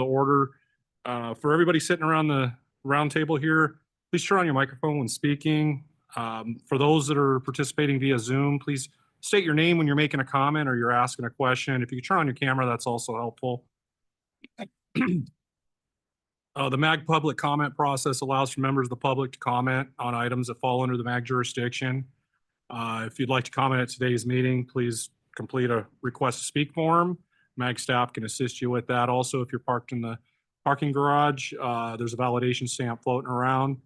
the order. For everybody sitting around the round table here, please turn on your microphone when speaking. For those that are participating via Zoom, please state your name when you're making a comment or you're asking a question. If you could turn on your camera, that's also helpful. The MAG public comment process allows for members of the public to comment on items that fall under the MAG jurisdiction. If you'd like to comment at today's meeting, please complete a request to speak form. MAG staff can assist you with that. Also, if you're parked in the parking garage, there's a validation stamp floating around,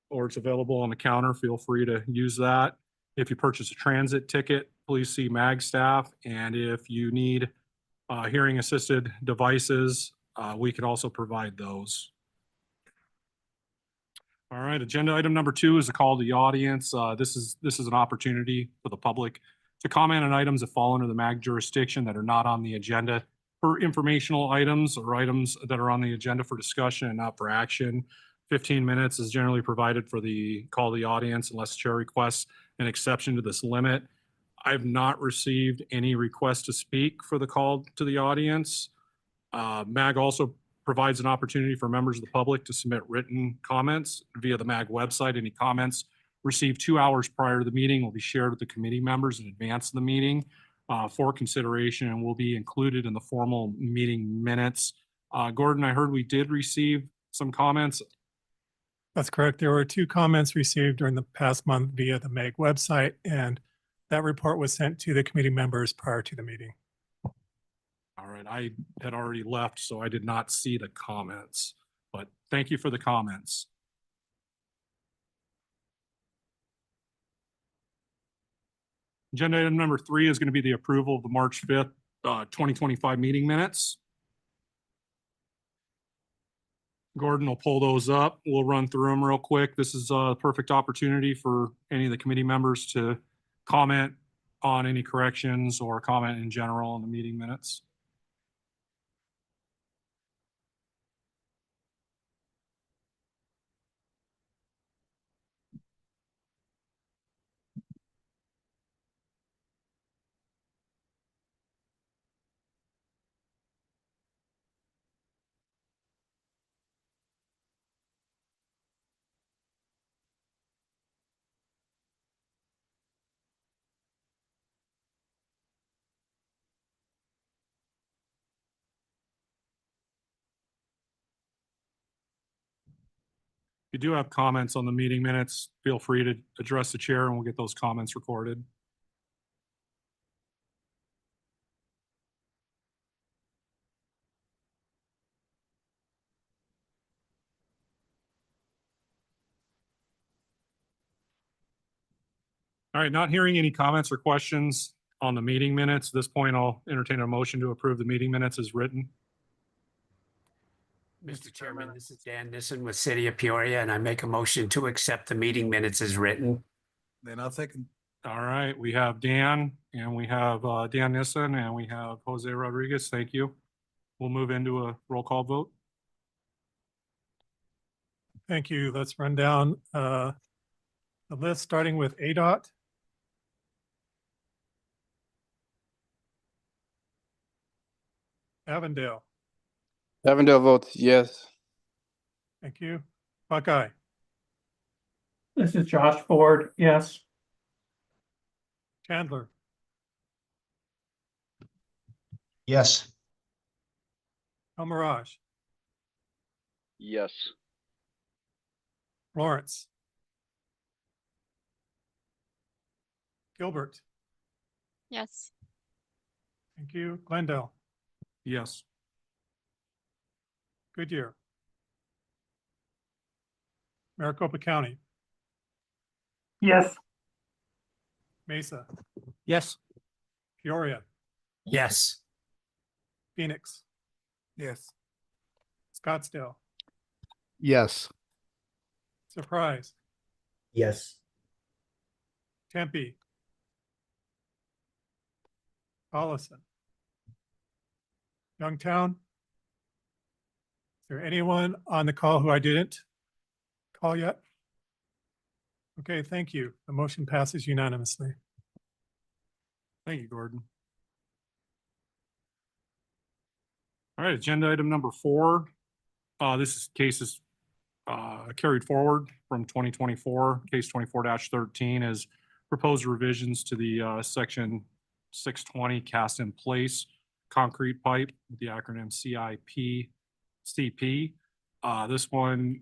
or it's available on the counter. Feel free to use that. If you purchase a transit ticket, please see MAG staff. And if you need hearing assisted devices, we can also provide those. All right, agenda item number 2 is a call to the audience. This is an opportunity for the public to comment on items that fall under the MAG jurisdiction that are not on the agenda. For informational items or items that are on the agenda for discussion and not for action, 15 minutes is generally provided for the call to the audience unless chair requests an exception to this limit. I've not received any requests to speak for the call to the audience. MAG also provides an opportunity for members of the public to submit written comments via the MAG website. Any comments received 2 hours prior to the meeting will be shared with the committee members in advance of the meeting for consideration and will be included in the formal meeting minutes. Gordon, I heard we did receive some comments. That's correct. There were 2 comments received during the past month via the MAG website, and that report was sent to the committee members prior to the meeting. All right, I had already left, so I did not see the comments, but thank you for the comments. Agenda item number 3 is going to be the approval of the March 5th, 2025 meeting minutes. Gordon will pull those up. We'll run through them real quick. This is a perfect opportunity for any of the committee members to comment on any corrections or comment in general on the meeting minutes. If you do have comments on the meeting minutes, feel free to address the chair and we'll get those comments recorded. All right, not hearing any comments or questions on the meeting minutes. At this point, I'll entertain a motion to approve the meeting minutes as written. Mr. Chairman, this is Dan Nissen with City of Peoria, and I make a motion to accept the meeting minutes as written. Then I'll second. All right, we have Dan and we have Dan Nissen and we have Jose Rodriguez. Thank you. We'll move into a roll call vote. Thank you. Let's run down the list, starting with ADOT. Avondale. Avondale votes yes. Thank you. Buckeye. This is Josh Ford, yes. Chandler. Yes. El Mirage. Yes. Lawrence. Gilbert. Yes. Thank you. Glendale. Yes. Goodyear. Maricopa County. Yes. Mesa. Yes. Peoria. Yes. Phoenix. Yes. Scottsdale. Yes. Surprise. Yes. Tempe. Collison. Youngtown. Is there anyone on the call who I didn't call yet? Okay, thank you. The motion passes unanimously. Thank you, Gordon. All right, agenda item number 4. Case is carried forward from 2024. Case 24-13 is proposed revisions to the section 620 cast in place concrete pipe with the acronym CIP-CP. This one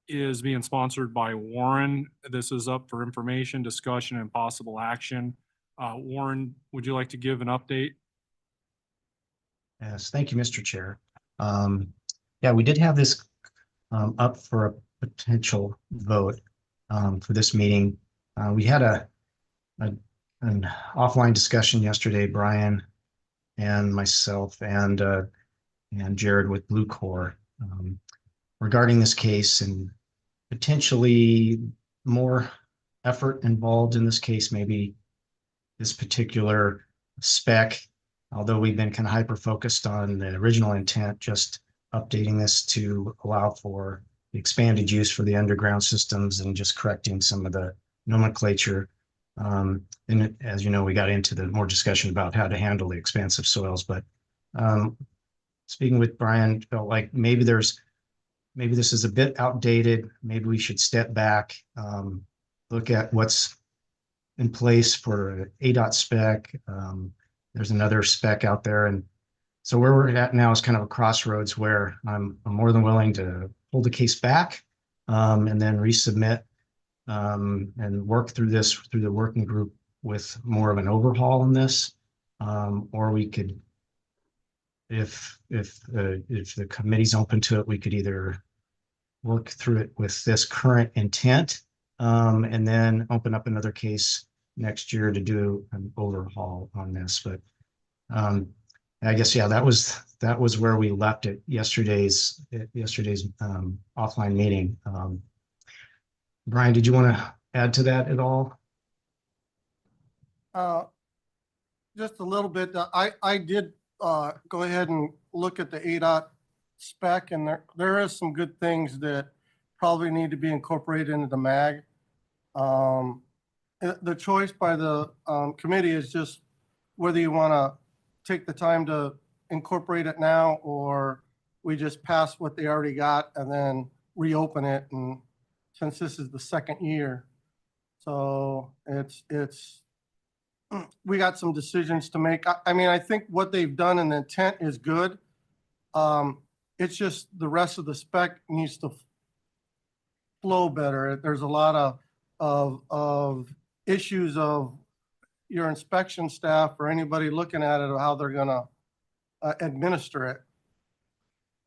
is being sponsored by Warren. This is up for information, discussion, and possible action. Warren, would you like to give an update? Yes, thank you, Mr. Chair. Yeah, we did have this up for a potential vote for this meeting. We had an offline discussion yesterday, Brian and myself and Jared with Blue Corps regarding this case and potentially more effort involved in this case, maybe this particular spec, although we've been kind of hyper-focused on the original intent, just updating this to allow for the expanded use for the underground systems and just correcting some of the nomenclature. And as you know, we got into the more discussion about how to handle the expansive soils, but speaking with Brian, felt like maybe this is a bit outdated. Maybe we should step back, look at what's in place for ADOT spec. There's another spec out there. And so where we're at now is kind of a crossroads where I'm more than willing to pull the case back and then resubmit and work through this through the working group with more of an overhaul on this. Or we could, if the committee's open to it, we could either work through it with this current intent and then open up another case next year to do an overhaul on this. But I guess, yeah, that was where we left it yesterday's offline meeting. Brian, did you want to add to that at all? Just a little bit. I did go ahead and look at the ADOT spec, and there is some good things that probably need to be incorporated into the MAG. The choice by the committee is just whether you want to take the time to incorporate it now, or we just pass what they already got and then reopen it. And since this is the second year, so we got some decisions to make. I mean, I think what they've done and the intent is good. It's just the rest of the spec needs to flow better. There's a lot of issues of your inspection staff or anybody looking at it, or how they're gonna administer it.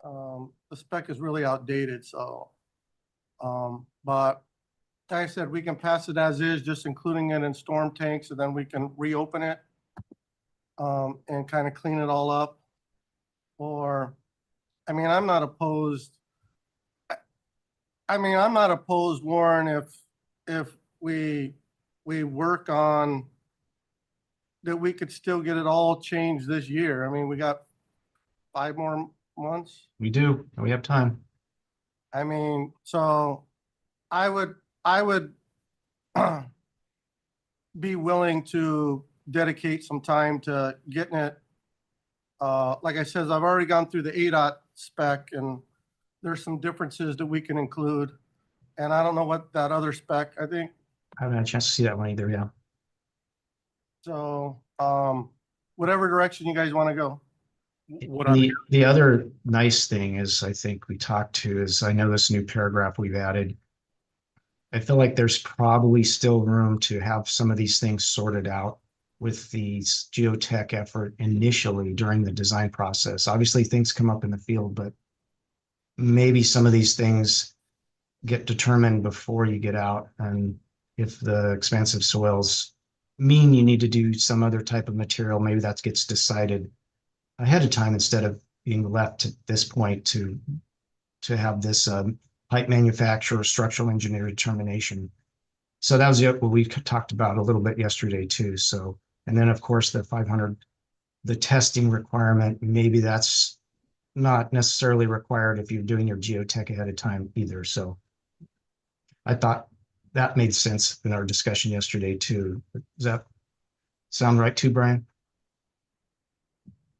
The spec is really outdated, so, but like I said, we can pass it as is, just including it in storm tanks, and then we can reopen it and kind of clean it all up. Or, I mean, I'm not opposed. I'm not opposed, Warren, if we work on that, we could still get it all changed this year. I mean, we got 5 more months. We do. We have time. I mean, so I would be willing to dedicate some time to getting it. Like I said, I've already gone through the ADOT spec, and there's some differences that we can include. And I don't know what that other spec, I think. I haven't had a chance to see that one either, yeah. So whatever direction you guys want to go. The other nice thing is, I think we talked to, is I know this new paragraph we've added. I feel like there's probably still room to have some of these things sorted out with the geotech effort initially during the design process. Obviously things come up in the field, but maybe some of these things get determined before you get out. And if the expansive soils mean you need to do some other type of material, maybe that gets decided ahead of time instead of being left at this point to have this pipe manufacturer structural engineer determination. So that was what we talked about a little bit yesterday too. So, and then of course the 500, the testing requirement, maybe that's not necessarily required if you're doing your geotech ahead of time either. So I thought that made sense in our discussion yesterday too. Does that sound right too, Brian?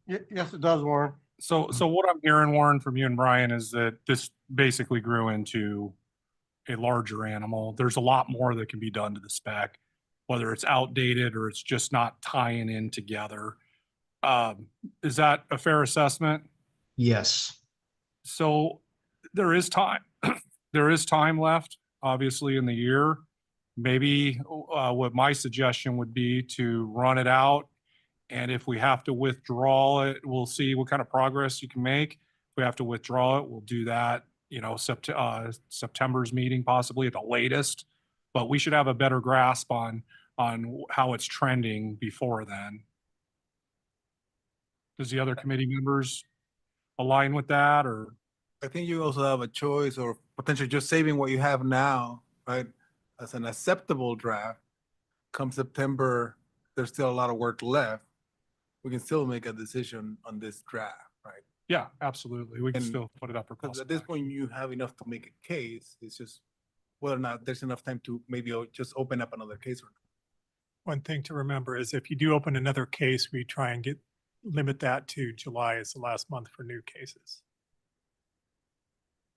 Yes, it does, Warren. So what I'm hearing, Warren, from you and Brian is that this basically grew into a larger animal. There's a lot more that can be done to the spec, whether it's outdated or it's just not tying in together. Is that a fair assessment? Yes. So there is time, there is time left, obviously, in the year. Maybe what my suggestion would be to run it out. And if we have to withdraw it, we'll see what kind of progress you can make. If we have to withdraw it, we'll do that, September's meeting possibly at the latest. But we should have a better grasp on how it's trending before then. Does the other committee members align with that, or? I think you also have a choice or potentially just saving what you have now, right? As an acceptable draft. Come September, there's still a lot of work left. We can still make a decision on this draft, right? Yeah, absolutely. We can And- still put it up for Because possible at this action. point, you have enough to make a case. It's just whether or not there's enough time to maybe just open up another case. One thing to remember is if you do open another case, we try and limit that to July as the last month for new cases.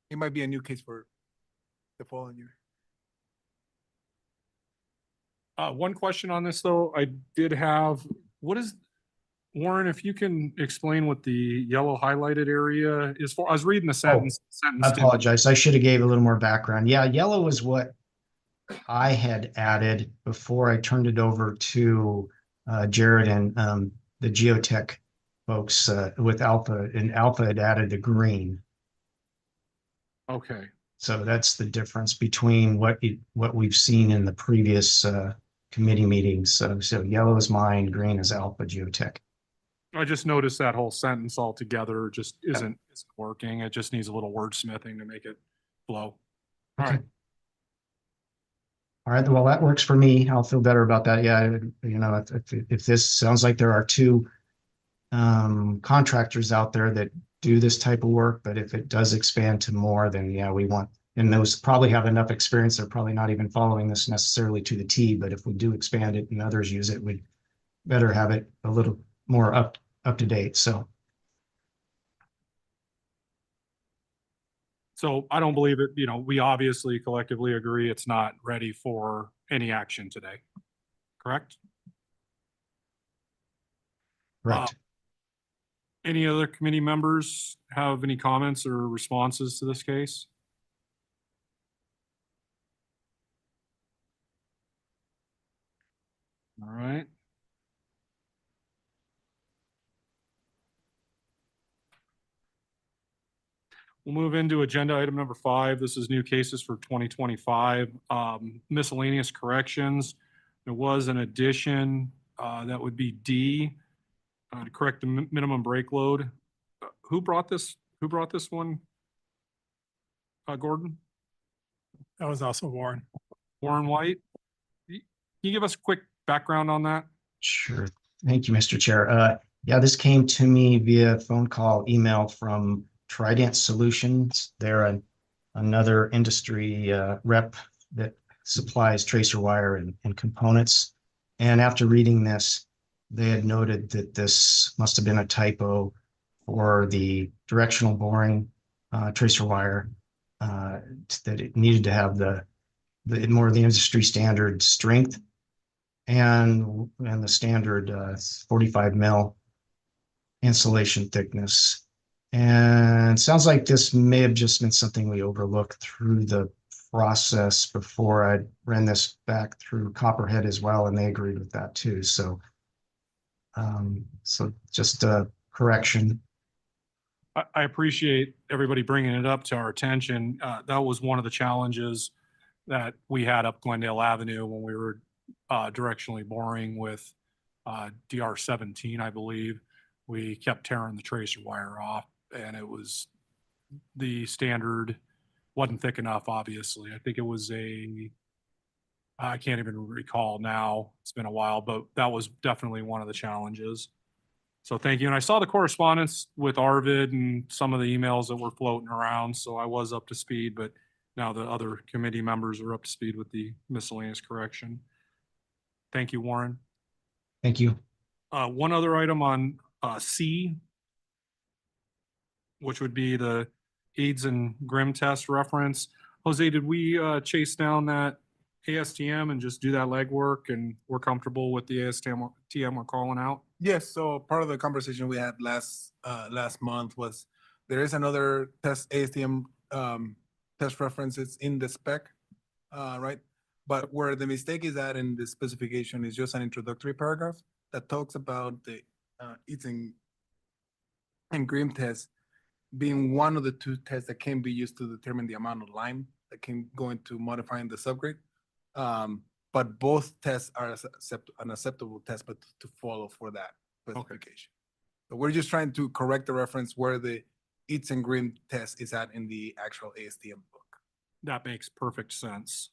It might be a new case for the following year. One question on this, though, I did have, Warren, if you can explain what the yellow highlighted area is for, I was reading the sentence. I apologize. I should have gave a little more background. Yeah, yellow is what I had added before I turned it over to Jared and the geotech folks with Alpha, and Alpha had added the green. Okay, So that's the difference between what we've seen in the previous committee meetings. So yellow is mine, green is Alpha Geotech. I just noticed that whole sentence altogether just isn't working. It just needs a little wordsmithing to make it flow. All Okay. right. All right, well, that works for me. I'll feel better about that. Yeah, if this sounds like there are two contractors out there that do this type of work, but if it does expand to more, then yeah, and those probably have enough experience. They're probably not even following this necessarily to the T, but if we do expand it and others use it, we'd better have it a little more up to date. So I don't believe it, we obviously collectively agree it's not ready for any action today. Correct? correct. Any other committee members have any comments or responses to this case? All right. We'll move into agenda item number 5. This is new cases for 2025. Miscellaneous corrections. There was an addition that would be D to correct the minimum brake load. Who brought this one? Gordon? That was also Warren. Warren White? Can you give us a quick background on that? Sure. Thank you, Mr. Chair. Yeah, this came to me via phone call, email from Trident Solutions. They're another industry rep that supplies tracer wire and components. And after reading this, they had noted that this must have been a typo for the directional boring tracer wire, that it needed to have the more of the industry standard strength and the standard 45 mil insulation thickness. And it sounds like this may have just been something we overlooked through the process before I ran this back through Copperhead as well, and they agreed with that too. So just a correction. I appreciate everybody bringing it up to our attention. That was one of the challenges that we had up Glendale Avenue when we were directionally boring with DR17, I believe. We kept tearing the tracer wire off, and it was the standard wasn't thick enough, obviously. I think it was I can't even recall now. It's been a while, but that was definitely one of the challenges. So thank you. And I saw the correspondence with Arvid and some of the emails that were floating around, so I was up to speed, but now the other committee members are up to speed with the miscellaneous correction. Thank you, Warren. Thank you. One other item on C. which would be the AIDS and Grimm test reference. Jose, did we chase down that ASTM and just do that legwork, and we're comfortable with the ASTM we're calling out? Yes, so part of the conversation we had last month was there is another test, ASTM test references in the spec, right? But where the mistake is at in the specification is just an introductory paragraph that talks about the AIDS and Grimm test being one of the two tests that can be used to determine the amount of lime that can go into modifying the subgrade. But both tests are an acceptable test, but to follow for that specification. So we're just trying to correct the reference where the AIDS and Grimm test is at in the actual ASTM book. That makes perfect sense.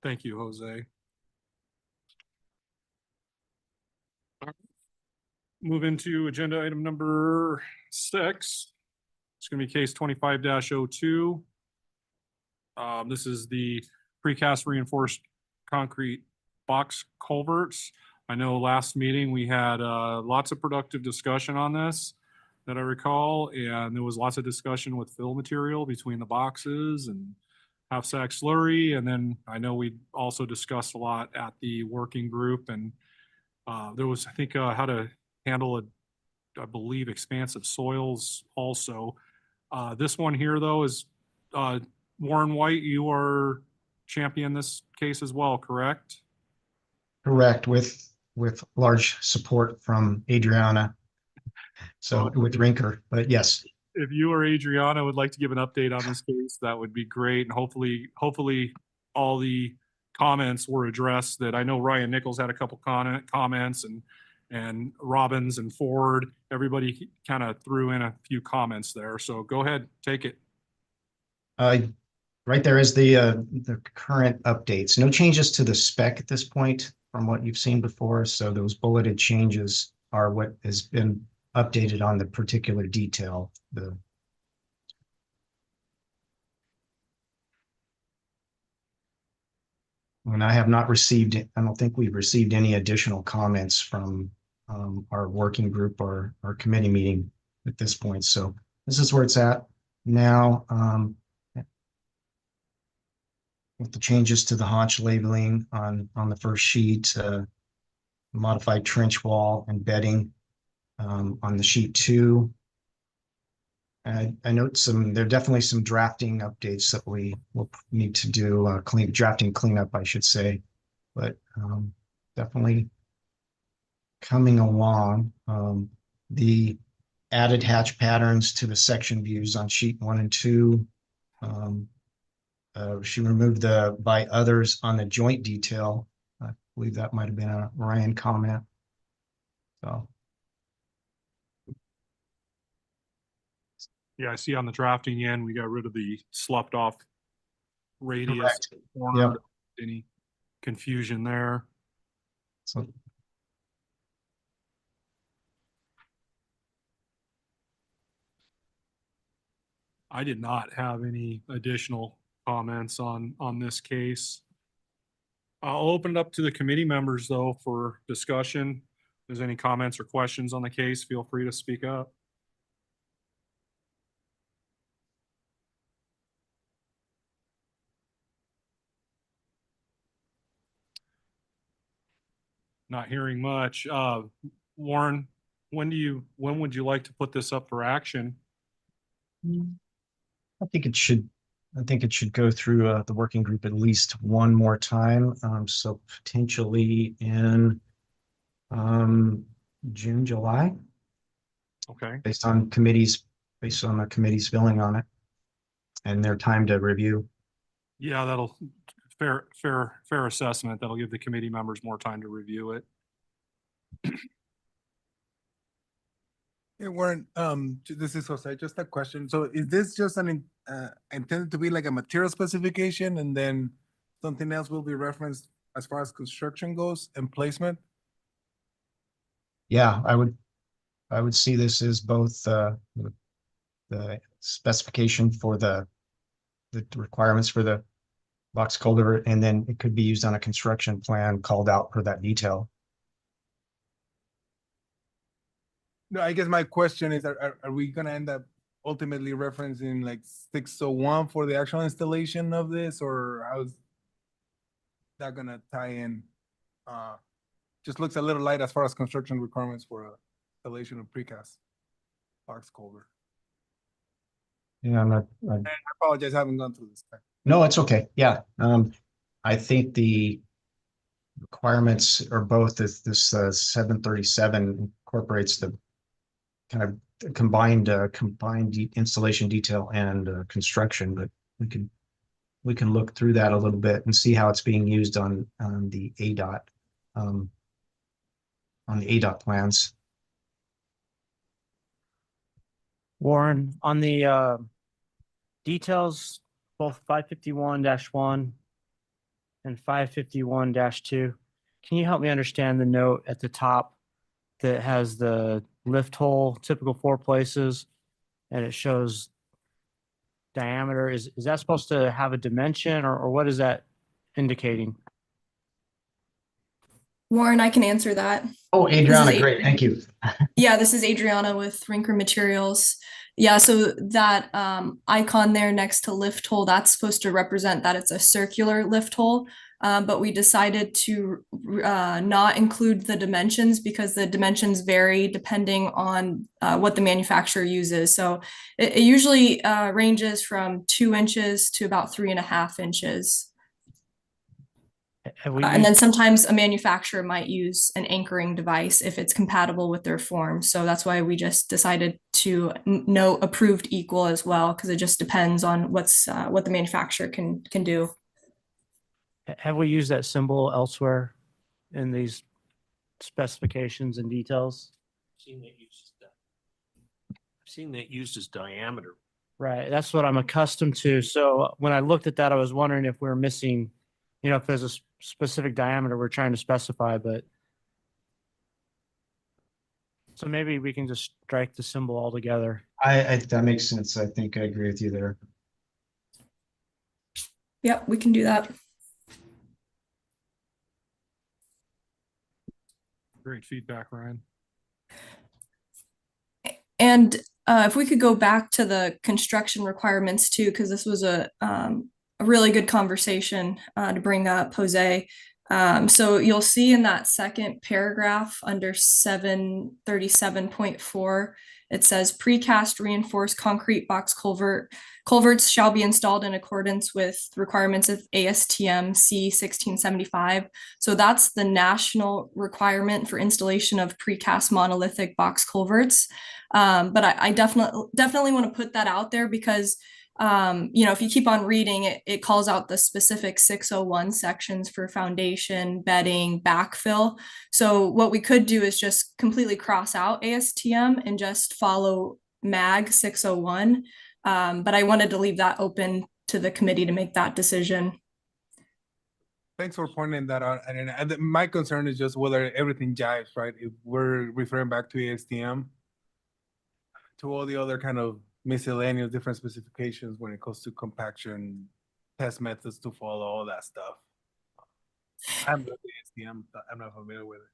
Thank you, Jose. Move into agenda item number 6. It's gonna be case 25-02. This is the precast reinforced concrete box culverts. I know last meeting we had lots of productive discussion on this that I recall, and there was lots of discussion with fill material between the boxes and half sack slurry. And then I know we also discussed a lot at the working group, and there was, I think, how to handle I believe, expansive soils also. This one here, though, is Warren White, you are champion this case as well, correct? Correct, with large support from Adriana. So with Rinker, but yes. If you or Adriana would like to give an update on this case, that would be great. And hopefully all the comments were addressed. That I know Ryan Nichols had a couple comments, and Robbins and Ford, everybody kind of threw in a few comments there. So go ahead, take it. Right there is the current updates. No changes to the spec at this point from what you've seen before. So those bulleted changes are what has been updated on the particular detail. And I have not received, I don't think we've received any additional comments from our working group or our committee meeting at this point. So this is where it's at now. With the changes to the haunch labeling on the first sheet, modified trench wall and bedding on the sheet 2. I note there are definitely some drafting updates that we will need to do, drafting cleanup, I should say, but definitely coming along. The added hatch patterns to the section views on sheet 1 and 2. She removed the by others on the joint detail. I believe that might have been a Ryan comment. So. Yeah, I see on the drafting end, we got rid of the sloughed off radius. Corner. Yep. Any confusion there? So I did not have any additional comments on this case. I'll open it up to the committee members, though, for discussion. If there's any comments or questions on the case, feel free to speak up. Not hearing much. Warren, when would you like to put this up for action? I think it should go through the working group at least one more time. So potentially in June, July, Okay. based on the committee's filling on it and their time to review. Yeah, that'll fair assessment. That'll give the committee members more time to review it. Hey, Warren, this is Jose, just a question. So is this just intended to be like a material specification and then something else will be referenced as far as construction goes and placement? Yeah, I would see this as both the specification for the requirements for the box culvert, and then it could be used on a construction plan called out per that detail. No, I guess my question is, are we gonna end up ultimately referencing like 601 for the actual installation of this, or how's that gonna tie in? Just looks a little light as far as construction requirements for installation of precast box culvert. Yeah, I apologize, I haven't gone through this. no, it's okay. Yeah. I think the requirements are both this 737 incorporates the kind of combined installation detail and construction, but we can look through that a little bit and see how it's being used on the ADOT plans. Warren, on the details, both 551-1 and 551-2, can you help me understand the note at the top that has the lift hole, typical 4 places, and it shows diameter? Is that supposed to have a dimension, or what is that indicating? Warren, I can answer that. Oh, Adriana, This is great. Thank you. Yeah, this is Adriana with Rinker Materials. Yeah, so that icon there next to lift hole, that's supposed to represent that it's a circular lift hole. But we decided to not include the dimensions because the dimensions vary depending on what the manufacturer uses. So it usually ranges from 2 inches to about 3.5 inches. And then sometimes a manufacturer might use an anchoring device if it's compatible with their form. So that's why we just decided to note approved equal as well, because it just depends on what the manufacturer can do. Have we used that symbol elsewhere in these specifications and details? I've seen that used as diameter. Right, that's what I'm accustomed to. So when I looked at that, I was wondering if we're missing, if there's a specific diameter we're trying to specify, but so maybe we can just strike the symbol altogether. That makes sense. I think I agree with you there. Yep, we can do that. Great feedback, Ryan. And if we could go back to the construction requirements too, because this was a really good conversation to bring up, Jose. So you'll see in that second paragraph under 737.4, it says precast reinforced concrete box culverts shall be installed in accordance with requirements of ASTM C1675. So that's the national requirement for installation of precast monolithic box culverts. But I definitely want to put that out there because if you keep on reading it, it calls out the specific 601 sections for foundation, bedding, backfill. So what we could do is just completely cross out ASTM and just follow MAG 601. But I wanted to leave that open to the committee to make that decision. Thanks for pointing that out. And my concern is just whether everything jives, right? If we're referring back to ASTM, to all the other kind of miscellaneous different specifications when it comes to compaction, test methods to follow, all that stuff. I'm not ASTM, I'm not familiar with it.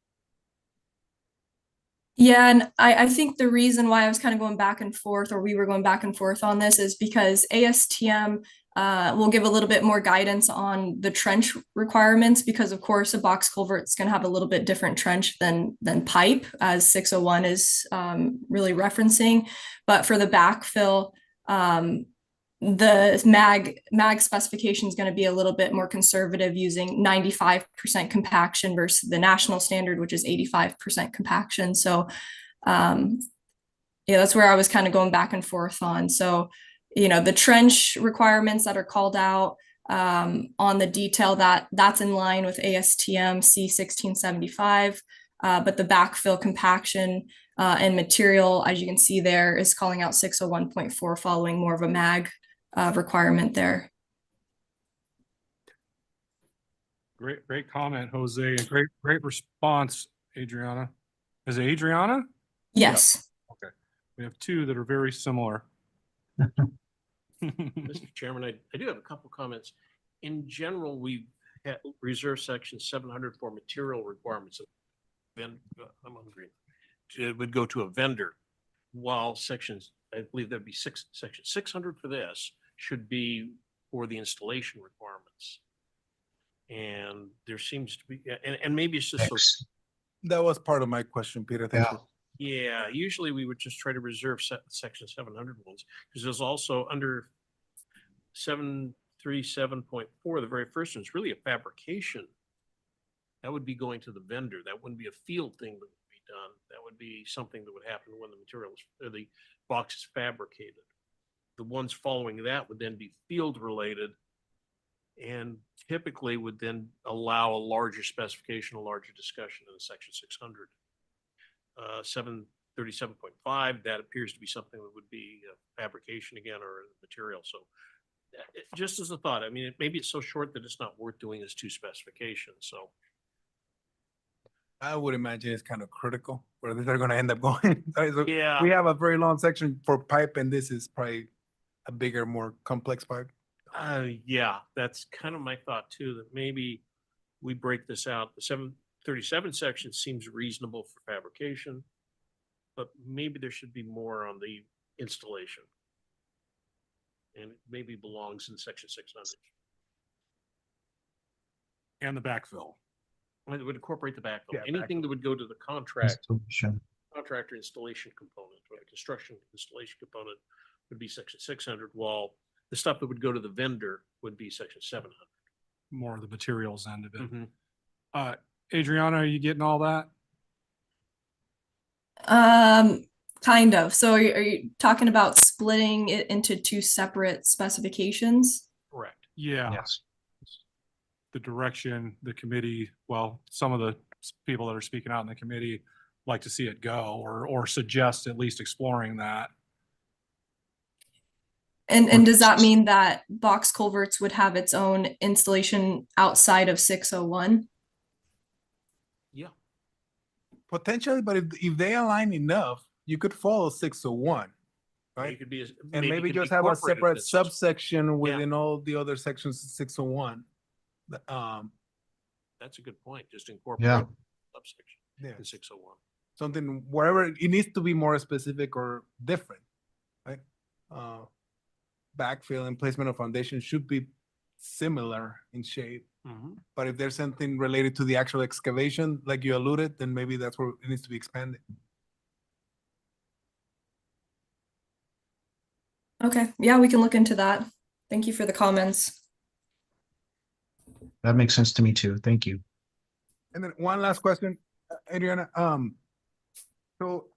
Yeah, and I think the reason why I was kind of going back and forth, or we were going back and forth on this, is because ASTM will give a little bit more guidance on the trench requirements, because of course a box culvert is going to have a little bit different trench than pipe, as 601 is really referencing. But for the backfill, the MAG specification is going to be a little bit more conservative, using 95% compaction versus the national standard, which is 85% compaction. So that's where I was kind of going back and forth on. So the trench requirements that are called out on the detail, that's in line with ASTM C1675, but the backfill compaction and material, as you can see there, is calling out 601.4, following more of a MAG requirement there. Great comment, Jose. Great response, Adriana. Is it Adriana? Yes. Okay. We have two that are very similar. Mr. Chairman, I do have a couple comments. In general, we reserve section 700 for material requirements. I'm hungry. it would go to a vendor. While sections, I believe there'd be section 600 for this should be for the installation requirements. And there seems to be, and maybe it's just, That was part of my question, Peter. Thank you. yeah, usually we would just try to reserve section 700 ones, because there's also under 737.4, the very first one is really a fabrication. That would be going to the vendor. That wouldn't be a field thing that would be done. That would be something that would happen when the materials, or the box is fabricated. The ones following that would then be field related, and typically would then allow a larger specification, a larger discussion in the section 600. 737.5, that appears to be something that would be fabrication again, or material. So just as a thought, I mean, maybe it's so short that it's not worth doing as two specifications. So I would imagine it's kind of critical where they're going to end up going. So yeah, we have a very long section for pipe, and this is probably a bigger, more complex pipe. yeah, that's kind of my thought too, that maybe we break this out. The 737 section seems reasonable for fabrication, but maybe there should be more on the installation. And it maybe belongs in section 600. And the backfill. It would incorporate the backfill. Yeah, Anything that would go to the contractor installation component, or the construction installation component would be section 600, while the stuff that would go to the vendor would be section 700. More of the materials end of it. Mm-hmm. Adriana, are you getting all that? Kind of. So are you talking about splitting it into two separate specifications? Correct. Yeah. Yes. The direction, the committee, well, some of the people that are speaking out in the committee like to see it go, or suggest at least exploring that. And does that mean that box culverts would have its own installation outside of 601? Yeah. Potentially, but if they align enough, you could follow 601, It right? could be, And maybe it could just be have a incorporated separate in this. subsection within all the other sections of 601. That's a good point. Just incorporate Yeah. subsection Yeah. in 601. Something wherever it needs to be more specific or different, right? Backfill and placement of foundation should be similar in shape. But if there's something related to the actual excavation, like you alluded, then maybe that's where it needs to be expanded. Okay, yeah, we can look into that. Thank you for the comments. That makes sense to me too. Thank you. And then one last question, Adriana. So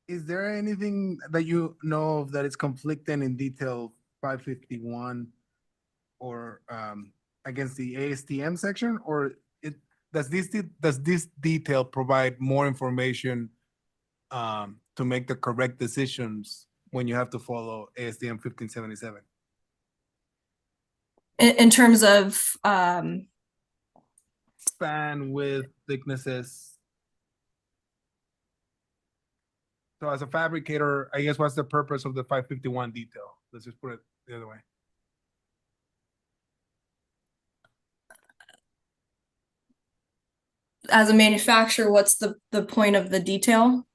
is there anything that you know of that is conflicting in detail 551 or against the ASTM section, or does this detail provide more information to make the correct decisions when you have to follow ASTM 1577? In terms of Span, width, thicknesses. So as a fabricator, I guess what's the purpose of the 551 detail? Let's just put it the other way. as a manufacturer, what's the point of the detail?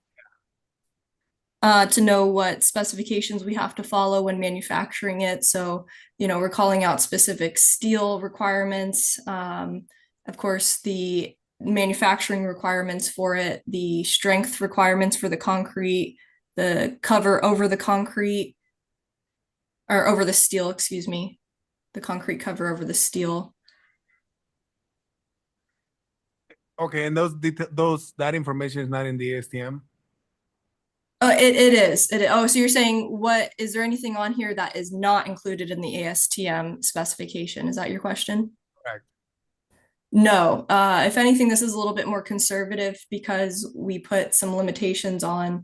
To know what specifications we have to follow when manufacturing it. So, you know, we're calling out specific steel requirements. Of course, the manufacturing requirements for it, the strength requirements for the concrete, the cover over the concrete, or over the steel, excuse me, the concrete cover over the steel. Okay, and that information is not in the ASTM? It is. Oh, so you're saying is there anything on here that is not included in the ASTM specification? Is that your question? Correct. No, if anything, this is a little bit more conservative because we put some limitations on,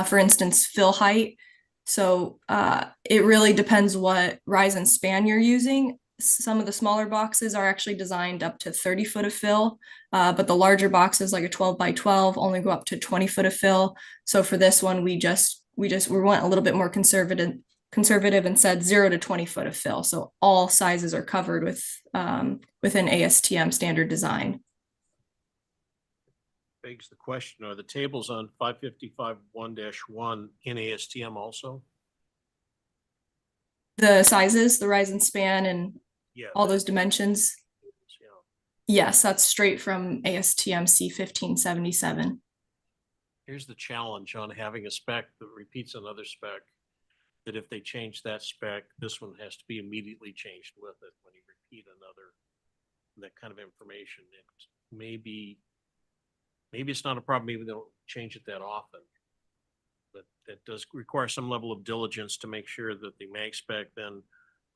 for instance, fill height. So it really depends what rise and span you're using. Some of the smaller boxes are actually designed up to 30 foot of fill, but the larger boxes, like a 12 by 12, only go up to 20 foot of fill. So for this one, we went a little bit more conservative and said 0 to 20 foot of fill. So all sizes are covered with within ASTM standard design. Begs the question, are the tables on 555-1-1 in ASTM also? The sizes, the rise and span and Yeah. all those dimensions. Yeah. Yes, that's straight from ASTM C1577. Here's the challenge on having a spec that repeats another spec. That if they change that spec, this one has to be immediately changed with it when you repeat another, that kind of information. It maybe it's not a problem, maybe they don't change it that often. But that does require some level of diligence to make sure that the mag spec then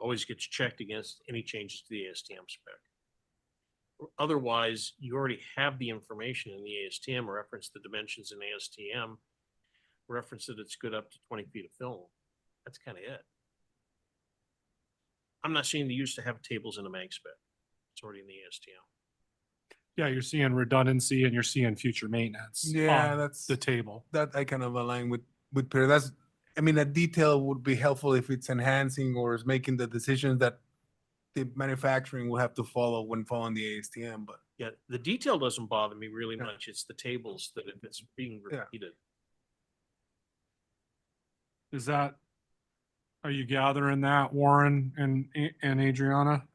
always gets checked against any changes to the ASTM spec. Otherwise, you already have the information in the ASTM, reference the dimensions in ASTM, reference that it's good up to 20 feet of film. That's kind of it. I'm not seeing the use to have tables in a mag spec. It's already in the ASTM. Yeah, you're seeing redundancy and you're seeing future maintenance. Yeah, on that's the table. that I kind of align with Peter. That's, I mean, a detail would be helpful if it's enhancing or is making the decisions that the manufacturing will have to follow when following the ASTM. But Yeah, the detail doesn't bother me really Yeah. much. It's the tables that if it's being Yeah. repeated. Is that, are you gathering that, Warren and Adriana?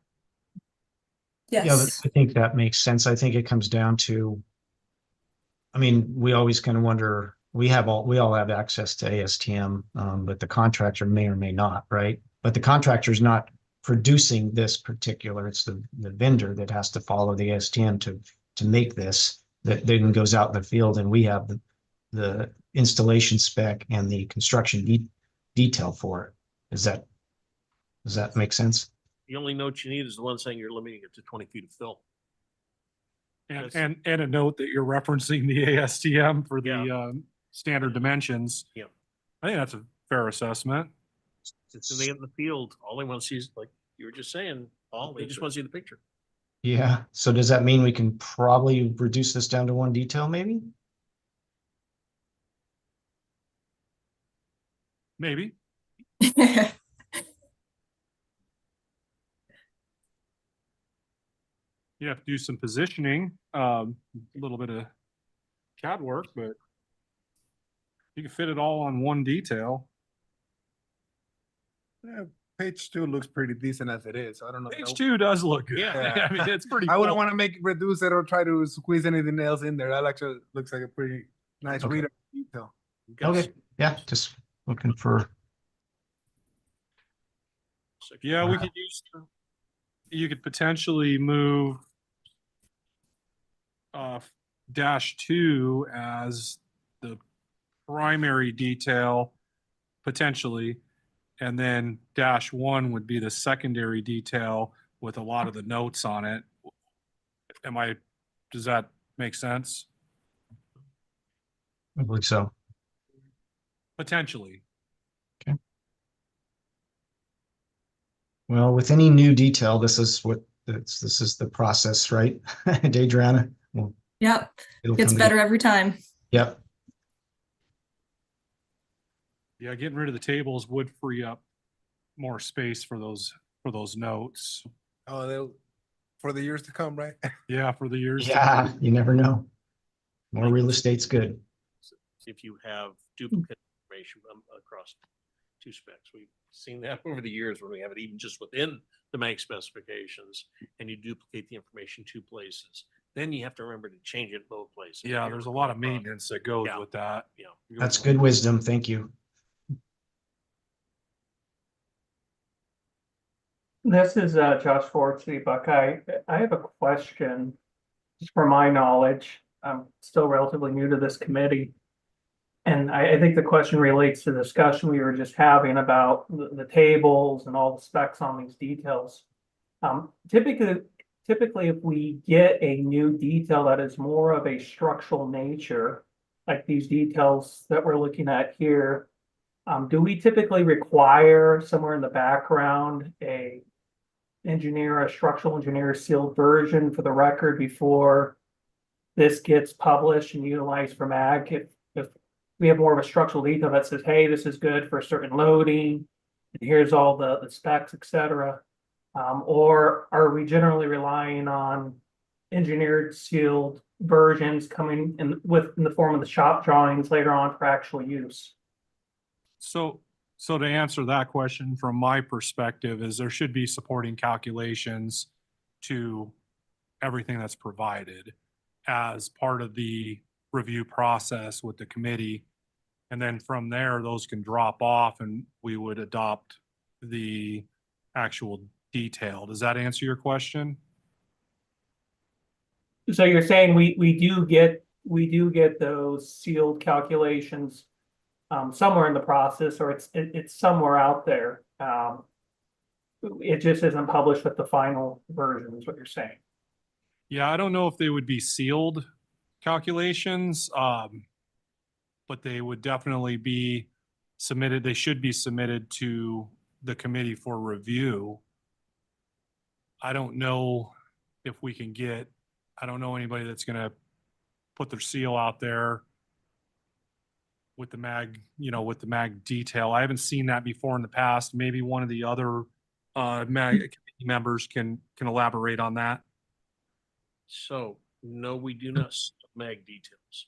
Yeah, Yes. I think that makes sense. I think it comes down to, I mean, we always kind of wonder, we all have access to ASTM, but the contractor may or may not, right? But the contractor's not producing this particular, it's the vendor that has to follow the ASTM to make this, that then goes out in the field, and we have the installation spec and the construction detail for it. Does that make sense? The only note you need is the one saying you're limiting it to 20 feet of fill. And, Yes. and a note that you're referencing the ASTM for the Yeah. standard dimensions. Yeah. I think that's a fair assessment. It's in the field. All they want to see is, like you were just saying, they just want to see the picture. Yeah, so does that mean we can probably reduce this down to one detail, maybe? Maybe. You have to do some positioning, a little bit of CAD work, but you can fit it all on one detail. yeah, page 2 looks pretty decent as it is. So I don't know. Page 2 does look good. Yeah. I mean, it's pretty. I wouldn't full. want to reduce it or try to squeeze anything else in there. That actually looks like a pretty nice Okay. reader detail. You've got Okay, yeah, just looking for, Yeah, we could use, you could potentially move -2 as the primary detail, potentially. And then -1 would be the secondary detail with a lot of the notes on it. Does that make sense? I believe so. Potentially. Well, with any new detail, this is the process, right? Adriana? Well, Yep. it'll Gets come better together. every time. Yep, Yeah, getting rid of the tables would free up more space for those notes. Oh, for the years to come, right? Yeah, for the years. to yeah, you never know. More real estate's good. If you have duplicate information across two specs. We've seen that over the years when we have it even just within the mag specifications and you duplicate the information 2 places. Then you have to remember to change it both places. Yeah, there's a lot of maintenance that goes Yeah. with that. Yeah. That's good wisdom. Thank you. This is Josh Ford, City Buckeye. I have a question, just for my knowledge. I'm still relatively new to this committee. And I think the question relates to the discussion we were just having about the tables and all the specs on these details. Typically, if we get a new detail that is more of a structural nature, like these details that we're looking at here, do we typically require somewhere in the background a structural engineer sealed version for the record before this gets published and utilized for mag? If we have more of a structural detail that says, hey, this is good for a certain loading, and here's all the specs, et cetera. Or are we generally relying on engineered sealed versions coming in the form of the shop drawings later on for actual use. So to answer that question, from my perspective, is there should be supporting calculations to everything that's provided as part of the review process with the committee. And then from there, those can drop off and we would adopt the actual detail. Does that answer your question? So you're saying we do get those sealed calculations somewhere in the process, or it's somewhere out there. It just isn't published with the final version, is what you're saying. Yeah, I don't know if they would be sealed calculations, but they would definitely be submitted. They should be submitted to the committee for review. I don't know if we can get, I don't know anybody that's gonna put their seal out there with the mag, with the mag detail. I haven't seen that before in the past. Maybe one of the other mag committee members can elaborate on that. So, no, we do not mag details.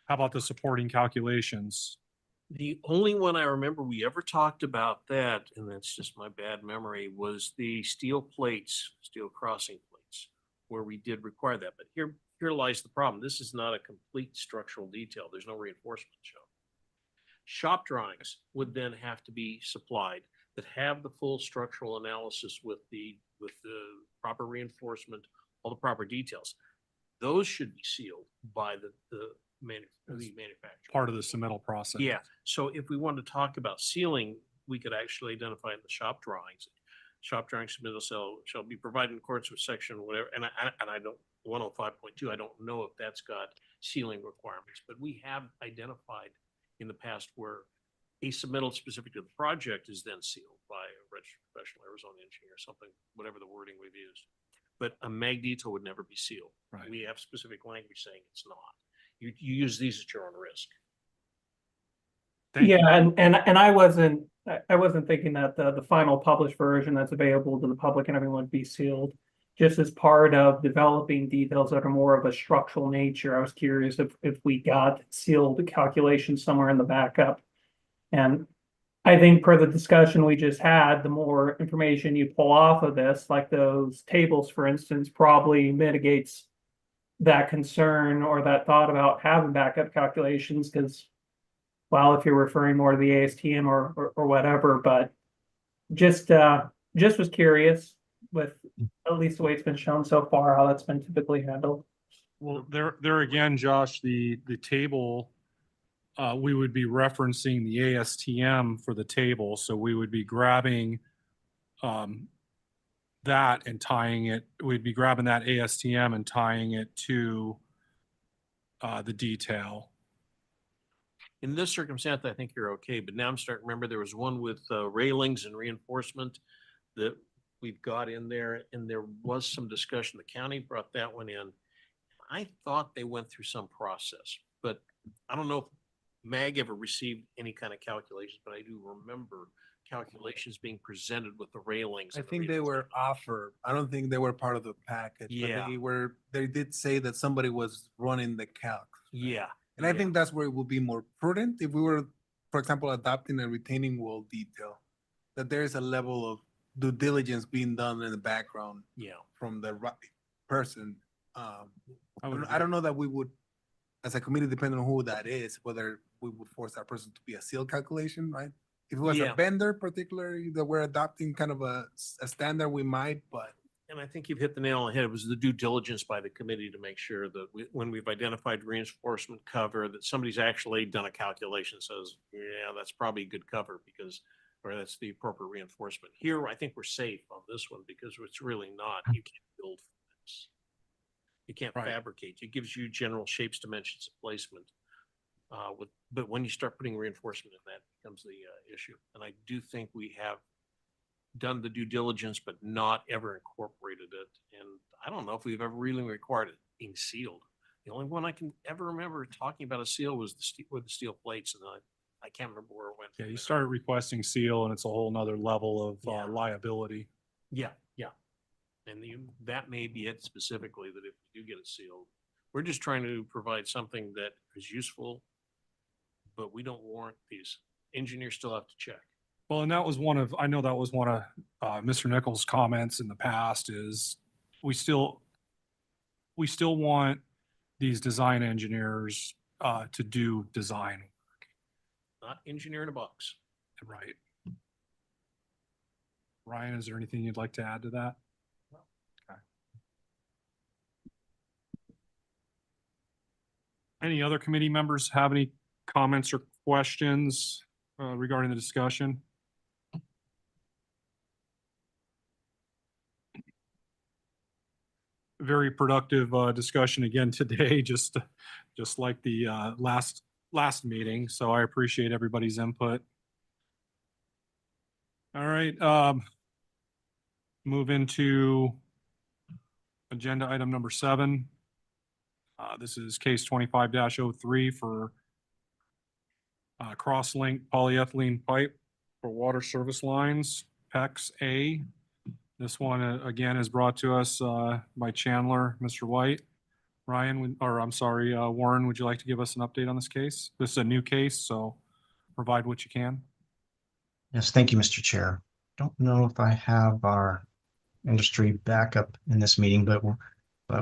How about the supporting calculations? The only one I remember we ever talked about that, and that's just my bad memory, was the steel plates, steel crossing plates, where we did require that. But here lies the problem. This is not a complete structural detail. There's no reinforcement shown. Shop drawings would then have to be supplied that have the full structural analysis with the proper reinforcement, all the proper details. Those should be sealed by the manufacturer. Part of the submittal process. Yeah, so if we wanted to talk about sealing, we could actually identify in the shop drawings. Shop drawing submittal shall be provided in accordance with section whatever, and I don't, 105.2, I don't know if that's got sealing requirements, but we have identified in the past where a submittal specific to the project is then sealed by a registered professional Arizona engineer or something, whatever the wording we've used. But a mag detail would never be sealed. Right. We have specific language saying it's not. You use these at your own risk. Thank you. Yeah, and I wasn't thinking that the final published version that's available to the public and everyone would be sealed. Just as part of developing details that are more of a structural nature, I was curious if we got sealed calculations somewhere in the backup. And I think per the discussion we just had, the more information you pull off of this, like those tables, for instance, probably mitigates that concern or that thought about having backup calculations, because, well, if you're referring more to the ASTM or whatever, but just was curious with at least the way it's been shown so far, how that's been typically handled. Well, there again, Josh, the table, we would be referencing the ASTM for the table. So we would be grabbing that and tying it, we'd be grabbing that ASTM and tying it to the detail. In this circumstance, I think you're okay, but now I'm starting to remember there was one with railings and reinforcement that we've got in there, and there was some discussion. The county brought that one in. I thought they went through some process, but I don't know if MAG ever received any kind of calculations, but I do remember calculations being presented with the railings. I and the think they were reinforcement. offered. I don't think they were part of the package. Yeah. But they did say that somebody was running the calc. Yeah. And I think that's where it would be more prudent if we were, for example, adopting a retaining wall detail, that there is a level of due diligence being done in the background Yeah. from the right person. would I don't know that we would, as a committee, depending on who that is, whether we would force that person to be a seal calculation, right? If it was Yeah. a vendor particularly that we're adopting kind of a standard, we might, but And I think you've hit the nail on the head. It was the due diligence by the committee to make sure that when we've identified reinforcement cover, that somebody's actually done a calculation, says, yeah, that's probably good cover because, or that's the appropriate reinforcement. Here, I think we're safe on this one because it's really not. You can't build from this. You can't Right. fabricate. It gives you general shapes, dimensions, and placement. But when you start putting reinforcement in, that becomes the issue. And I do think we have done the due diligence, but not ever incorporated it. And I don't know if we've ever really required it being sealed. The only one I can ever remember talking about a seal was with the steel plates, and I can't remember where it went. Yeah, from you there. start requesting seal and it's a whole nother level of Yeah. liability. Yeah. And that may be it specifically, that if you do get it sealed, We're just trying to provide something that is useful, but we don't warrant these. Engineers still have to check. Well, and that was one of, I know that was one of Mr. Nichols' comments in the past is we still want these design engineers to do design. Not engineer in a box. Right. Ryan, is there anything you'd like to add to that? Okay. Any other committee members have any comments or questions regarding the discussion? Very productive discussion again today, just like the last meeting. So I appreciate everybody's input. All right, move into agenda item number 7. This is case 25-03 for cross-link polyethylene pipe for water service lines, PEX A. This one, again, is brought to us by Chandler, Mr. White. Ryan, Warren, would you like to give us an update on this case? This is a new case, so provide what you can. Yes, thank you, Mr. Chair. Don't know if I have our industry backup in this meeting, but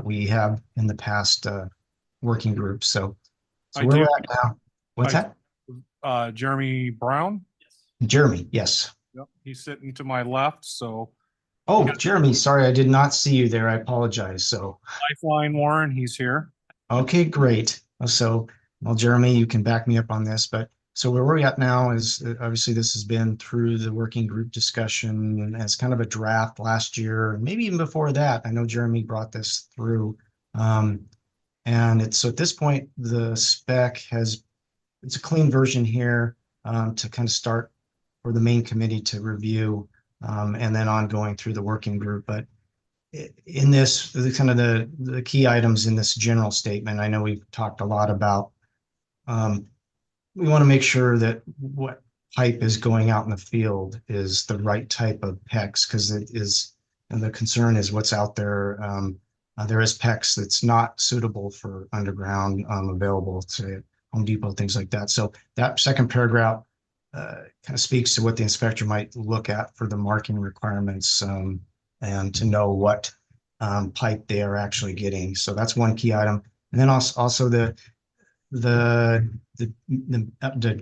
we have in the past working groups. So I where do. we're at now. What's I- that? Jeremy Brown. Jeremy, yes. Yep, he's sitting to my left, so Oh, Jeremy, sorry, I did not see you there. I apologize. So, Lifeline Warren, he's here. okay, great. So, well, Jeremy, you can back me up on this, but so where we're at now is obviously this has been through the working group discussion and as kind of a draft last year, and maybe even before that. I know Jeremy brought this through. And it's so at this point, the spec it's a clean version here to kind of start for the main committee to review. And then ongoing through the working group. But in this, the key items in this general statement, I know we've talked a lot about, we want to make sure that what pipe is going out in the field is the right type of PEX, because it is, and the concern is what's out there. There is PEX that's not suitable for underground, available to Home Depot, things like that. So that second paragraph kind of speaks to what the inspector might look at for the marking requirements and to know what pipe they are actually getting. So that's one key item. And then also the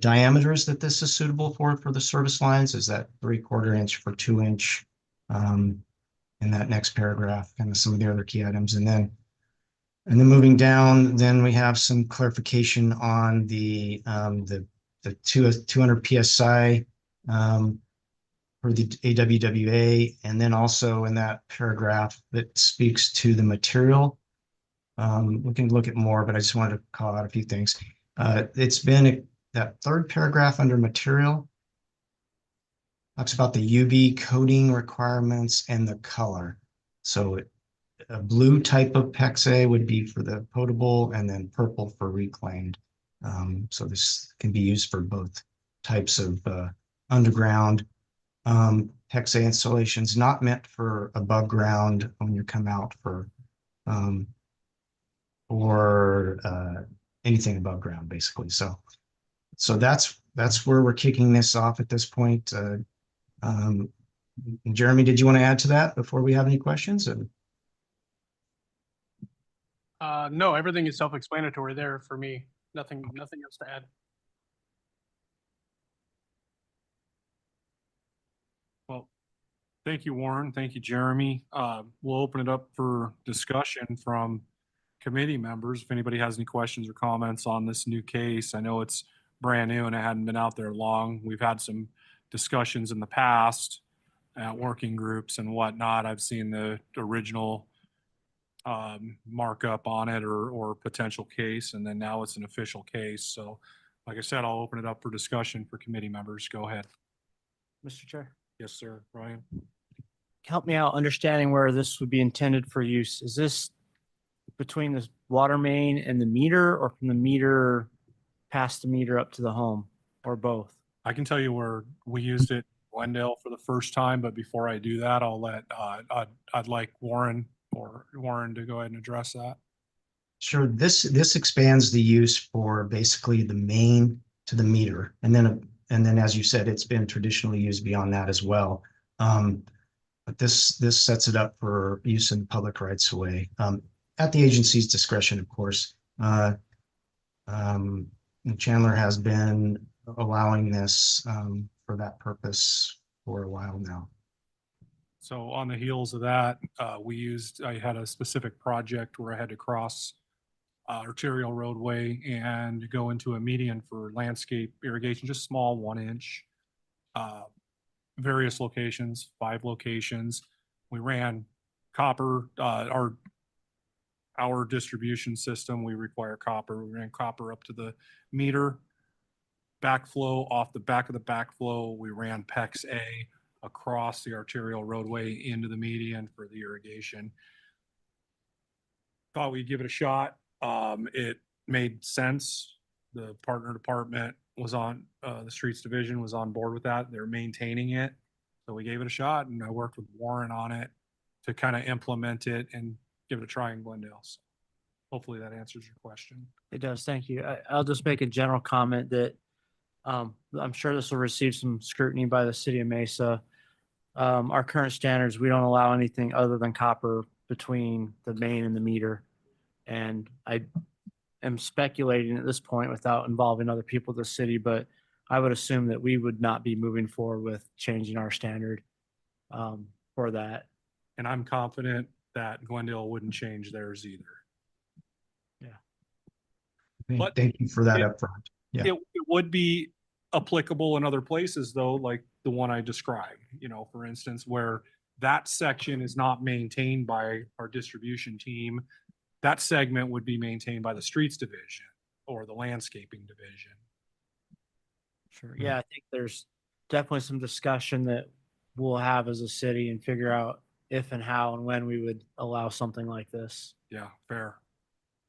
diameters that this is suitable for the service lines. Is that 3/4 inch for 2-inch in that next paragraph, kind of some of the other key items. And then moving down, then we have some clarification on the 200 PSI for the AWWA, and then also in that paragraph that speaks to the material. We can look at more, but I just wanted to call out a few things. It's been that third paragraph under material talks about the UV coating requirements and the color. So a blue type of PEX A would be for the potable, and then purple for reclaimed. So this can be used for both types of underground PEX A installations, not meant for above ground when you come out for or anything above ground, basically. So that's where we're kicking this off at this point. Jeremy, did you want to add to that before we have any questions? No, everything is self-explanatory there for me. Nothing else to add. Well, thank you, Warren. Thank you, Jeremy. We'll open it up for discussion from committee members. If anybody has any questions or comments on this new case, I know it's brand new and it hadn't been out there long. We've had some discussions in the past at working groups and whatnot. I've seen the original markup on it or potential case, and then now it's an official case. So like I said, I'll open it up for discussion for committee members. Go ahead. Mr. Chair, Yes, sir. Ryan? help me out understanding where this would be intended for use. Is this between the water main and the meter, or from the meter past the meter up to the home, or both? I can tell you where we used it in Glendale for the first time, but before I do that, I'll let I'd like Warren to go ahead and address that. Sure, this expands the use for basically the main to the meter. And then, as you said, it's been traditionally used beyond that as well. But this sets it up for use in public rights of way, at the agency's discretion, of course. And Chandler has been allowing this for that purpose for a while now. So on the heels of that, I had a specific project where I had to cross arterial roadway and go into a median for landscape irrigation, just small 1-inch. Various locations, 5 locations. We ran copper, our distribution system, we require copper. We ran copper up to the meter. Backflow, off the back of the backflow, we ran PEX A across the arterial roadway into the median for the irrigation. Thought we'd give it a shot. It made sense. The partner department was on, the streets division was on board with that. They're maintaining it. So we gave it a shot, and I worked with Warren on it to kind of implement it and give it a try in Glendale. So hopefully that answers your question. It does. Thank you. I'll just make a general comment that I'm sure this will receive some scrutiny by the city of Mesa. Our current standards, we don't allow anything other than copper between the main and the meter. And I am speculating at this point without involving other people in the city, but I would assume that we would not be moving forward with changing our standard for that. And I'm confident that Glendale wouldn't change theirs either. But Thank you for that it- upfront. Yeah. It would be applicable in other places though, like the one I described, for instance, where that section is not maintained by our distribution team. That segment would be maintained by the streets division or the landscaping division. Sure. Yeah, I think there's definitely some discussion that we'll have as a city and figure out if and how and when we would allow something like this. Yeah, fair.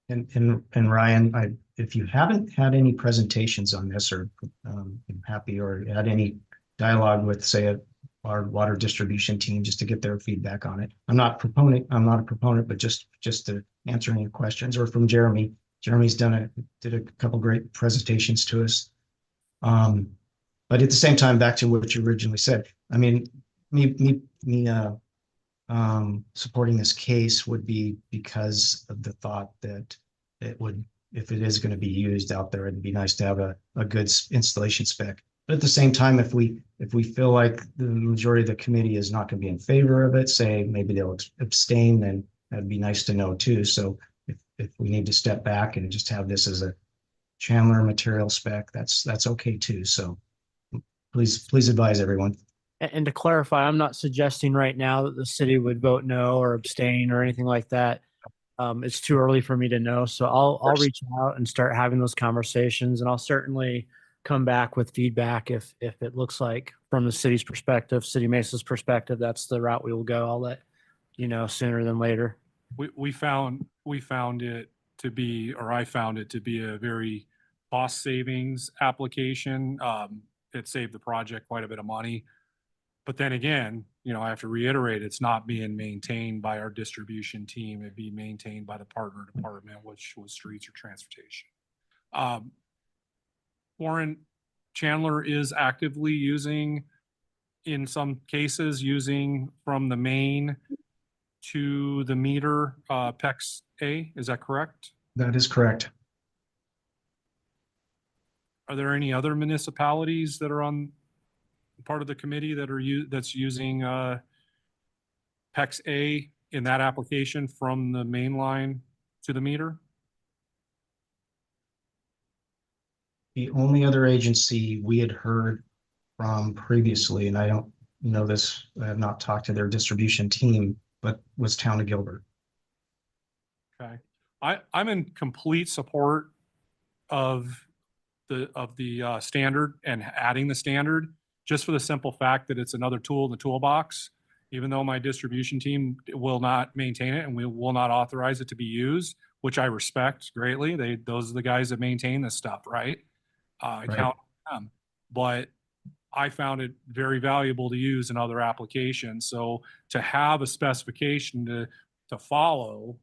And Ryan, if you haven't had any presentations on this or I'm happy or had any dialogue with, say, our water distribution team, just to get their feedback on it. I'm not a proponent, but just to answer any questions, or from Jeremy. Jeremy's did a couple great presentations to us. But at the same time, back to what you originally said, I mean, supporting this case would be because of the thought that it would, if it is going to be used out there, it'd be nice to have a good installation spec. But at the same time, if we feel like the majority of the committee is not going to be in favor of it, say maybe they'll abstain, then that'd be nice to know too. So if we need to step back and just have this as a Chandler material spec, that's okay too. So please advise everyone. And to clarify, I'm not suggesting right now that the city would vote no or abstain or anything like that. It's too early for me to know. So I'll reach out and start having those conversations, and I'll certainly come back with feedback if it looks like from the city's perspective, City Mesa's perspective, that's the route we will go. I'll let you know sooner than later. We found it to be, or I found it to be, a very cost savings application. It saved the project quite a bit of money. But then again, I have to reiterate, it's not being maintained by our distribution team. It'd be maintained by the partner department, which was streets or transportation. Warren, Chandler is actively using, in some cases, using from the main to the meter, PEX A. Is that correct? That is correct. Are there any other municipalities that are on part of the committee that's using PEX A in that application from the main line to the meter? The only other agency we had heard from previously, and I don't know this, I have not talked to their distribution team, but was Town of Gilbert. Okay. I'm in complete support of the standard and adding the standard, just for the simple fact that it's another tool in the toolbox. Even though my distribution team will not maintain it and we will not authorize it to be used, which I respect greatly. Those are the guys that maintain this stuff, right? I count on them. But I found it very valuable to use in other applications. So to have a specification to follow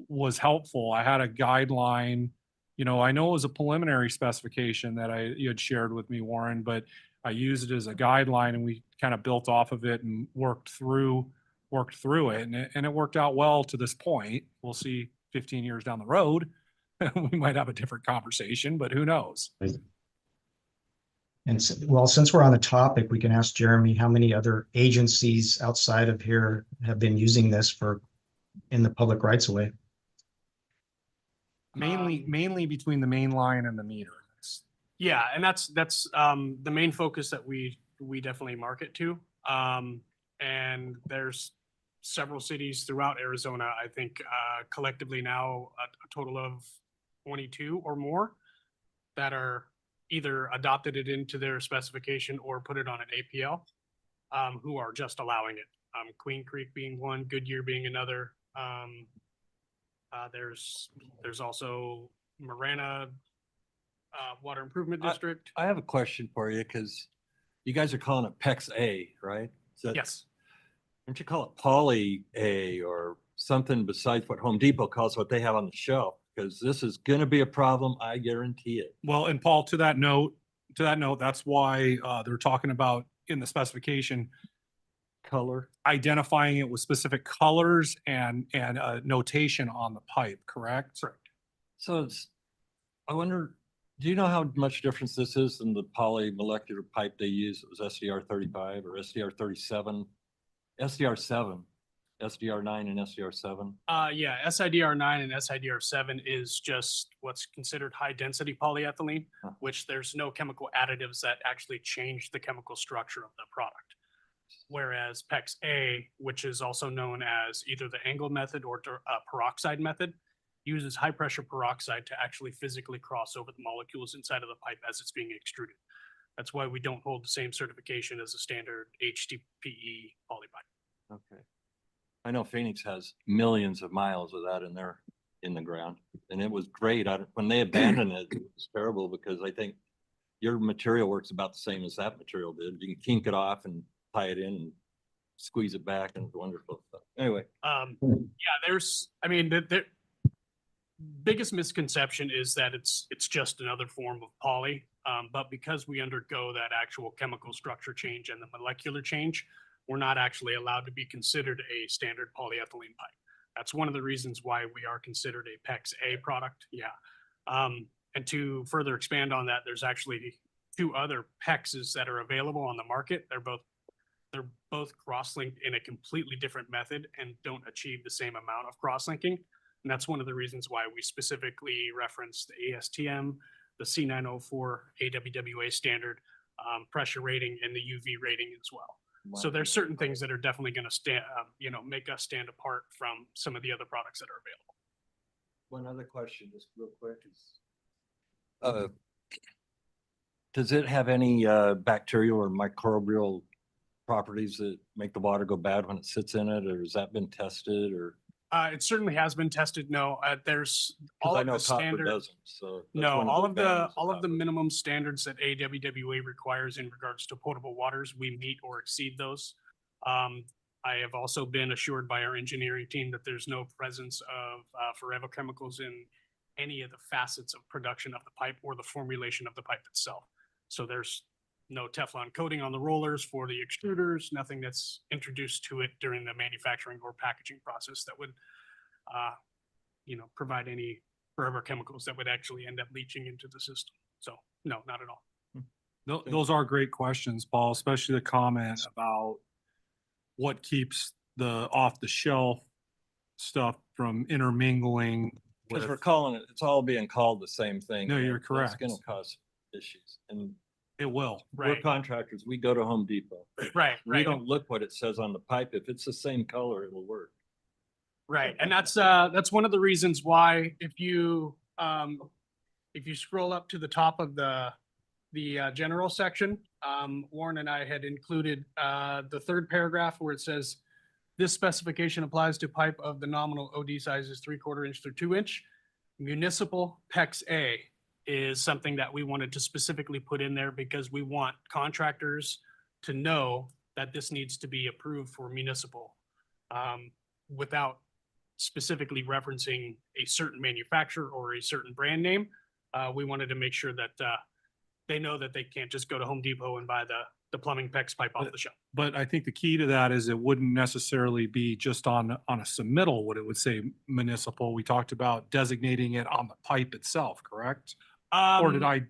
was helpful. I had a guideline. You know, I know it was a preliminary specification that you had shared with me, Warren, but I used it as a guideline and we kind of built off of it and worked through it. And it worked out well to this point. We'll see 15 years down the road. We might have a different conversation, but who knows? And well, since we're on the topic, we can ask Jeremy how many other agencies outside of here have been using this in the public rights of way. Mainly between the main line and the meter. Yeah, and that's the main focus that we definitely market to. And there's several cities throughout Arizona, I think collectively now a total of 22 or more that are either adopted it into their specification or put it on an APL, who are just allowing it. Queen Creek being one, Goodyear being another. There's also Marana Water Improvement District. I have a question for you because you guys are calling it PEX A, right? Yes. Don't you call it Poly A or something besides what Home Depot calls what they have on the shelf? Because this is going to be a problem, I guarantee it. Well, and Paul, to that note, that's why they're talking about in the specification Color. identifying it with specific colors and notation on the pipe, correct? Correct. So I wonder, do you know how much difference this is than the polymolecular pipe they use? It was SDR 35 or SDR 37, SDR 7, SDR 9 and SDR 7. Yeah, SIDR 9 and SIDR 7 is just what's considered high density polyethylene, which there's no chemical additives that actually change the chemical structure of the product. Whereas PEX A, which is also known as either the Engel method or peroxide method, uses high pressure peroxide to actually physically cross over the molecules inside of the pipe as it's being extruded. That's why we don't hold the same certification as a standard HDPE polypipe. Okay. I know Phoenix has millions of miles of that in the ground, and it was great. When they abandoned it, it was terrible because I think your material works about the same as that material did. You can kink it off and tie it in and squeeze it back, and it's wonderful stuff. Anyway. Yeah, the biggest misconception is that it's just another form of poly. But because we undergo that actual chemical structure change and the molecular change, we're not actually allowed to be considered a standard polyethylene pipe. That's one of the reasons why we are considered a PEX A product. Yeah. And to further expand on that, there's actually two other PEXs that are available on the market. They're both cross-linked in a completely different method and don't achieve the same amount of cross-linking. And that's one of the reasons why we specifically reference the ASTM, the C904 AWWA standard, pressure rating, and the UV rating as well. So there's certain things that are definitely going to stand, make us stand apart from some of the other products that are available. One other question, just real quick, is does it have any bacterial or microbial properties that make the water go bad when it sits in it, or has that been tested? Or it certainly has been tested. No, there's all of the standard. Doesn't, so no, all of the minimum standards that AWWA requires in regards to potable waters, we meet or exceed those. I have also been assured by our engineering team that there's no presence of forever chemicals in any of the facets of production of the pipe or the formulation of the pipe itself. So there's no Teflon coating on the rollers for the extruders, nothing that's introduced to it during the manufacturing or packaging process that would, provide any forever chemicals that would actually end up leaching into the system. So no, not at all. Those are great questions, Paul, especially the comment about what keeps the off-the-shelf stuff from intermingling. Because we're calling it, it's all being called the same thing. No, you're correct. It's going to cause issues. And it will. We're contractors. We go to Home Depot. Right. We don't look what it says on the pipe. If it's the same color, it'll work. Right. And that's one of the reasons why if you scroll up to the top of the general section, Warren and I had included the third paragraph where it says, this specification applies to pipe of the nominal OD sizes 3/4 inch through 2 inch. Municipal PEX A is something that we wanted to specifically put in there because we want contractors to know that this needs to be approved for municipal without specifically referencing a certain manufacturer or a certain brand name. We wanted to make sure that they know that they can't just go to Home Depot and buy the plumbing PEX pipe off the shelf. But I think the key to that is it wouldn't necessarily be just on a submittal, what it would say municipal. We talked about designating it on the pipe itself, correct? Or did I Yeah,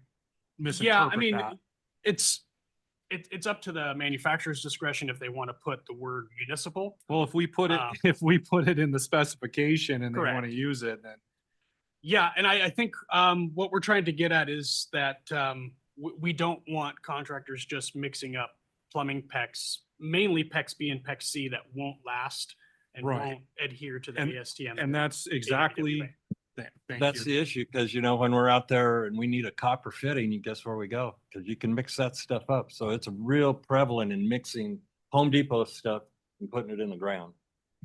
misinterpret I mean, that? it's up to the manufacturer's discretion if they want to put the word municipal. Well, if we put it, Um, if we put it in the specification and they want Correct. to use it, then Yeah, and I think what we're trying to get at is that we don't want contractors just mixing up plumbing PEX, mainly PEX B and PEX C that won't last and Right. won't adhere to the And- ASTM. and that's exactly, thank That's you. the issue, because you know, when we're out there and we need a copper fitting, you guess where we go? Because you can mix that stuff up. So it's real prevalent in mixing Home Depot stuff and putting it in the ground.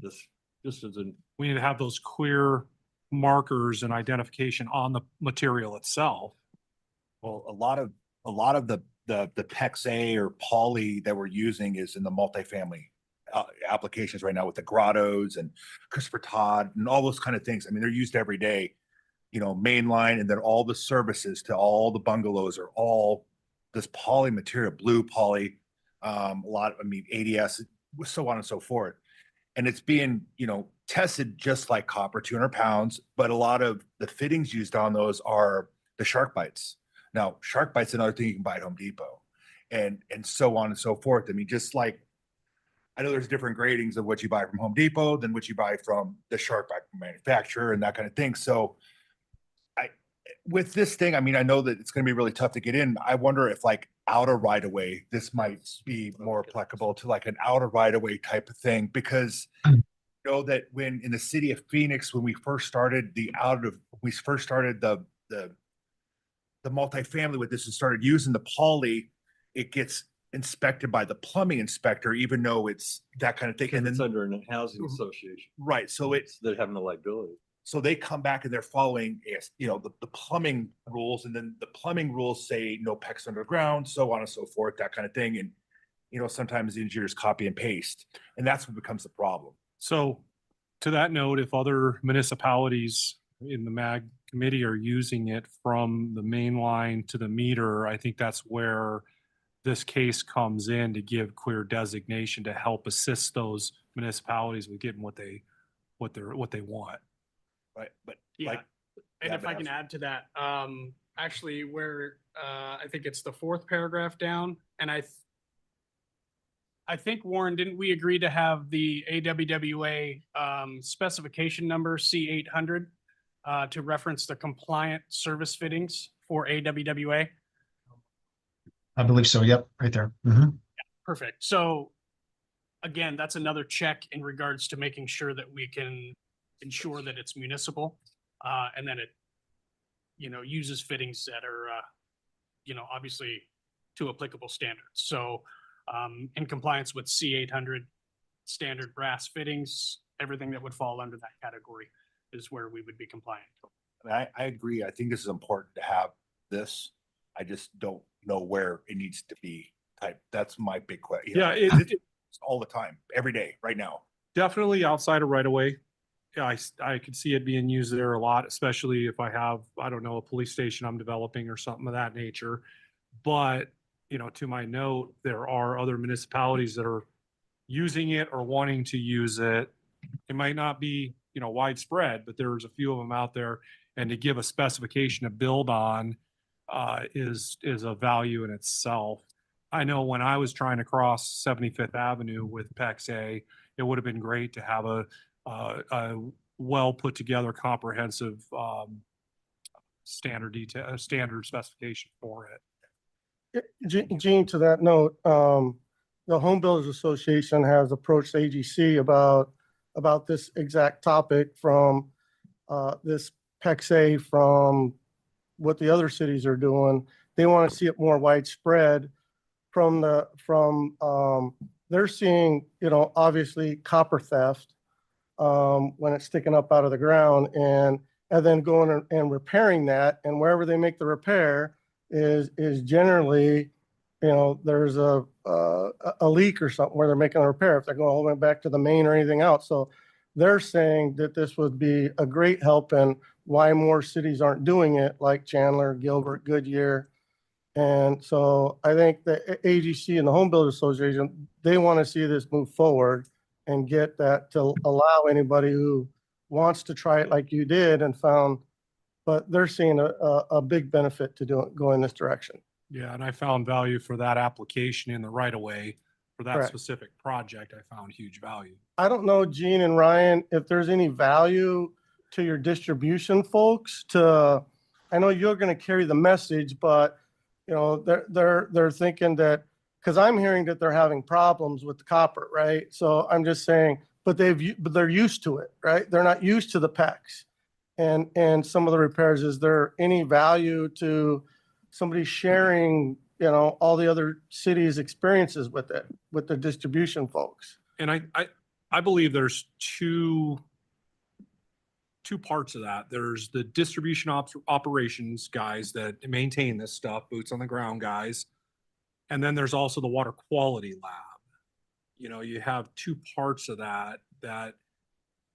Just as an, We need to have those clear markers and identification on the material itself. Well, a lot of the PEX A or poly that we're using is in the multifamily applications right now with the grottos and Christopher Todd and all those kind of things. I mean, they're used every day, you know, mainline, and then all the services to all the bungalows are all this poly material, blue poly, a lot of, I mean, ADS, so on and so forth. And it's being, you know, tested just like copper, 200 pounds, but a lot of the fittings used on those are the shark bites. Now, shark bites another thing you can buy at Home Depot, and so on and so forth. I mean, just like I know there's different gradings of what you buy from Home Depot than what you buy from the shark bite manufacturer and that kind of thing. So with this thing, I mean, I know that it's going to be really tough to get in. I wonder if like outer right of way, this might be more applicable to like an outer right of way type of thing, because you know that when in the city of Phoenix, when we first started the multifamily with this and started using the poly, it gets inspected by the plumbing inspector, even though it's that kind of thing. And it's then, under a housing association. right, so it's, They have no liability. so they come back and they're following, you know, the plumbing rules, and then the plumbing rules say no PEX underground, so on and so forth, that kind of thing. And, you know, sometimes the engineers copy and paste, and that's what becomes the problem. So to that note, if other municipalities in the MAG committee are using it from the main line to the meter, I think that's where this case comes in to give clear designation to help assist those municipalities with getting what they want. Right, but Yeah, like, and yeah, if I but can add to that, actually where, I think it's the fourth paragraph down, and I think, Warren, didn't we agree to have the AWWA, specification number C800, to reference the compliant service fittings for AWWA? I believe so. Yep, right there. Mhm. Perfect. So again, that's another check in regards to making sure that we can ensure that it's municipal, and that it, you know, uses fittings that are, you know, obviously to applicable standards. So, in compliance with C800 standard brass fittings, everything that would fall under that category is where we would be compliant. I mean, I agree. I think this is important to have this. I just don't know where it needs to be type. That's my big question. Yeah, It's all the time, every day, right now. Definitely outside of right away. Yeah, I could see it being used there a lot, especially if I have, I don't know, a police station I'm developing or something of that nature. But, you know, to my note, there are other municipalities that are using it or wanting to use it. It might not be, you know, widespread, but there's a few of them out there. And to give a specification to build on is a value in itself. I know when I was trying to cross 75th Avenue with PEX A, it would have been great to have a well put together comprehensive standard specification for it. Gene, to that note, the Home Builders Association has approached AGC about this exact topic from this PEX A, from what the other cities are doing. They want to see it more widespread they're seeing, you know, obviously copper theft when it's sticking up out of the ground, and then going and repairing that, and wherever they make the repair is generally, you know, there's a leak or something where they're making a repair if they're going all the way back to the main or anything else. So they're saying that this would be a great help and why more cities aren't doing it, like Chandler, Gilbert, Goodyear. And so I think the AGC and the Home Builders Association, they want to see this move forward and get that to allow anybody who wants to try it like you did and found, but they're seeing a big benefit to go in this direction. Yeah, and I found value for that application in the right of way for that Correct. specific project. I found huge value. I don't know, Gene and Ryan, if there's any value to your distribution folks to, I know you're going to carry the message, but you know, they're thinking that, because I'm hearing that they're having problems with the copper, right? So I'm just saying, but they're used to it, right? They're not used to the PEX. And some of the repairs, is there any value to somebody sharing, you know, all the other cities' experiences with it, with the distribution folks? And I believe there's two parts of that. There's the distribution operations guys that maintain this stuff, boots on the ground guys. And then there's also the water quality lab. You know, you have two parts of that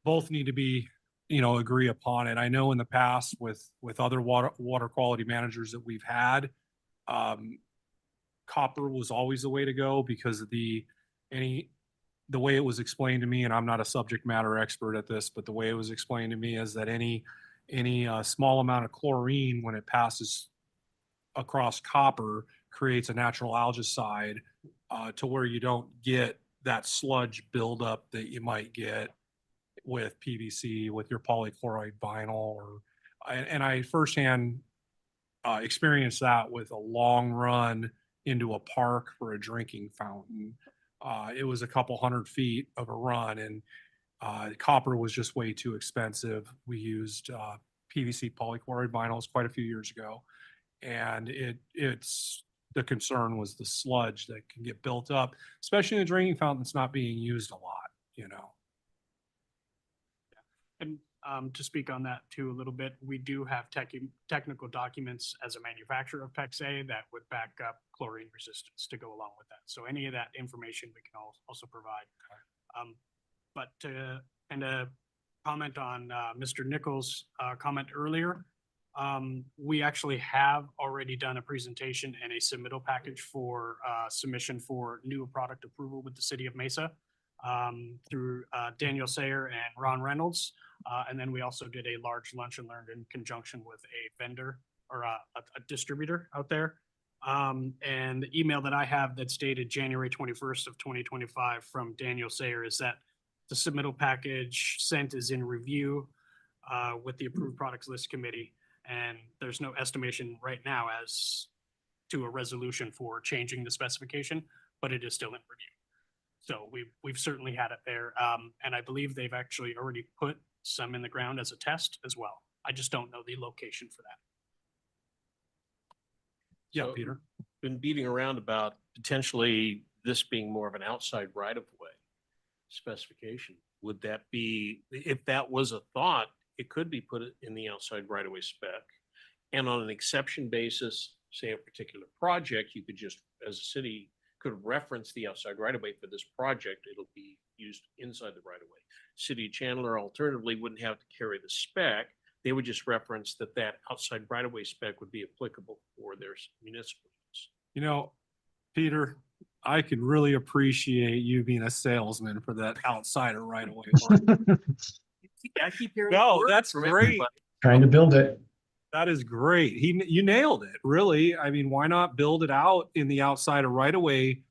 both need to be, you know, agree upon it. I know in the past with other water quality managers that we've had, copper was always the way to go because of the way it was explained to me, and I'm not a subject matter expert at this, but the way it was explained to me is that any small amount of chlorine, when it passes across copper, creates a natural algicide to where you don't get that sludge buildup that you might get with PVC, with your polychloride vinyl, and I firsthand experienced that with a long run into a park for a drinking fountain. It was a couple 100 feet of a run, and copper was just way too expensive. We used PVC polychloride vinyls quite a few years ago, and the concern was the sludge that can get built up, especially in a drinking fountain that's not being used a lot, you know. And to speak on that too a little bit, we do have technical documents as a manufacturer of PEX-A that would back up chlorine resistance to go along with that. So any of that information we can also provide. But to comment on Mr. Nichols' comment earlier, we actually have already done a presentation and a submittal package for submission for new product approval with the city of Mesa through Daniel Sayer and Ron Reynolds. And then we also did a large lunch and learn in conjunction with a vendor or a distributor out there. And the email that I have that's dated January 21st of 2025 from Daniel Sayer is that the submittal package sent is in review with the approved products list committee. And there's no estimation right now as to a resolution for changing the specification, but it is still in review. So we've certainly had it there. And I believe they've actually already put some in the ground as a test as well. I just don't know the location for that. Yeah, So, Peter. Been beating around about potentially this being more of an outside right of way specification. Would that be, if that was a thought, it could be put in the outside right of way spec. And on an exception basis, say a particular project, you could just, as a city, could reference the outside right of way for this project. It'll be used inside the right of way. City of Chandler alternatively wouldn't have to carry the spec. They would just reference that outside right of way spec would be applicable for their municipal use. You know, Peter, I can really appreciate you being a salesman for that outside or right away. I keep hearing. No, words that's from great. everybody. Trying to build it. That is great. You nailed it, really. I mean, why not build it out in the outside of right away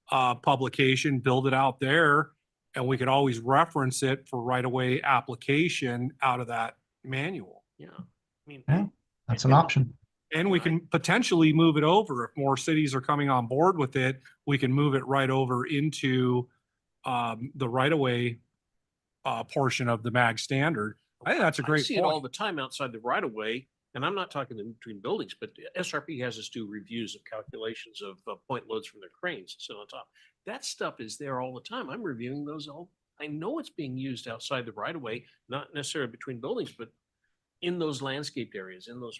publication, build it out there, and we could always reference it for right away application out of that manual. Yeah. I mean, Yeah, that's an option. And we can potentially move it over if more cities are coming on board with it. We can move it right over into the right of way portion of the MAG standard. I think that's a I great see it all point. the time outside the right of way, and I'm not talking in between buildings, but SRP has us do reviews of calculations of point loads from their cranes that sit on top. That stuff is there all the time. I'm reviewing those all. I know it's being used outside the right of way, not necessarily between buildings, but in those landscaped areas, in those.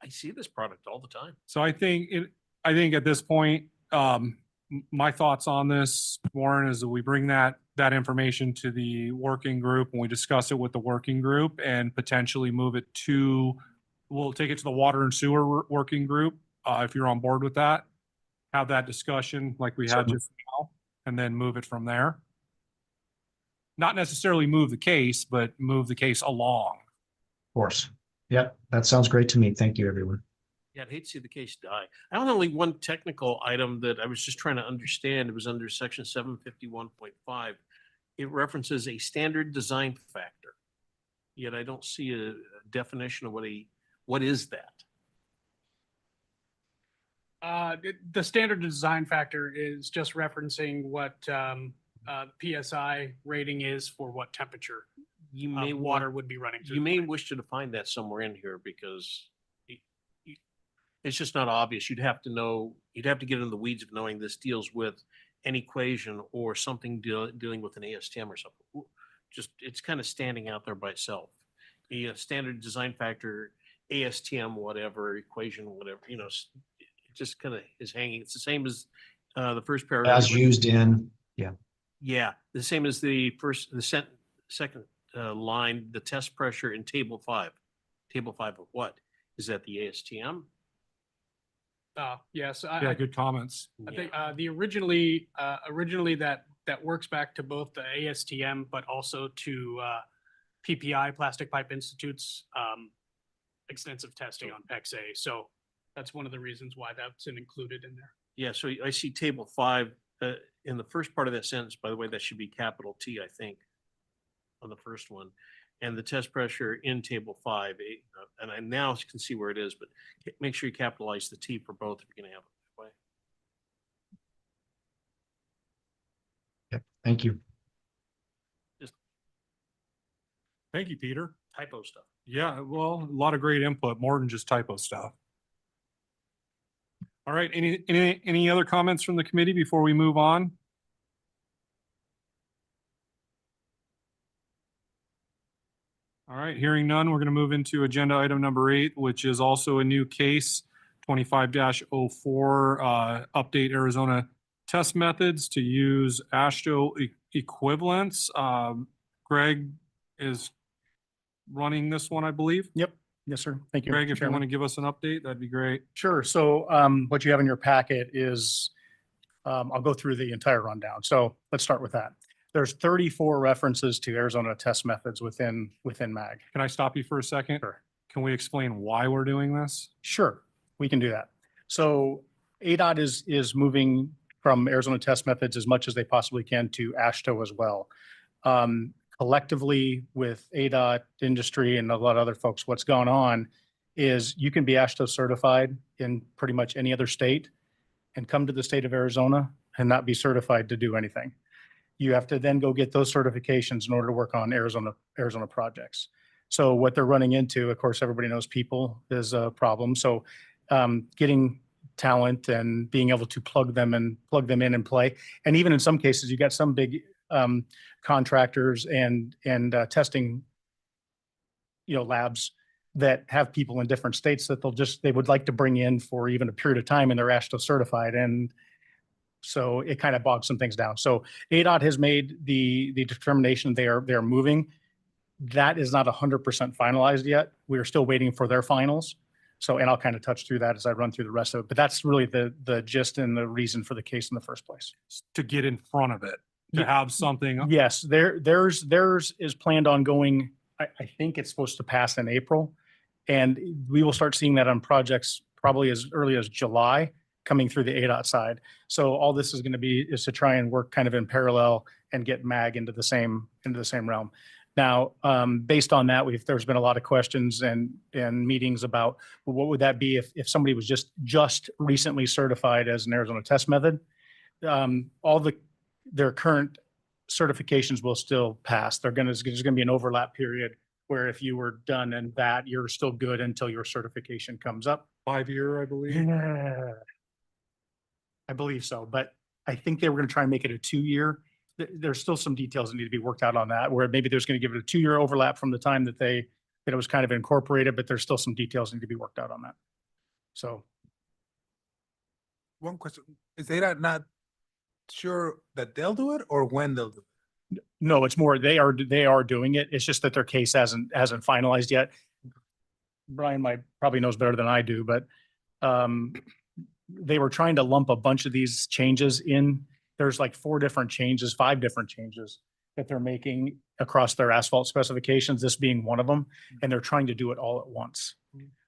I see this product all the time. So I think at this point, my thoughts on this, Warren, is that we bring that information to the working group and we discuss it with the working group and potentially move it to, we'll take it to the water and sewer working group, if you're on board with that. Have that discussion like we had just now, and then move it from there. Not necessarily move the case, but move the case along. Of course. Yep, that sounds great to me. Thank you, everyone. Yeah, I'd hate to see the case die. I have only one technical item that I was just trying to understand. It was under section 751.5. It references a standard design factor. Yet I don't see a definition of what is that? The standard design factor is just referencing what PSI rating is for what temperature You may water would be running through. You the may pipe. wish to define that somewhere in here because it's just not obvious. You'd have to know, you'd have to get into the weeds of knowing this deals with an equation or something dealing with an ASTM or something. Just, it's kind of standing out there by itself. The standard design factor, ASTM, whatever, equation, whatever, you know, it just kind of is hanging. It's the same as the first paragraph. As used in, yeah. Yeah, the same as the second line, the test pressure in table 5. Table 5 of what? Is that the ASTM? Yes. Yeah, good comments. I think the originally that works back to both the ASTM, but also to PPI, Plastic Pipe Institute's extensive testing on PEX-A. So that's one of the reasons why that's included in there. Yeah, so I see table 5 in the first part of that sentence, by the way, that should be capital T, I think, on the first one. And the test pressure in table 5, and I now can see where it is, but make sure you capitalize the T for both if you're going to have it that way. Yep. Thank you. Thank you, Peter. Typo stuff. Yeah, well, a lot of great input, more than just typo stuff. All right, any other comments from the committee before we move on? All right, hearing none, we're going to move into agenda item number 8, which is also a new case, 25-04, update Arizona test methods to use AASHTO equivalents. Greg is running this one, I believe. Yep. Yes, sir. Thank you. Greg, Mr. if you Chairman. want to give us an update, that'd be great. Sure. So what you have in your packet is, I'll go through the entire rundown. So let's start with that. There's 34 references to Arizona test methods within MAG. Can I stop you for a second? Sure. Can we explain why we're doing this? Sure, we can do that. So ADOT is moving from Arizona test methods as much as they possibly can to AASHTO as well. Collectively with ADOT industry and a lot of other folks, what's gone on is you can be AASHTO certified in pretty much any other state and come to the state of Arizona and not be certified to do anything. You have to then go get those certifications in order to work on Arizona projects. So what they're running into, of course, everybody knows people is a problem. So getting talent and being able to plug them in and play. And even in some cases, you got some big contractors and testing, labs that have people in different states that they would like to bring in for even a period of time and they're AASHTO certified. And so it kind of bogs some things down. So ADOT has made the determination they are moving. That is not 100% finalized yet. We are still waiting for their finals. So, and I'll kind of touch through that as I run through the rest of it, but that's really the gist and the reason for the case in the first place. To get in front of it, to have something. Yes, theirs is planned on going, I think it's supposed to pass in April. And we will start seeing that on projects probably as early as July coming through the ADOT side. So all this is going to be is to try and work kind of in parallel and get MAG into the same realm. Now, based on that, there's been a lot of questions and meetings about, well, what would that be if somebody was just recently certified as an Arizona test method? Their current certifications will still pass. There's going to be an overlap period where if you were done in that, you're still good until your certification comes up. 5-year, I believe. Yeah. I believe so, but I think they were going to try and make it a 2-year. There's still some details that need to be worked out on that, where maybe there's going to give it a 2-year overlap from the time that it was kind of incorporated, but there's still some details that need to be worked out on that. So. One question, is ADOT not sure that they'll do it or when they'll do it? No, it's more, they are doing it. It's just that their case hasn't finalized yet. Brian probably knows better than I do, but they were trying to lump a bunch of these changes in. There's like 5 different changes that they're making across their asphalt specifications, this being one of them, and they're trying to do it all at once.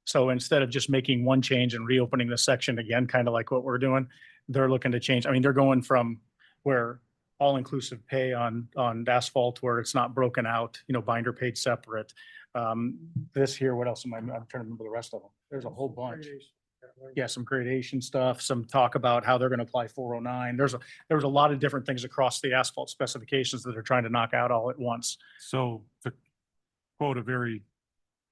So instead of just making one change and reopening the section again, kind of like what we're doing, they're looking to change. I mean, they're going from where all-inclusive pay on asphalt where it's not broken out, binder paid separate. This here, what else I'm trying to remember the rest of them. There's a whole bunch. Yeah, some gradation stuff, some talk about how they're going to apply 409. There was a lot of different things across the asphalt specifications that they're trying to knock out all at once. So to quote a very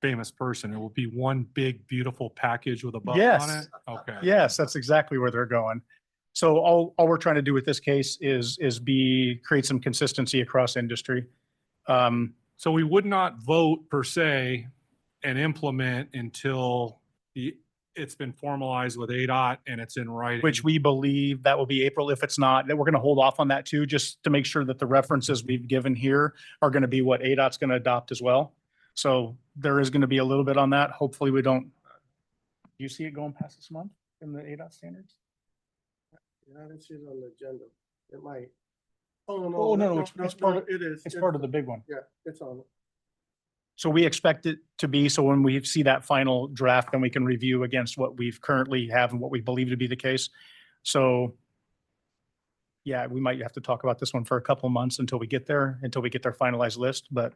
famous person, it will be one big, beautiful package with a button on Yes. it? Okay. Yes, that's exactly where they're going. So all we're trying to do with this case is create some consistency across industry. So we would not vote per se and implement until it's been formalized with ADOT and it's in writing. Which we believe that will be April. If it's not, then we're going to hold off on that too, just to make sure that the references we've given here are going to be what ADOT's going to adopt as well. So there is going to be a little bit on that. Hopefully we don't. Do you see it going past this month in the ADOT standards? Yeah, I didn't see it on the agenda. It might. Oh, no. Oh, no, it's part of, it is. it's part of the big one. Yeah, it's on it. So we expect it to be, so when we see that final draft, then we can review against what we've currently have and what we believe to be the case. So yeah, we might have to talk about this one for a couple of months until we get their finalized list, but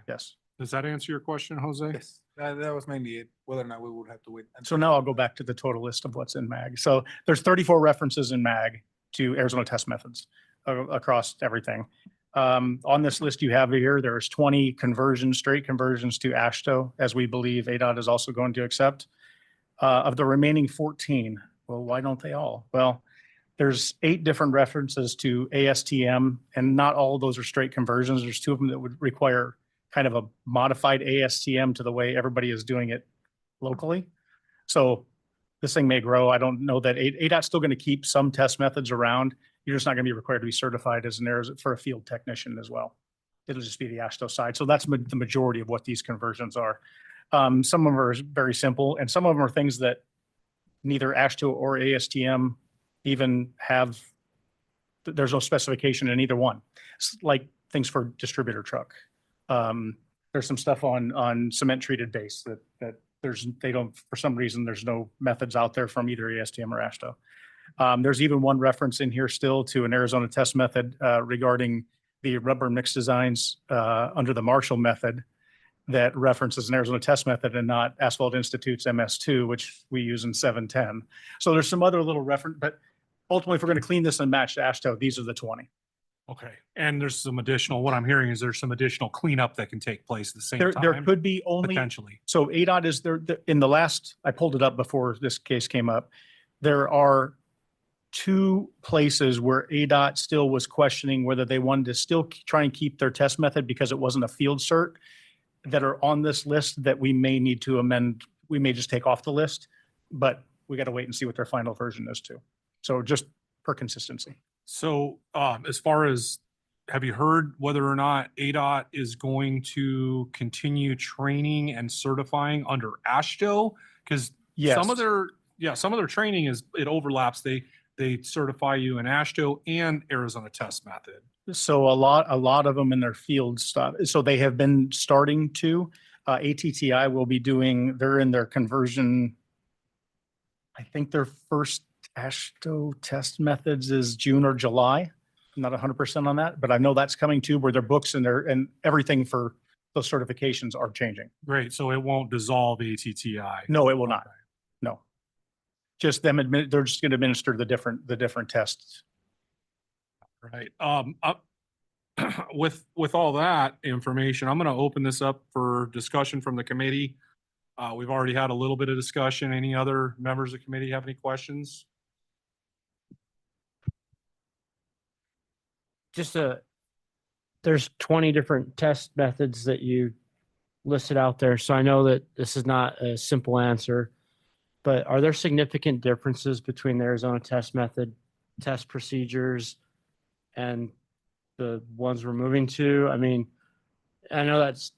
yes. Does that answer your question, Jose? Yes, that was mainly it, whether or not we would have to wait. So now I'll go back to the total list of what's in MAG. So there's 34 references in MAG to Arizona test methods across everything. On this list you have here, there's 20 straight conversions to AASHTO, as we believe ADOT is also going to accept. Of the remaining 14, well, why don't they all? Well, there's 8 different references to ASTM, and not all of those are straight conversions. There's 2 of them that would require kind of a modified ASTM to the way everybody is doing it locally. So this thing may grow. I don't know that ADOT's still going to keep some test methods around. You're just not going to be required to be certified as for a field technician as well. It'll just be the AASHTO side. So that's the majority of what these conversions are. Some of them are very simple, and some of them are things that neither AASHTO or ASTM even have. There's no specification in either one. It's like things for distributor truck. There's some stuff on cement treated base that for some reason, there's no methods out there from either ASTM or AASHTO. There's even one reference in here still to an Arizona test method regarding the rubber mix designs under the Marshall method that references an Arizona test method and not Asphalt Institute's MS2, which we use in 710. So there's some other little reference, but ultimately, if we're going to clean this and match to AASHTO, these are the 20. Okay. And there's some additional, what I'm hearing is there's some additional cleanup that can take place at the same time. There could be only. Potentially. So ADOT is there, in the last, I pulled it up before this case came up. There are 2 places where ADOT still was questioning whether they wanted to still try and keep their test method because it wasn't a field cert that are on this list that we may need to amend. We may just take off the list, but we got to wait and see what their final version is too. So just for consistency. So as far as, have you heard whether or not ADOT is going to continue training and certifying under AASHTO? Because Yes. some of their training it overlaps. They certify you in AASHTO and Arizona test method. So a lot of them in their field stuff. So they have been starting to, ATTI will be they're in their conversion. I think their first AASHTO test methods is June or July. I'm not 100% on that, but I know that's coming too, where their books and everything for those certifications are changing. Great. So it won't dissolve ATTI. No, it will not. No. Just them they're just going to administer the different tests. Right. With all that information, I'm going to open this up for discussion from the committee. We've already had a little bit of discussion. Any other members of the committee have any questions? There's 20 different test methods that you listed out there. So I know that this is not a simple answer, but are there significant differences between the Arizona test method test procedures and the ones we're moving to? I mean, I know that's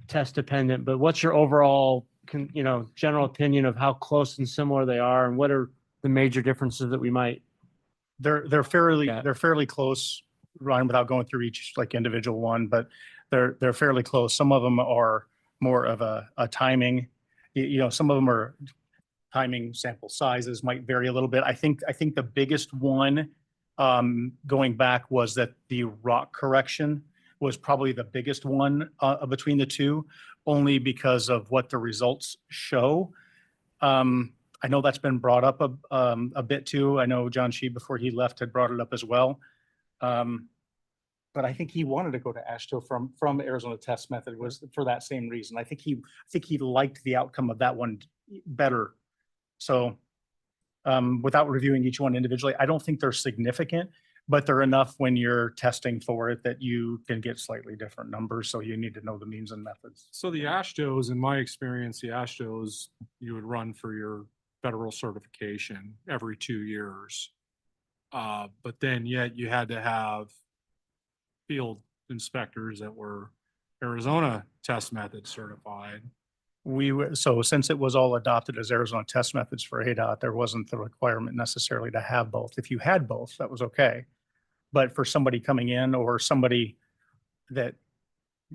test dependent, but what's your overall, general opinion of how close and similar they are, and what are the major differences that we might? They're fairly, Yeah. they're fairly close, Ryan, without going through each like individual one, but they're fairly close. Some of them are more of a timing. Some of them are timing, sample sizes might vary a little bit. I think the biggest one going back was that the rock correction was probably the biggest one between the two, only because of what the results show. I know that's been brought up a bit too. I know John Shee, before he left, had brought it up as well. But I think he wanted to go to AASHTO from Arizona Test Method was for that same reason. I think he liked the outcome of that one better. So without reviewing each one individually, I don't think they're significant, but they're enough when you're testing for it that you can get slightly different numbers. So you need to know the means and methods. So the AASHTOs, in my experience, the AASHTOs, you would run for your federal certification every 2 years. But then yet you had to have field inspectors that were Arizona Test Method certified. So since it was all adopted as Arizona Test Methods for ADOT, there wasn't the requirement necessarily to have both. If you had both, that was okay. But for somebody coming in or somebody that,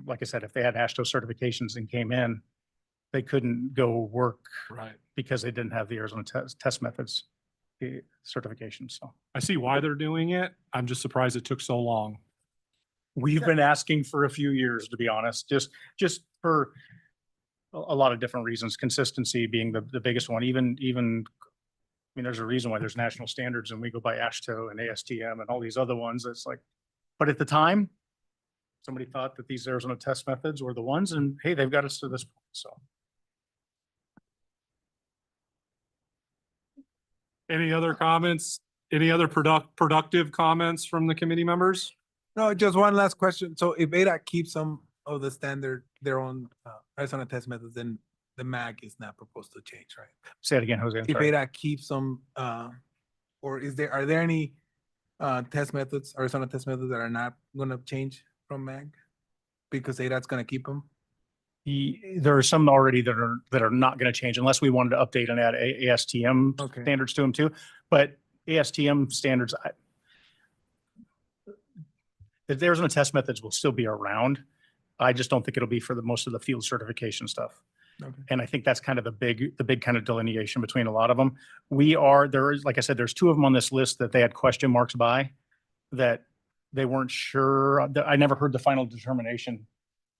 like I said, if they had AASHTO certifications and came in, they couldn't go work because they didn't have the Arizona Test Methods certification. So I see why they're doing it. I'm just surprised it took so long. we've been asking for a few years, to be honest, just for a lot of different reasons, consistency being the biggest one. Even, I mean, there's a reason why there's national standards and we go by AASHTO and ASTM and all these other ones. It's like, but at the time, somebody thought that these Arizona Test Methods were the ones, and hey, they've got us to this point, so. Any other comments? Any other productive comments from the committee members? No, just one last question. So if ADOT keeps some of the standard, their own Arizona Test Methods, then the MAG is not proposed to change, right? Say it again, Jose. I'm If sorry. ADOT keeps some, or are there any test methods, Arizona Test Methods that are not gonna change from MAG? Because ADOT's gonna keep them? There are some already that are not going to change unless we wanted to update and add ASTM Okay. standards to them too. But ASTM standards, the Arizona Test Methods will still be around. I just don't think it'll be for most of the field certification stuff. Okay. And I think that's kind of the big kind of delineation between a lot of them. There is, like I said, there's two of them on this list that they had question marks by, that they weren't sure. I never heard the final determination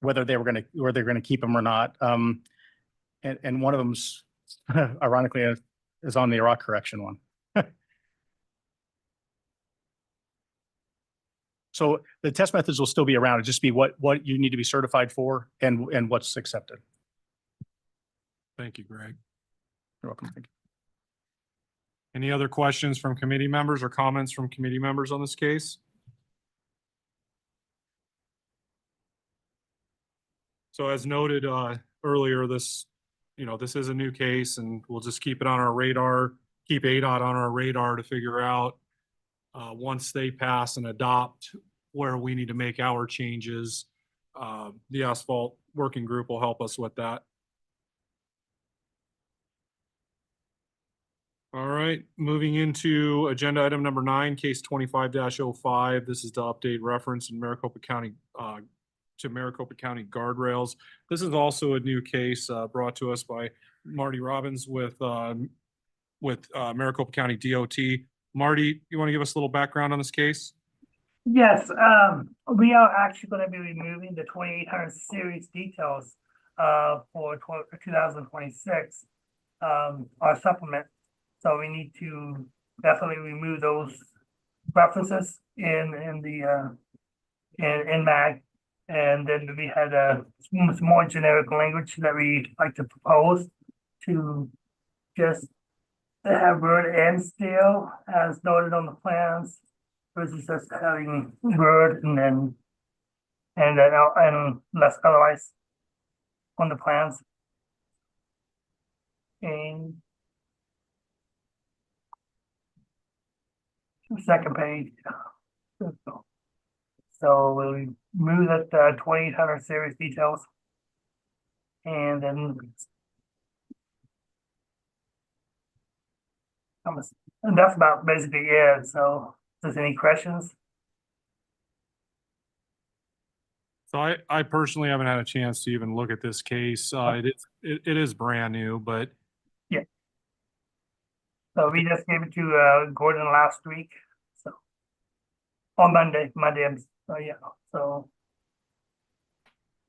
whether they're going to keep them or not. And one of them's ironically is on the rock correction one. So the test methods will still be around. It'll just be what you need to be certified for and what's accepted. Thank you, Greg. You're welcome. Thank you. Any other questions from committee members or comments from committee members on this case? So as noted earlier, this is a new case, and we'll just keep it on our radar, keep ADOT on our radar to figure out once they pass and adopt where we need to make our changes. The asphalt working group will help us with that. All right, moving into agenda item number 9, case 25-05. This is to update reference in Maricopa County to Maricopa County guardrails. This is also a new case brought to us by Marty Robbins with Maricopa County DOT. Marty, you want to give us a little background on this case? Yes, we are actually going to be removing the 2800 series details for 2026, our supplement. So we need to definitely remove those references in MAG. And then we had some more generic language that we like to propose to just have word and steel as noted on the plans versus just having word and less otherwise on the plans. And second page. So we'll move that 2800 series details. And then and that's about basically it. So if there's any questions? So I personally haven't had a chance to even look at this case. It is brand new, but Yeah. So we just gave it to Gordon last week. So on Monday, so yeah, so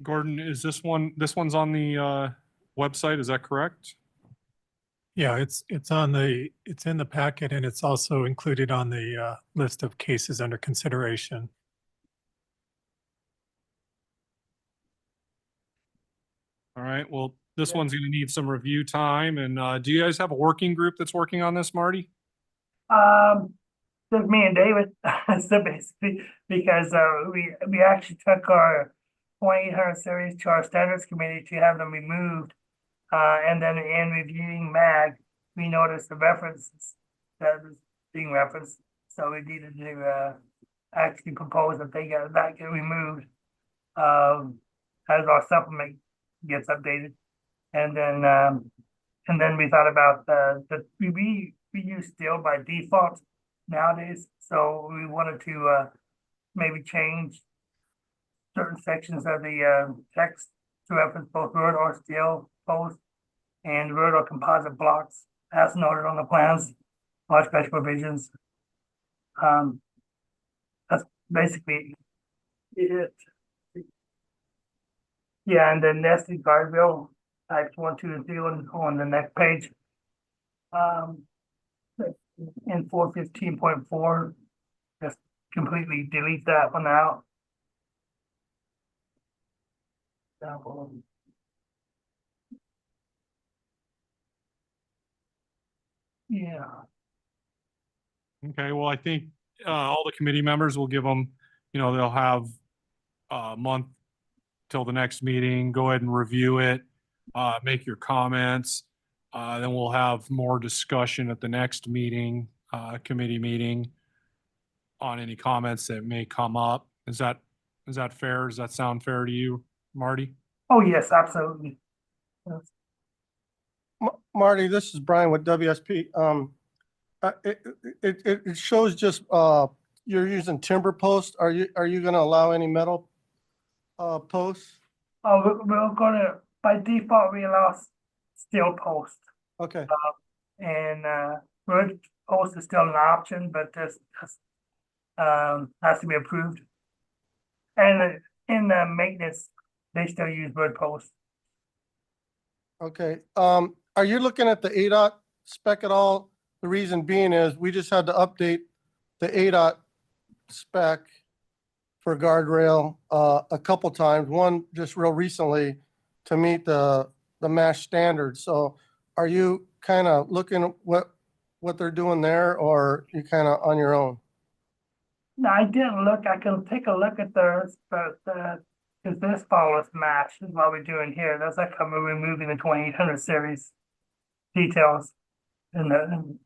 Gordon, is this one's on the website, is that correct? Yeah, it's in the packet and it's also included on the list of cases under consideration. All right, well, this one's gonna need some review time, and do you guys have a working group that's working on this, Marty? just me and David. So basically, because we actually took our 2800 series to our standards committee to have them removed. And then in reviewing MAG, we noticed the references that was being referenced. So we needed to actually propose that that get removed as our supplement gets updated. And then we thought about we use steel by default nowadays. So we wanted to maybe change certain sections of the text to reference both Word or steel posts and Word or composite blocks as noted on the plans, or special provisions. That's basically it. Yeah, and then nested guardrail types 1, 2, and 3 on the next page. In 415.4, just completely delete that one out. Yeah. Okay, well, I think all the committee members will give them, they'll have a month till the next meeting, go ahead and review it, make your comments. Then we'll have more discussion at the next meeting, committee meeting on any comments that may come up. Is that fair? Does that sound fair to you, Marty? Oh, yes, absolutely. Yes. Marty, this is Brian with WSP. It shows just you're using timber posts. Are you gonna allow any metal posts? Oh, we're gonna, by default, we allow steel post. Okay. And wood post is still an option, but this has to be approved. And in the maintenance, they still use wood posts. Okay. Are you looking at the ADOT spec at all? The reason being is we just had to update the ADOT spec for guardrail a couple times. One just real recently to meet the MASH standards. So are you kind of looking at what they're doing there, or you kind of on your own? No, I didn't look. I can take a look at theirs, but because this follows MASH is what we're doing here. That's like we're removing the 2800 series details and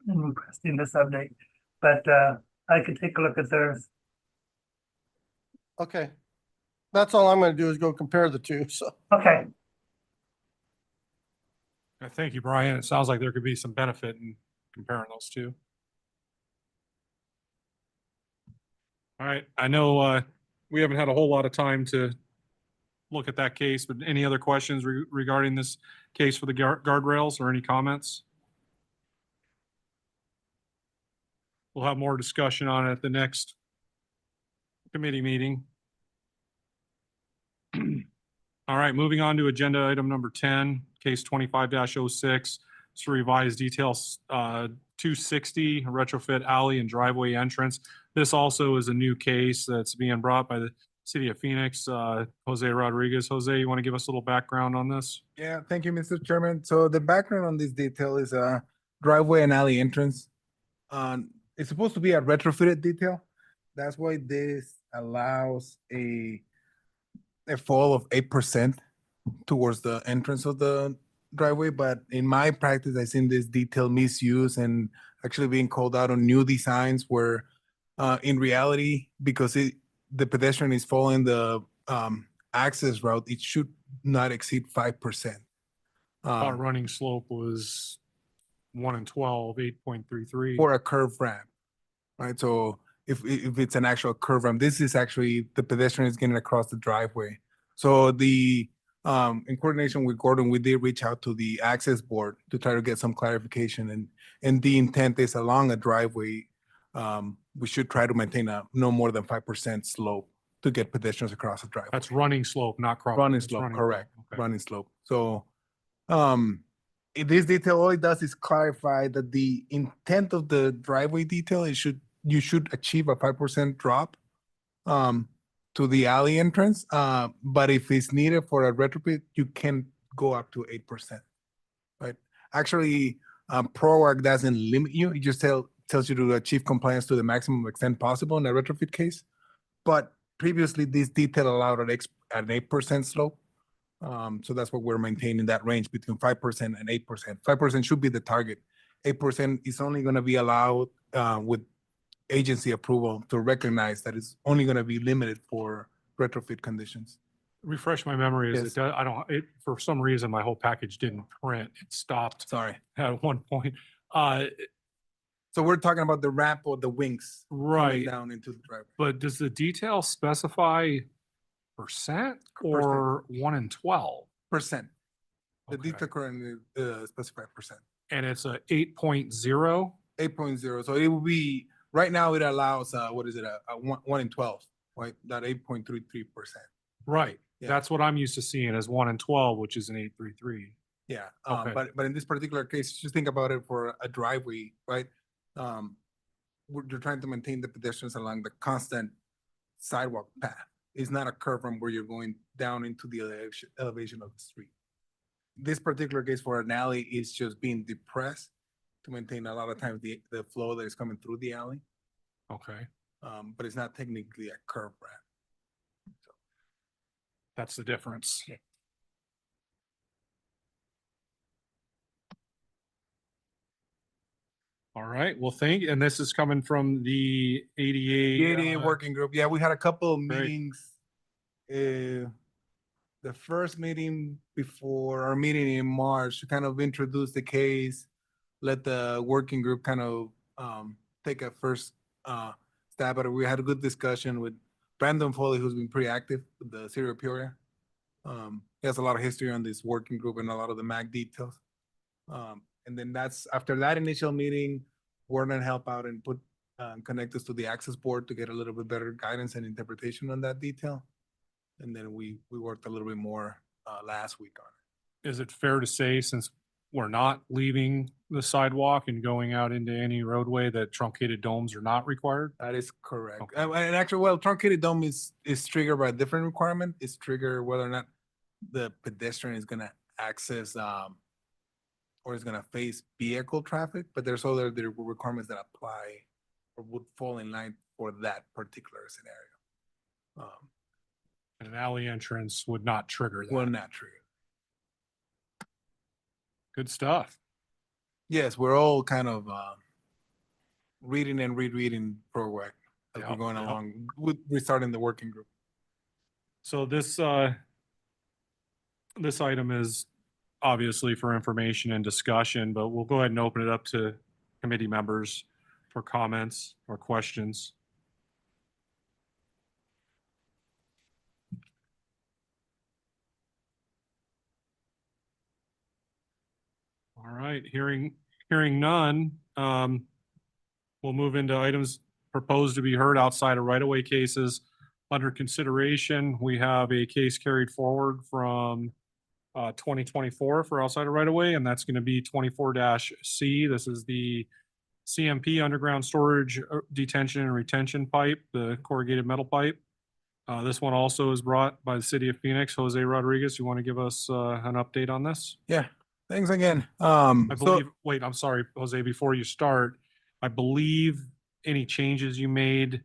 requesting this update. But I could take a look at theirs. Okay. That's all I'm going to do is go compare the two. So. Okay. Thank you, Brian. It sounds like there could be some benefit in comparing those two. All right, I know we haven't had a whole lot of time to look at that case, but any other questions regarding this case for the guardrails or any comments? We'll have more discussion on it at the next committee meeting. All right, moving on to agenda item number 10, case 25-06, to revise details 260 retrofit alley and driveway entrance. This also is a new case that's being brought by the city of Phoenix. Jose Rodriguez. Jose, you want to give us a little background on this? Yeah, thank you, Mr. Chairman. So the background on this detail is a driveway and alley entrance. It's supposed to be a retrofitted detail. That's why this allows a fall of 8% towards the entrance of the driveway. But in my practice, I've seen this detail misuse and actually being called out on new designs where In reality, because the pedestrian is following the access route, it should not exceed 5%. Our running slope was 1 and 12, 8.33. For a curve ramp, right? So if it's an actual curve ramp, this is actually the pedestrian is getting across the driveway. So in coordination with Gordon, we did reach out to the access board to try to get some clarification, and the intent is along a driveway, we should try to maintain a no more than 5% slope to get pedestrians across the driveway. That's running slope, not cross. Running it's slope, running correct, slope. Okay. running slope. So, in this detail, all it does is clarify that the intent of the driveway detail, you should achieve a 5% drop to the alley entrance. But if it's needed for a retrofit, you can go up to 8%, right? Actually, ProArc doesn't limit you. It just tells you to achieve compliance to the maximum extent possible in a retrofit case. But previously, this detail allowed an 8% slope. So that's what we're maintaining, that range between 5% and 8%. 5% should be the target. 8% is only going to be allowed with agency approval to recognize that it's only going to be limited for retrofit conditions. Refresh my memory. Is Yes. For some reason, my whole package didn't print. It stopped Sorry. at one point. So we're talking about the ramp or the wings coming Right. down into the driveway. But does the detail specify percent or 1 and 12? Percent. The Okay. detail currently specified percent. And it's a 8.0. 8.0. So it will be, right now it allows, a 1 in 12, right? That 8.33%. Right. Yeah. That's what I'm used to seeing as 1 and 12, which is an 8.33. Yeah, Okay. but in this particular case, just think about it for a driveway, right? You're trying to maintain the pedestrians along the constant sidewalk path. It's not a curve ramp where you're going down into the elevation of the street. This particular case for an alley is just being depressed to maintain a lot of times the flow that is coming through the alley. Okay. But it's not technically a curve ramp. That's the difference. All right. Well, and this is coming from the ADA. The ADA working group. Yeah, we had a couple of Great. meetings. The first meeting before our meeting in March to kind of introduce the case, let the working group kind of take a first stab at it. We had a good discussion with Brandon Foley, who's been pretty active with the City of Peoria. He has a lot of history on this working group and a lot of the MAC details. And then after that initial meeting, we're gonna help out and connect us to the access board to get a little bit better guidance and interpretation on that detail. And then we worked a little bit more last week on it. Is it fair to say, since we're not leaving the sidewalk and going out into any roadway, that truncated domes are not required? That is correct. Okay. And actually, well, truncated dome is triggered by a different requirement. It's triggered whether or not the pedestrian is gonna access or is gonna face vehicle traffic, but there's other requirements that apply or would fall in line for that particular scenario. An alley entrance would not trigger that. Will not trigger. Good stuff. Yes, we're all kind of reading and rereading ProArc as we're Yep, going yep. along with restarting the working group. So this item is obviously for information and discussion, but we'll go ahead and open it up to committee members for comments or questions. All right, hearing none, we'll move into items proposed to be heard outside of right-of-way cases. Under consideration, we have a case carried forward from 2024 for outside of right-of-way, and that's going to be 24-C. This is the CMP underground storage, detention and retention pipe, the corrugated metal pipe. This one also is brought by the city of Phoenix. Jose Rodriguez, you want to give us an update on this? Yeah, thanks again. I believe, wait, I'm sorry, Jose, before you start, I believe any changes you made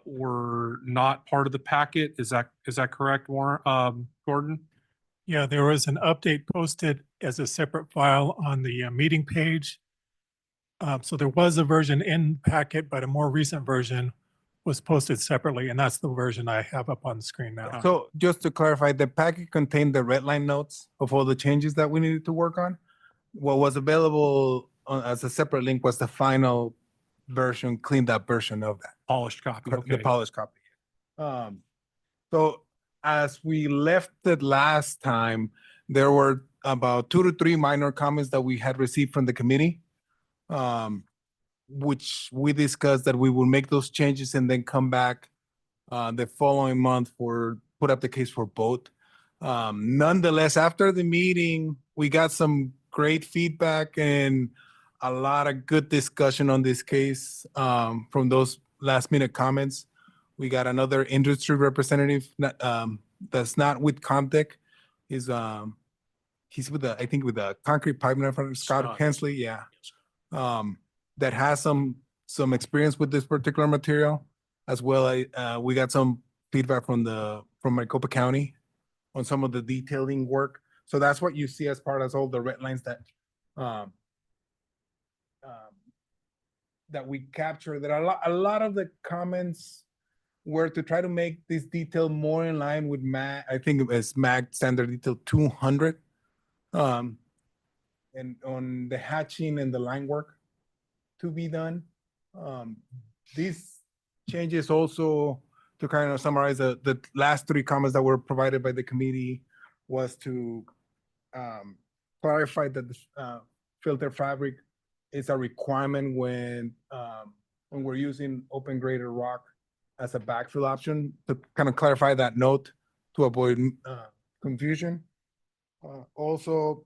were not part of the packet. Is that correct, Warren, Gordon? Yeah, there was an update posted as a separate file on the meeting page. So there was a version in packet, but a more recent version was posted separately, and that's the version I have up on the screen now. So just to clarify, the packet contained the red line notes of all the changes that we needed to work on. What was available as a separate link was the final version, cleaned up version of that. Polished copy, The okay. polished copy. So as we left it last time, there were about 2 to 3 minor comments that we had received from the committee. Which we discussed that we will make those changes and then come back the following month for, put up the case for vote. Nonetheless, after the meeting, we got some great feedback and a lot of good discussion on this case from those last minute comments. We got another industry representative that's not with Comtech. He's with the, I think with the concrete pipe manufacturer, Scott Hensley, yeah. That has some experience with this particular material, as well. We got some feedback from Maricopa County on some of the detailing work. So that's what you see as part of all the red lines that that we captured. There are a lot of the comments were to try to make this detail more in line with MAG. I think it was MAG standard detail 200, and on the hatching and the line work to be done. These changes also, to kind of summarize the last 3 comments that were provided by the committee, was to clarify that the filter fabric is a requirement when we're using open graded rock as a backfill option, to kind of clarify that note to avoid confusion. Also,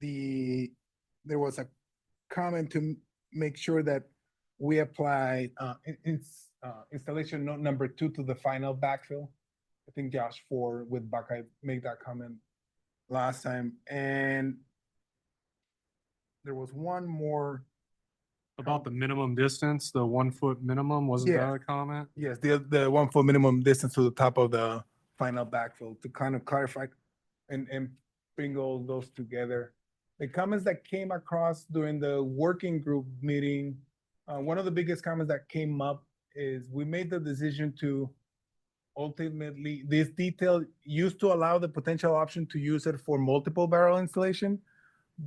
there was a comment to make sure that we apply installation note number 2 to the final backfill. I think Josh Ford with Buckeye made that comment last time. And there was one more. About the minimum distance, the 1 foot minimum, wasn't Yeah. that a comment? Yes, the 1 foot minimum distance to the top of the final backfill, to kind of clarify and bring all those together. The comments that came across during the working group meeting, one of the biggest comments that came up is we made the decision to ultimately, this detail used to allow the potential option to use it for multiple barrel installation,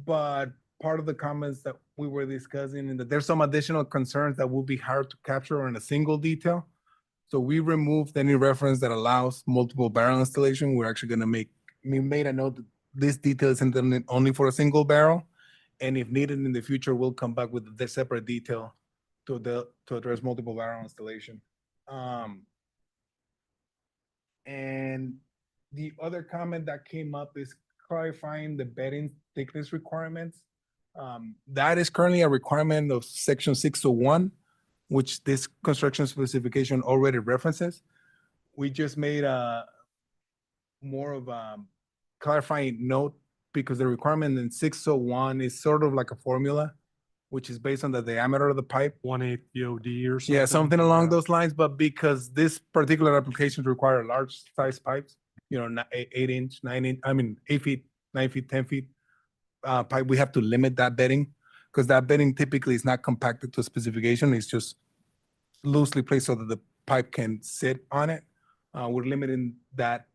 but part of the comments that we were discussing, and that there's some additional concerns that will be hard to capture in a single detail. So we removed any reference that allows multiple barrel installation. We're actually gonna we made a note that this detail is intended only for a single barrel. And if needed in the future, we'll come back with the separate detail to address multiple barrel installation. And the other comment that came up is clarifying the bedding thickness requirements. That is currently a requirement of section 601, which this construction specification already references. We just made a more of a clarifying note, because the requirement in 601 is sort of like a formula, which is based on the diameter of the pipe. 1/8 DOD or something? Yeah, something along those lines, but because this particular applications require large size pipes, 8 inch, 9 inch, 8 feet, 9 feet, 10 feet pipe, we have to limit that bedding, because that bedding typically is not compacted to a specification. It's just loosely placed so that the pipe can sit on it. We're limiting that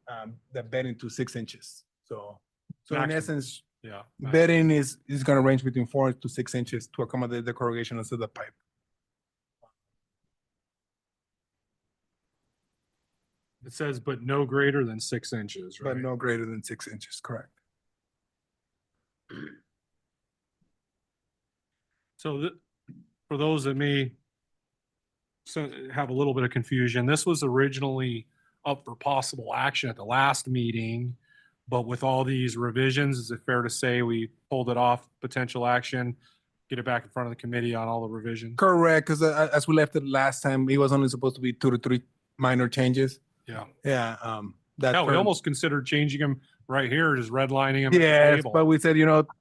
bedding to 6 inches. So in Maximum. essence, Yeah. bedding is going to range between 4 to 6 inches to accommodate the corrugation of the pipe. It says, but no greater than 6 inches, right? But no greater than 6 inches, correct. So for those that may have a little bit of confusion, this was originally up for possible action at the last meeting, but with all these revisions, is it fair to say we pulled it off potential action, get it back in front of the committee on all the revisions? Correct, because as we left it last time, it was only supposed to be 2 to 3 minor changes. Yeah. Yeah. Yeah, we almost considered changing them right here, just redlining them. at the Yes, table. but we said,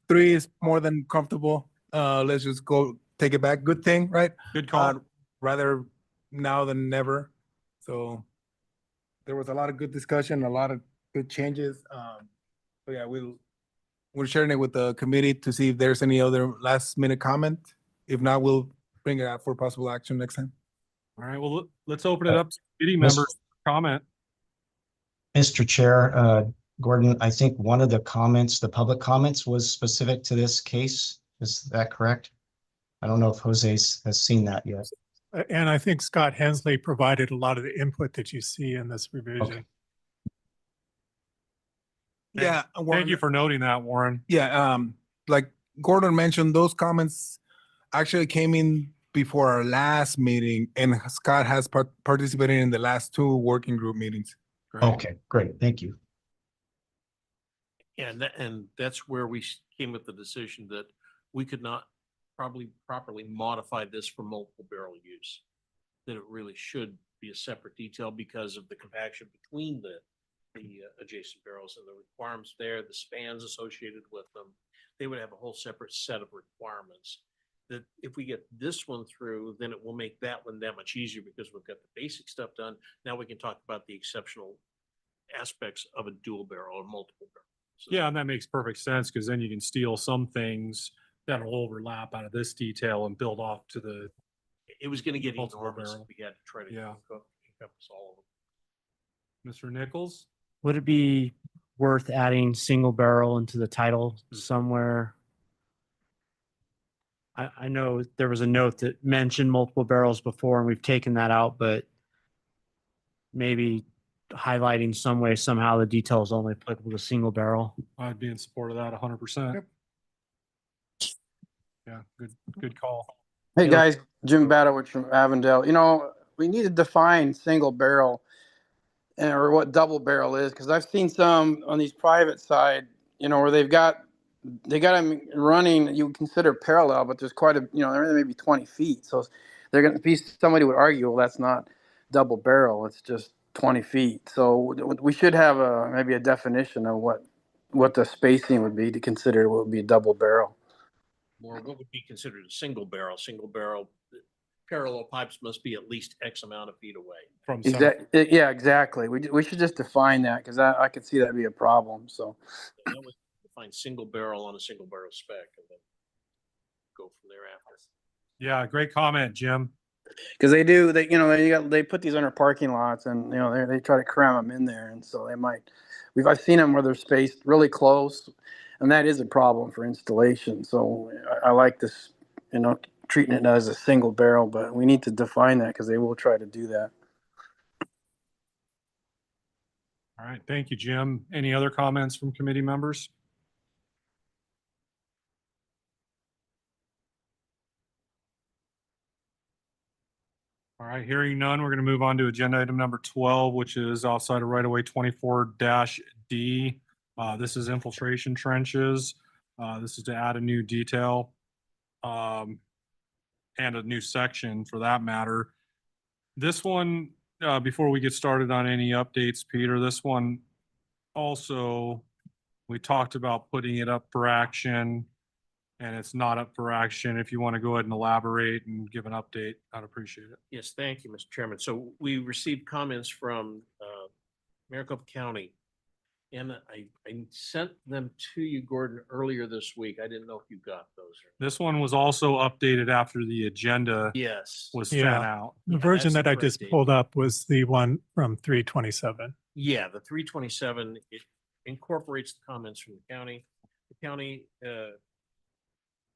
3 is more than comfortable. Let's just go take it back. Good thing, right? Good call. Rather now than never. So there was a lot of good discussion, a lot of good changes. So yeah, we'll We're sharing it with the committee to see if there's any other last minute comment. If not, we'll bring it out for possible action next time. All right, well, let's open it up to committee Miss- members. Comment. Mr. Chair, Gordon, I think one of the comments, the public comments was specific to this case. Is that correct? I don't know if Jose has seen that yet. And I think Scott Hensley provided a lot of the input that you see in this revision. Okay. Yeah. Thank you for noting that, Warren. Yeah, like Gordon mentioned, those comments actually came in before our last meeting, and Scott has participated in the last two working group meetings. Okay, great. Thank you. And that's where we came with the decision that we could not probably properly modify this for multiple barrel use. That it really should be a separate detail because of the compaction between the adjacent barrels and the requirements there, the spans associated with them. They would have a whole separate set of requirements. That if we get this one through, then it will make that one that much easier because we've got the basic stuff done. Now we can talk about the exceptional aspects of a dual barrel or multiple barrel. So- Yeah, and that makes perfect sense because then you can steal some things that'll overlap out of this detail and build off to the, It was gonna get Multiple enormous barrel. if we had to try to Yeah. encompass all of them. Mr. Nichols. Would it be worth adding single barrel into the title somewhere? I know there was a note that mentioned multiple barrels before and we've taken that out, but maybe highlighting some way, somehow the detail is only applicable to single barrel. I'd be in support of that 100%. Yeah, good call. Hey, Yeah. guys, Jim Badowich from Avondale. You know, we need to define single barrel or what double barrel is, because I've seen some on these private side, you know, where they got them running, you would consider parallel, but there's quite a, you know, they're maybe 20 feet. So they're going to be, somebody would argue, well, that's not double barrel. It's just 20 feet. So we should have maybe a definition of what the spacing would be to consider what would be a double barrel. Or what would be considered a single barrel? Single barrel, parallel pipes must be at least X amount of feet away. From center. Yeah, exactly. We should just define that, because I could see that be a problem. So That would define single barrel on a single barrel spec and then go from there after. Yeah, great comment, Jim. because they put these under parking lots, and you know they try to cram them in there, and so they might. I've seen them where they're spaced really close, and that is a problem for installation. So I like this, you know, treating it as a single barrel, but we need to define that because they will try to do that. All right, thank you, Jim. Any other comments from committee members? All right, hearing none, we're going to move on to agenda item number 12, which is outside of right-of-way 24-D. This is infiltration trenches. This is to add a new detail and a new section for that matter. This one, before we get started on any updates, Peter, this one also, we talked about putting it up for action and it's not up for action. If you want to go ahead and elaborate and give an update, I'd appreciate it. Yes, thank you, Mr. Chairman. So we received comments from Maricopa County. And I sent them to you, Gordon, earlier this week. I didn't know if you got those. This one was also updated after the agenda Yes. was sent Yeah. out. The Yeah, version that's that the I correct just date. pulled up was the one from 327. Yeah, the 327, it incorporates the comments from the county. The county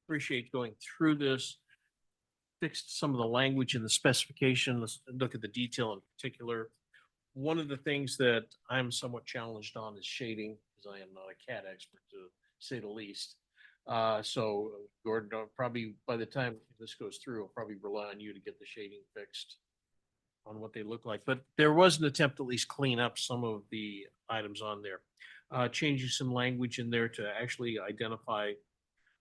appreciates going through this, fixed some of the language in the specification. Let's look at the detail in particular. One of the things that I'm somewhat challenged on is shading, because I am not a CAD expert to say the least. So Gordon, probably by the time this goes through, I'll probably rely on you to get the shading fixed on what they look like. But there was an attempt to at least clean up some of the items on there. Changing some language in there to actually identify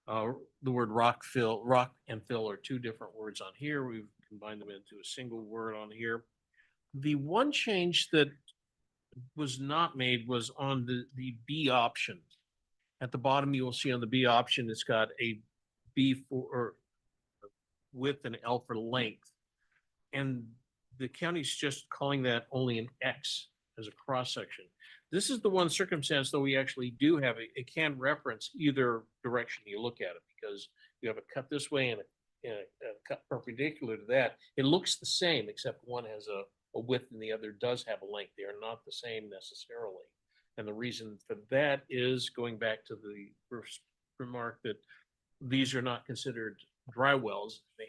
the word rock and fill are two different words on here. We've combined them into a single word on here. The one change that was not made was on the B option. At the bottom, you will see on the B option, it's got a B for width and L for length. And the county's just calling that only an X as a cross section. This is the one circumstance though we actually do have, it can reference either direction you look at it, because you have a cut this way and a cut perpendicular to that. It looks the same, except one has a width and the other does have a length. They are not the same necessarily. And the reason for that is going back to the first remark that these are not considered dry wells. They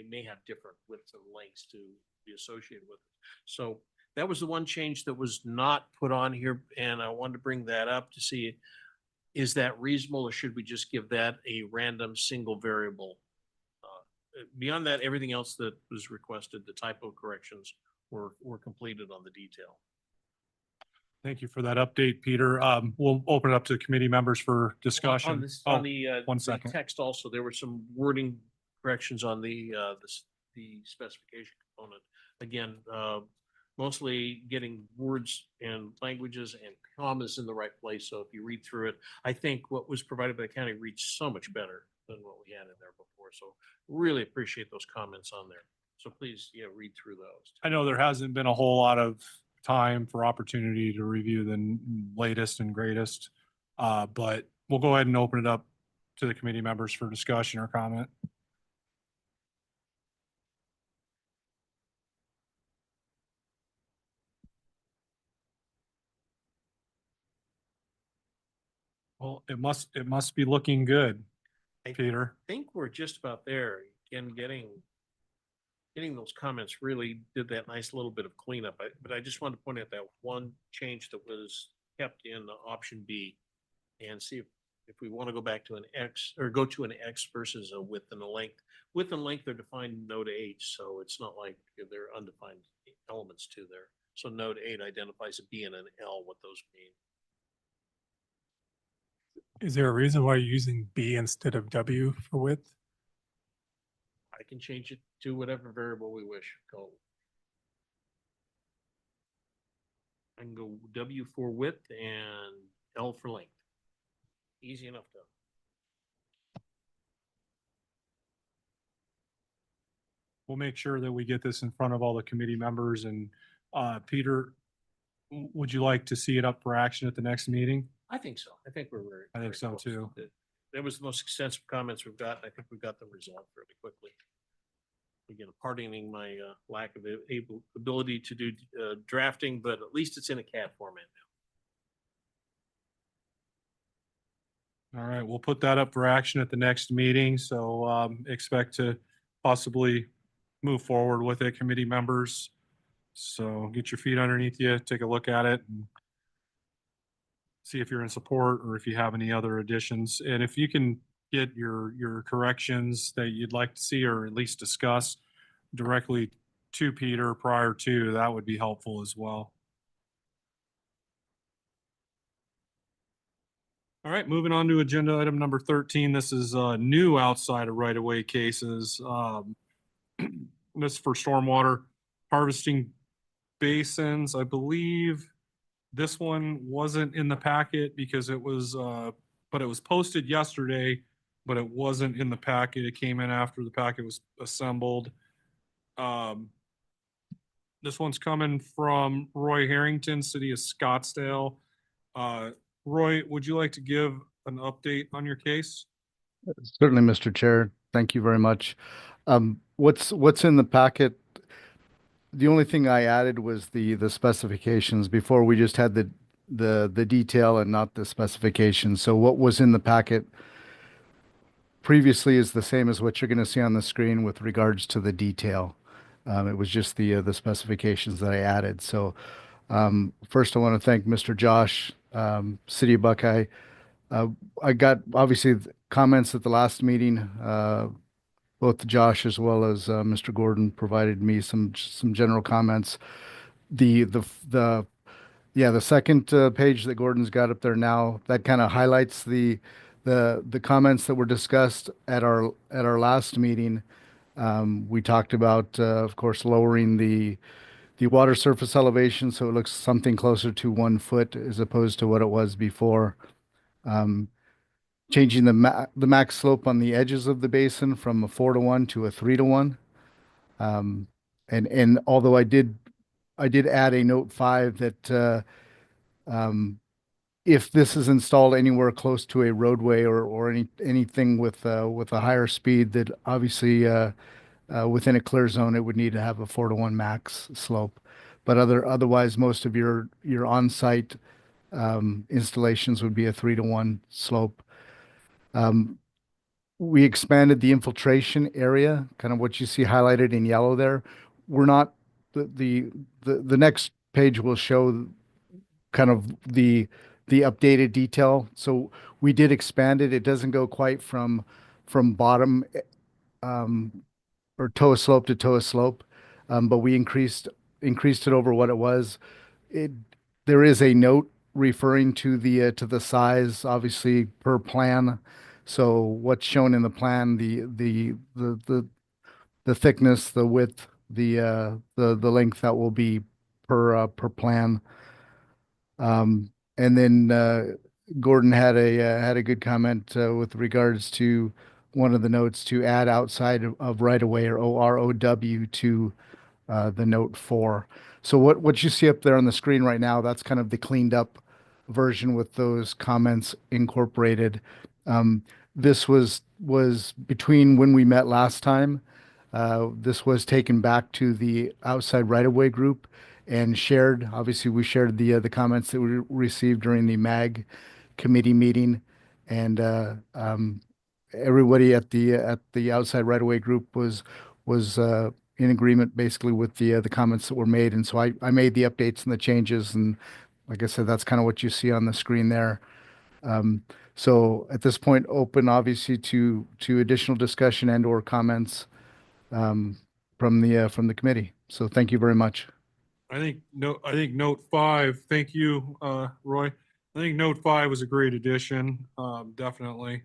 may have different widths and lengths to be associated with it. So that was the one change that was not put on here, and I wanted to bring that up to see, is that reasonable, or should we just give that a random single variable? Beyond that, everything else that was requested, the typo corrections were completed on the detail. Thank you for that update, Peter. We'll open it up to committee members for discussion. On this, Oh, on the one the second. text also, there were some wording corrections on the specification component. Again, mostly getting words and languages and commas in the right place. So if you read through it, I think what was provided by the county reads so much better than what we had in there before. So really appreciate those comments on there. So please, read through those. I know there hasn't been a whole lot of time for opportunity to review the latest and greatest. But we'll go ahead and open it up to the committee members for discussion or comment. Well, it must be looking good, Peter. I think we're just about there. Again, getting those comments really did that nice little bit of cleanup. But I just wanted to point out that one change that was kept in option B, and see if we want to go back to an X, or go to an X versus a width and a length. Width and length are defined in node H, so it's not like they're undefined elements to there. So node 8 identifies a B and an L, what those mean. Is there a reason why you're using B instead of W for width? I can change it to whatever variable we wish. I can go W for width and L for length. Easy enough to. We'll make sure that we get this in front of all the committee members. And Peter, would you like to see it up for action at the next meeting? I think so. I think we're very. I think very so close. too. That was the most extensive comments we've got. I think we've got them resolved fairly quickly. Again, pardoning my lack of ability to do drafting, but at least it's in a CAD format now. All right, we'll put that up for action at the next meeting. So expect to possibly move forward with it, committee members. So get your feet underneath you, take a look at it, and see if you're in support or if you have any other additions. And if you can get your corrections that you'd like to see, or at least discuss directly to Peter prior to, that would be helpful as well. All right, moving on to agenda item number 13. This is new outside of right-of-way cases. This is for stormwater harvesting basins. I believe this one wasn't in the packet because it was, but it was posted yesterday, but it wasn't in the packet. It came in after the packet was assembled. This one's coming from Roy Harrington, City of Scottsdale. Roy, would you like to give an update on your case? Certainly, Mr. Chair. Thank you very much. What's in the packet? The only thing I added was the specifications. Before, we just had the detail and not the specifications. So what was in the packet previously is the same as what you're going to see on the screen with regards to the detail. It was just the specifications that I added. So first, I want to thank Mr. Josh, City of Buckeye. I got obviously comments at the last meeting. Both Josh as well as Mr. Gordon provided me some general comments. The second page that Gordon's got up there now, that kind of highlights the comments that were discussed at our last meeting. We talked about, of course, lowering the water surface elevation so it looks something closer to 1 foot as opposed to what it was before. Changing the max slope on the edges of the basin from a 4-to-1 to a 3-to-1. And although I did add a note 5 that If this is installed anywhere close to a roadway or anything with a higher speed, that obviously within a clear zone, it would need to have a 4-to-1 max slope. But otherwise, most of your on-site installations would be a 3-to-1 slope. We expanded the infiltration area, kind of what you see highlighted in yellow there. We're not, the next page will show kind of the updated detail. So we did expand it. It doesn't go quite from bottom or toe slope to toe slope, but we increased it over what it was. There is a note referring to the size, obviously per plan. So what's shown in the plan, the thickness, the width, the length, that will be per plan. And then Gordon had a good comment with regards to one of the notes to add outside of right of way, or OROW, to the note 4. So what you see up there on the screen right now, that's kind of the cleaned up version with those comments incorporated. This was between when we met last time. This was taken back to the outside right of way group and shared. Obviously, we shared the comments that we received during the MAG committee meeting, and everybody at the outside right of way group was in agreement basically with the comments that were made. And so I made the updates and the changes, and like I said, that's kind of what you see on the screen there. So at this point, open obviously to additional discussion and or comments from the committee. So thank you very much. I think note 5, thank you, Roy. I think note 5 was a great addition. Definitely.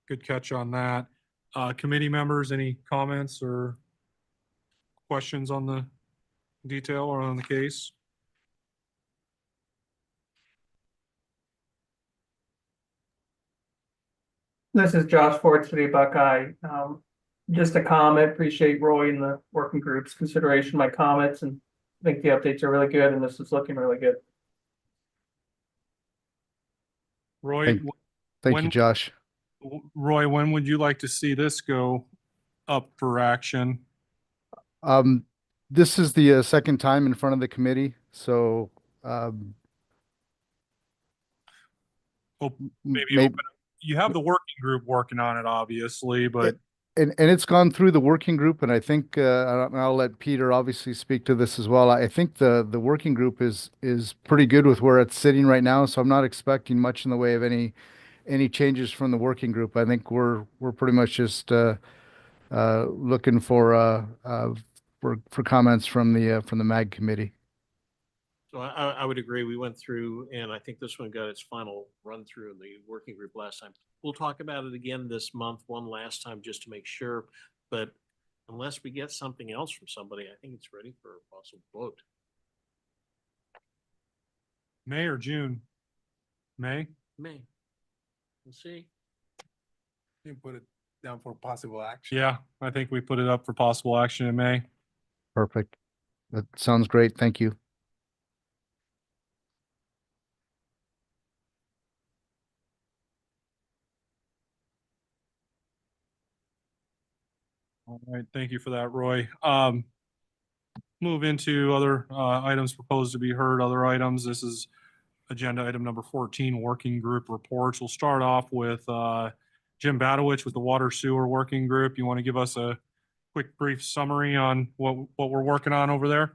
Good catch on that. Committee members, any comments or questions on the detail or on the case? This is Josh Ford, City of Buckeye. Just a comment, appreciate Roy and the working group's consideration of my comments, and I think the updates are really good, and this is looking really good. Roy, Thank you, Josh. Roy, when would you like to see this go up for action? This is the second time in front of the committee, so maybe you have the working group working on it, obviously, but and it's gone through the working group, and I think I'll let Peter obviously speak to this as well. I think the working group is pretty good with where it's sitting right now, so I'm not expecting much in the way of any changes from the working group. I think we're pretty much just looking for comments from the MAG committee. So I would agree. We went through, and I think this one got its final run through in the working group last time. We'll talk about it again this month, one last time, just to make sure. But unless we get something else from somebody, I think it's ready for a possible vote. May or June? May? May. We'll see. You can put it down for possible action. Yeah, I think we put it up for possible action in May. Perfect. That sounds great. Thank you. All right, thank you for that, Roy. Move into other items proposed to be heard, other items. This is agenda item number 14, working group reports. We'll start off with Jim Badowich with the Water Sewer Working Group. You want to give us a quick brief summary on what we're working on over there?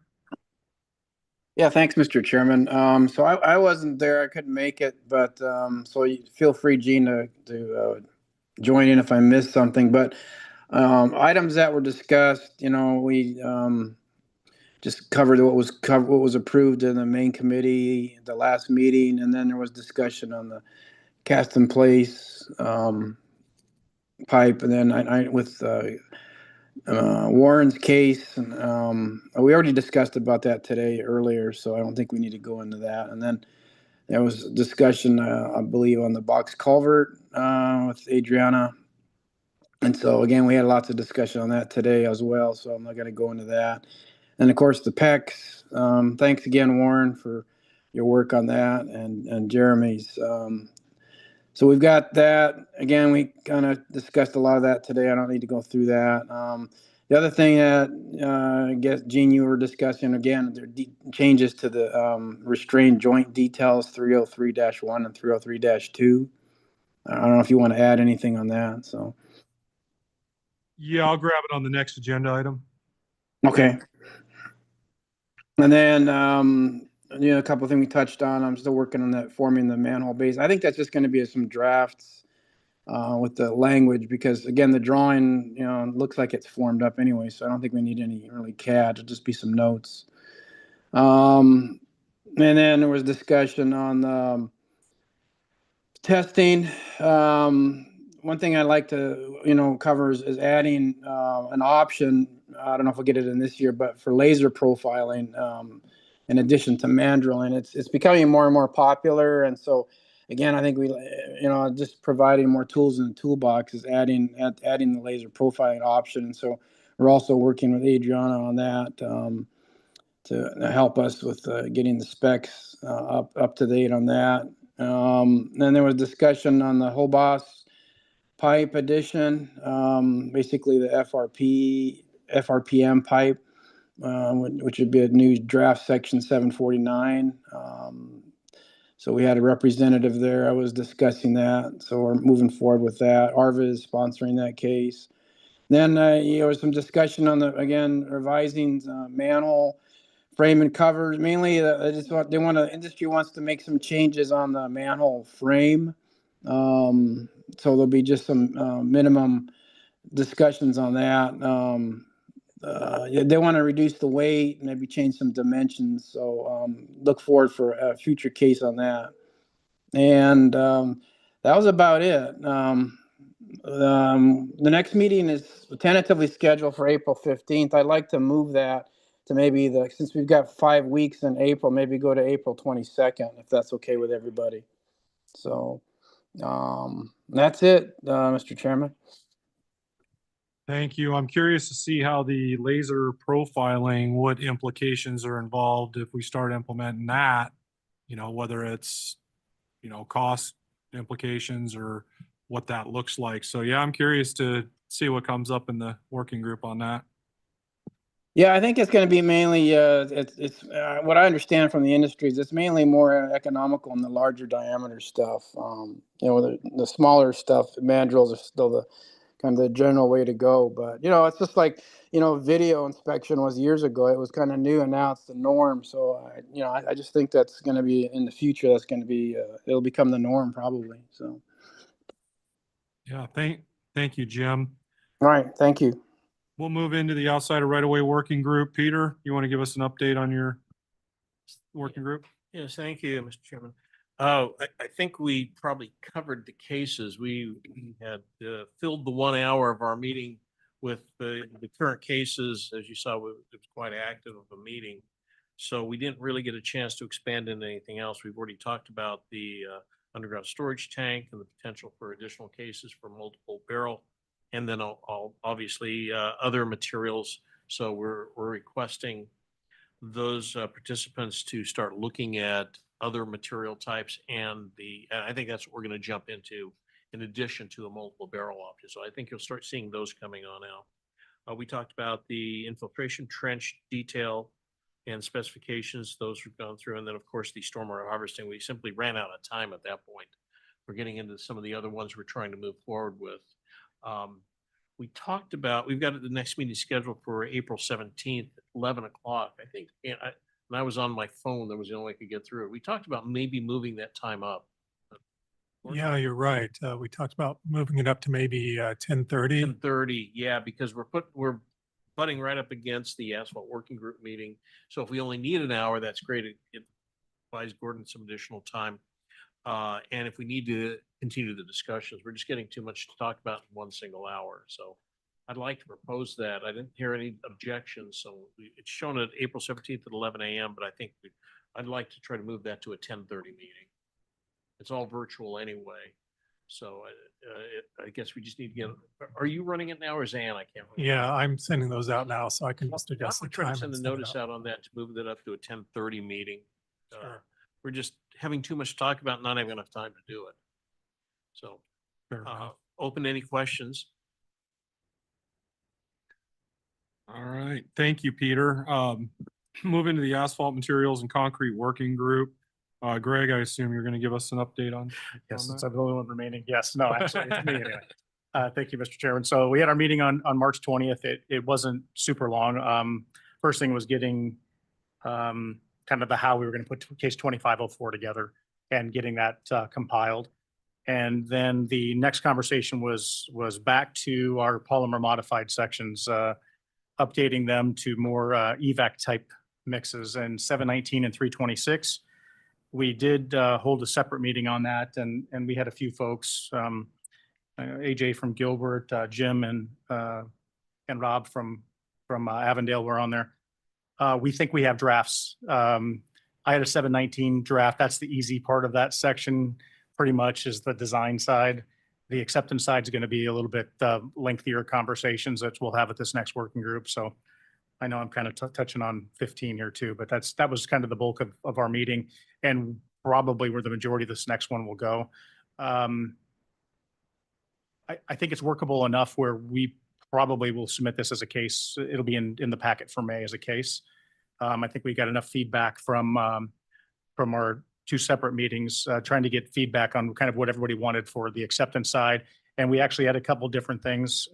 Yeah, thanks, Mr. Chairman. So I wasn't there, I couldn't make it, but so you feel free, Gene, to join in if I missed something. But items that were discussed, we just covered what was approved in the main committee at the last meeting, and then there was discussion on the cast in place pipe, and then I with Warren's case, and we already discussed about that today earlier, so I don't think we need to go into that. And then there was discussion, I believe, on the box culvert with Adriana. And so again, we had lots of discussion on that today as well, so I'm not going to go into that. And of course, the PECs. Thanks again, Warren, for your work on that and Jeremy's. So we've got that. Again, we kind of discussed a lot of that today. I don't need to go through that. The other thing that I guess, Gene, you were discussing, again, there are changes to the restrained joint details 303-1 and 303-2. I don't know if you want to add anything on that, so. Yeah, I'll grab it on the next agenda item. Okay. And then, a couple of things we touched on. I'm still working on that forming the manhole base. I think that's just going to be some drafts with the language because, again, the drawing, looks like it's formed up anyway. So I don't think we need any really CAD. It'll just be some notes. And then there was discussion on the testing. One thing I'd like to, cover is adding an option. I don't know if we'll get it in this year, but for laser profiling, in addition to mandrelling, it's becoming more and more popular. And so, again, I think we, just providing more tools in the toolbox is adding the laser profiling option. And so we're also working with Adriana on that to help us with getting the specs up to date on that. Then there was discussion on the Hobos pipe addition, basically the FRPM pipe, which would be a new draft section 749. So we had a representative there. I was discussing that. So we're moving forward with that. ARVA is sponsoring that case. Then there was some discussion on revising manhole frame and covers. Mainly, industry wants to make some changes on the manhole frame. So there'll be just some minimum discussions on that. They want to reduce the weight, maybe change some dimensions. So look forward for a future case on that. And that was about it. The next meeting is tentatively scheduled for April 15th. I'd like to move that to maybe since we've got 5 weeks in April, maybe go to April 22nd, if that's okay with everybody. So that's it, Mr. Chairman. Thank you. I'm curious to see how the laser profiling, what implications are involved if we start implementing that, whether it's, cost implications or what that looks like. So yeah, I'm curious to see what comes up in the working group on that. Yeah, I think it's going to be mainly, it's what I understand from the industry is it's mainly more economical in the larger diameter stuff. The smaller stuff, mandrels are still the kind of the general way to go. But, it's just like, video inspection was years ago. It was kind of new and now it's the norm. So, I just think that's going to be in the future, that's going to be, it'll become the norm probably. So. Yeah, thank you, Jim. All right, thank you. We'll move into the outside of right-of-way working group. Peter, you want to give us an update on your working group? Yes, thank you, Mr. Chairman. I think we probably covered the cases. We had filled the 1 hour of our meeting with the current cases. As you saw, it was quite active of a meeting. So we didn't really get a chance to expand into anything else. We've already talked about the underground storage tank and the potential for additional cases for multiple barrel. And then obviously other materials. So we're requesting those participants to start looking at other material types and I think that's what we're going to jump into in addition to a multiple barrel option. So I think you'll start seeing those coming on now. We talked about the infiltration trench detail and specifications. Those we've gone through. And then of course the stormwater harvesting, we simply ran out of time at that point. We're getting into some of the other ones we're trying to move forward with. We talked about, we've got the next meeting scheduled for April 17th, 11 o'clock. I think, when I was on my phone, that was the only way I could get through it. We talked about maybe moving that time up. Yeah, you're right. We talked about moving it up to maybe 10:30. 10:30, yeah, because we're butting right up against the asphalt working group meeting. So if we only need an hour, that's great. It buys Gordon some additional time. And if we need to continue the discussions, we're just getting too much to talk about in 1 single hour. So I'd like to propose that. I didn't hear any objections. So it's shown at April 17th at 11 a.m. But I think I'd like to try to move that to a 10:30 meeting. It's all virtual anyway. So I guess we just need to get, are you running it now or is Ann? I can't remember. Yeah, I'm sending those out now, so I can just adjust the Try time. to send and a send it notice out on that to move that up to a 10:30 meeting. Sure. we're just having too much to talk about, not having enough time to do it. So, open to any questions. All right, thank you, Peter. Moving to the asphalt materials and concrete working group. Greg, I assume you're going to give us an update on. Yes, on since that? I'm the only one remaining. Yes, no, actually, it's me anyway. Thank you, Mr. Chairman. So we had our meeting on March 20th. It wasn't super long. First thing was getting kind of the how we were going to put case 2504 together and getting that compiled. And then the next conversation was back to our polymer modified sections, updating them to more EVAC type mixes and 719 and 326. We did hold a separate meeting on that, and we had a few folks, AJ from Gilbert, Jim and Rob from Avondale were on there. We think we have drafts. I had a 719 draft. That's the easy part of that section, pretty much is the design side. The acceptance side is going to be a little bit lengthier conversations that we'll have at this next working group. So I know I'm kind of touching on 15 here too, but that was kind of the bulk of our meeting and probably where the majority of this next one will go. I think it's workable enough where we probably will submit this as a case. It'll be in the packet for May as a case. I think we got enough feedback from our two separate meetings, trying to get feedback on kind of what everybody wanted for the acceptance side. And we actually had a couple different things.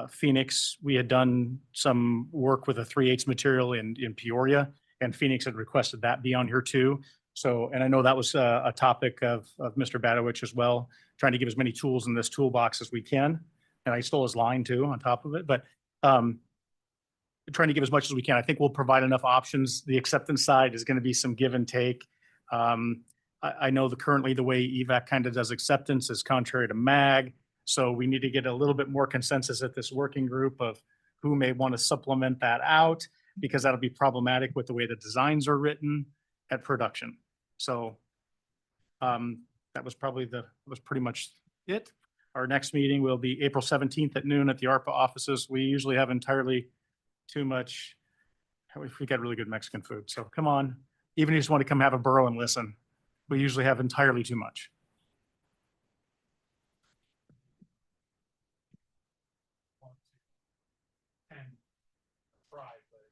Phoenix, we had done some work with a 3/8 material in Peoria, and Phoenix had requested that be on here too. So, and I know that was a topic of Mr. Badowich as well, trying to give as many tools in this toolbox as we can. And I stole his line too on top of it, but trying to give as much as we can. I think we'll provide enough options. The acceptance side is going to be some give and take. I know currently the way EVAC kind of does acceptance is contrary to MAG. So we need to get a little bit more consensus at this working group of who may want to supplement that out, because that'll be problematic with the way the designs are written at production. So that was pretty much it. Our next meeting will be April 17th at noon at the ARPA offices. We usually have entirely too much. We got really good Mexican food. So come on, even if you just want to come have a burro and listen, we usually have entirely too much. And try, but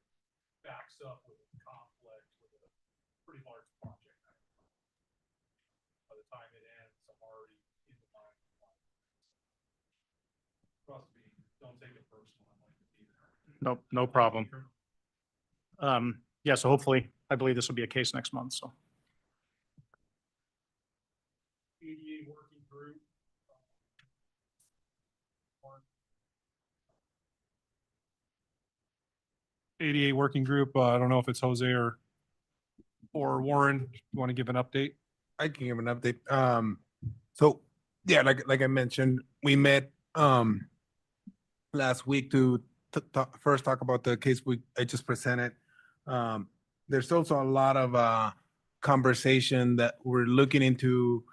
backs up with a complex, with a pretty large project. By the time it ends, I'm already in the mind. Trust me, don't take it personal. I'm like to be there. Nope, no problem. Yeah, so hopefully, I believe this will be a case next month, so. ADA working group. ADA working group, I don't know if it's Jose or Warren, you want to give an update? I can give an update. So yeah, like I mentioned, we met last week to first talk about the case I just presented. There's also a lot of conversation that we're looking into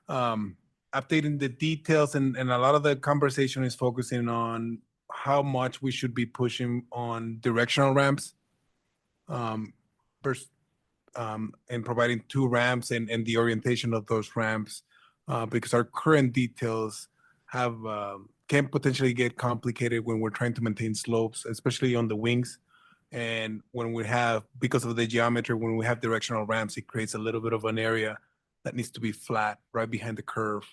updating the details, and a lot of the conversation is focusing on how much we should be pushing on directional ramps. First, and providing 2 ramps and the orientation of those ramps, because our current details have can potentially get complicated when we're trying to maintain slopes, especially on the wings. And when we have, because of the geometry, when we have directional ramps, it creates a little bit of an area that needs to be flat right behind the curve,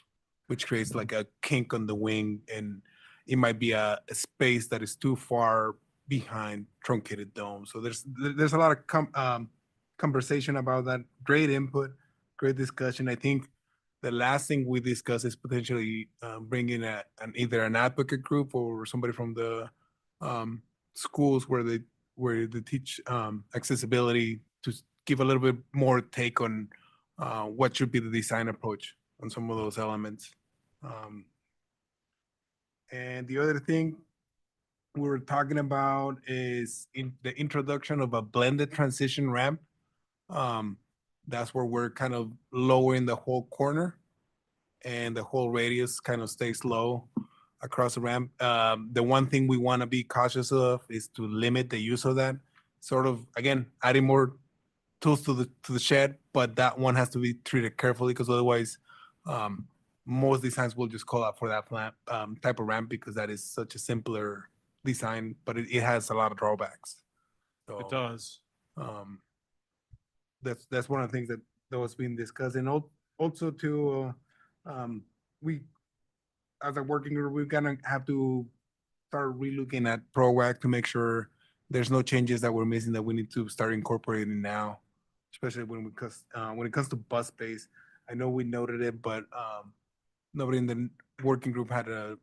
which creates like a kink on the wing, and it might be a space that is too far behind truncated dome. So there's a lot of conversation about that. Great input, great discussion. I think the last thing we discuss is potentially bringing either an advocate group or somebody from the schools where they teach accessibility, to give a little bit more take on what should be the design approach on some of those elements. And the other thing we were talking about is the introduction of a blended transition ramp. That's where we're kind of lowering the whole corner and the whole radius kind of stays low across the ramp. The one thing we want to be cautious of is to limit the use of that. Sort of, again, adding more tools to the shed, but that one has to be treated carefully because otherwise, most designs will just call out for that type of ramp because that is such a simpler design, but it has a lot of drawbacks. So, It does. that's one of the things that was being discussed, and also too, we, as a working group, we're gonna have to start relooking at ProAct to make sure there's no changes that we're missing that we need to start incorporating now, especially when it comes to bus space. I know we noted it, but nobody in the working group had a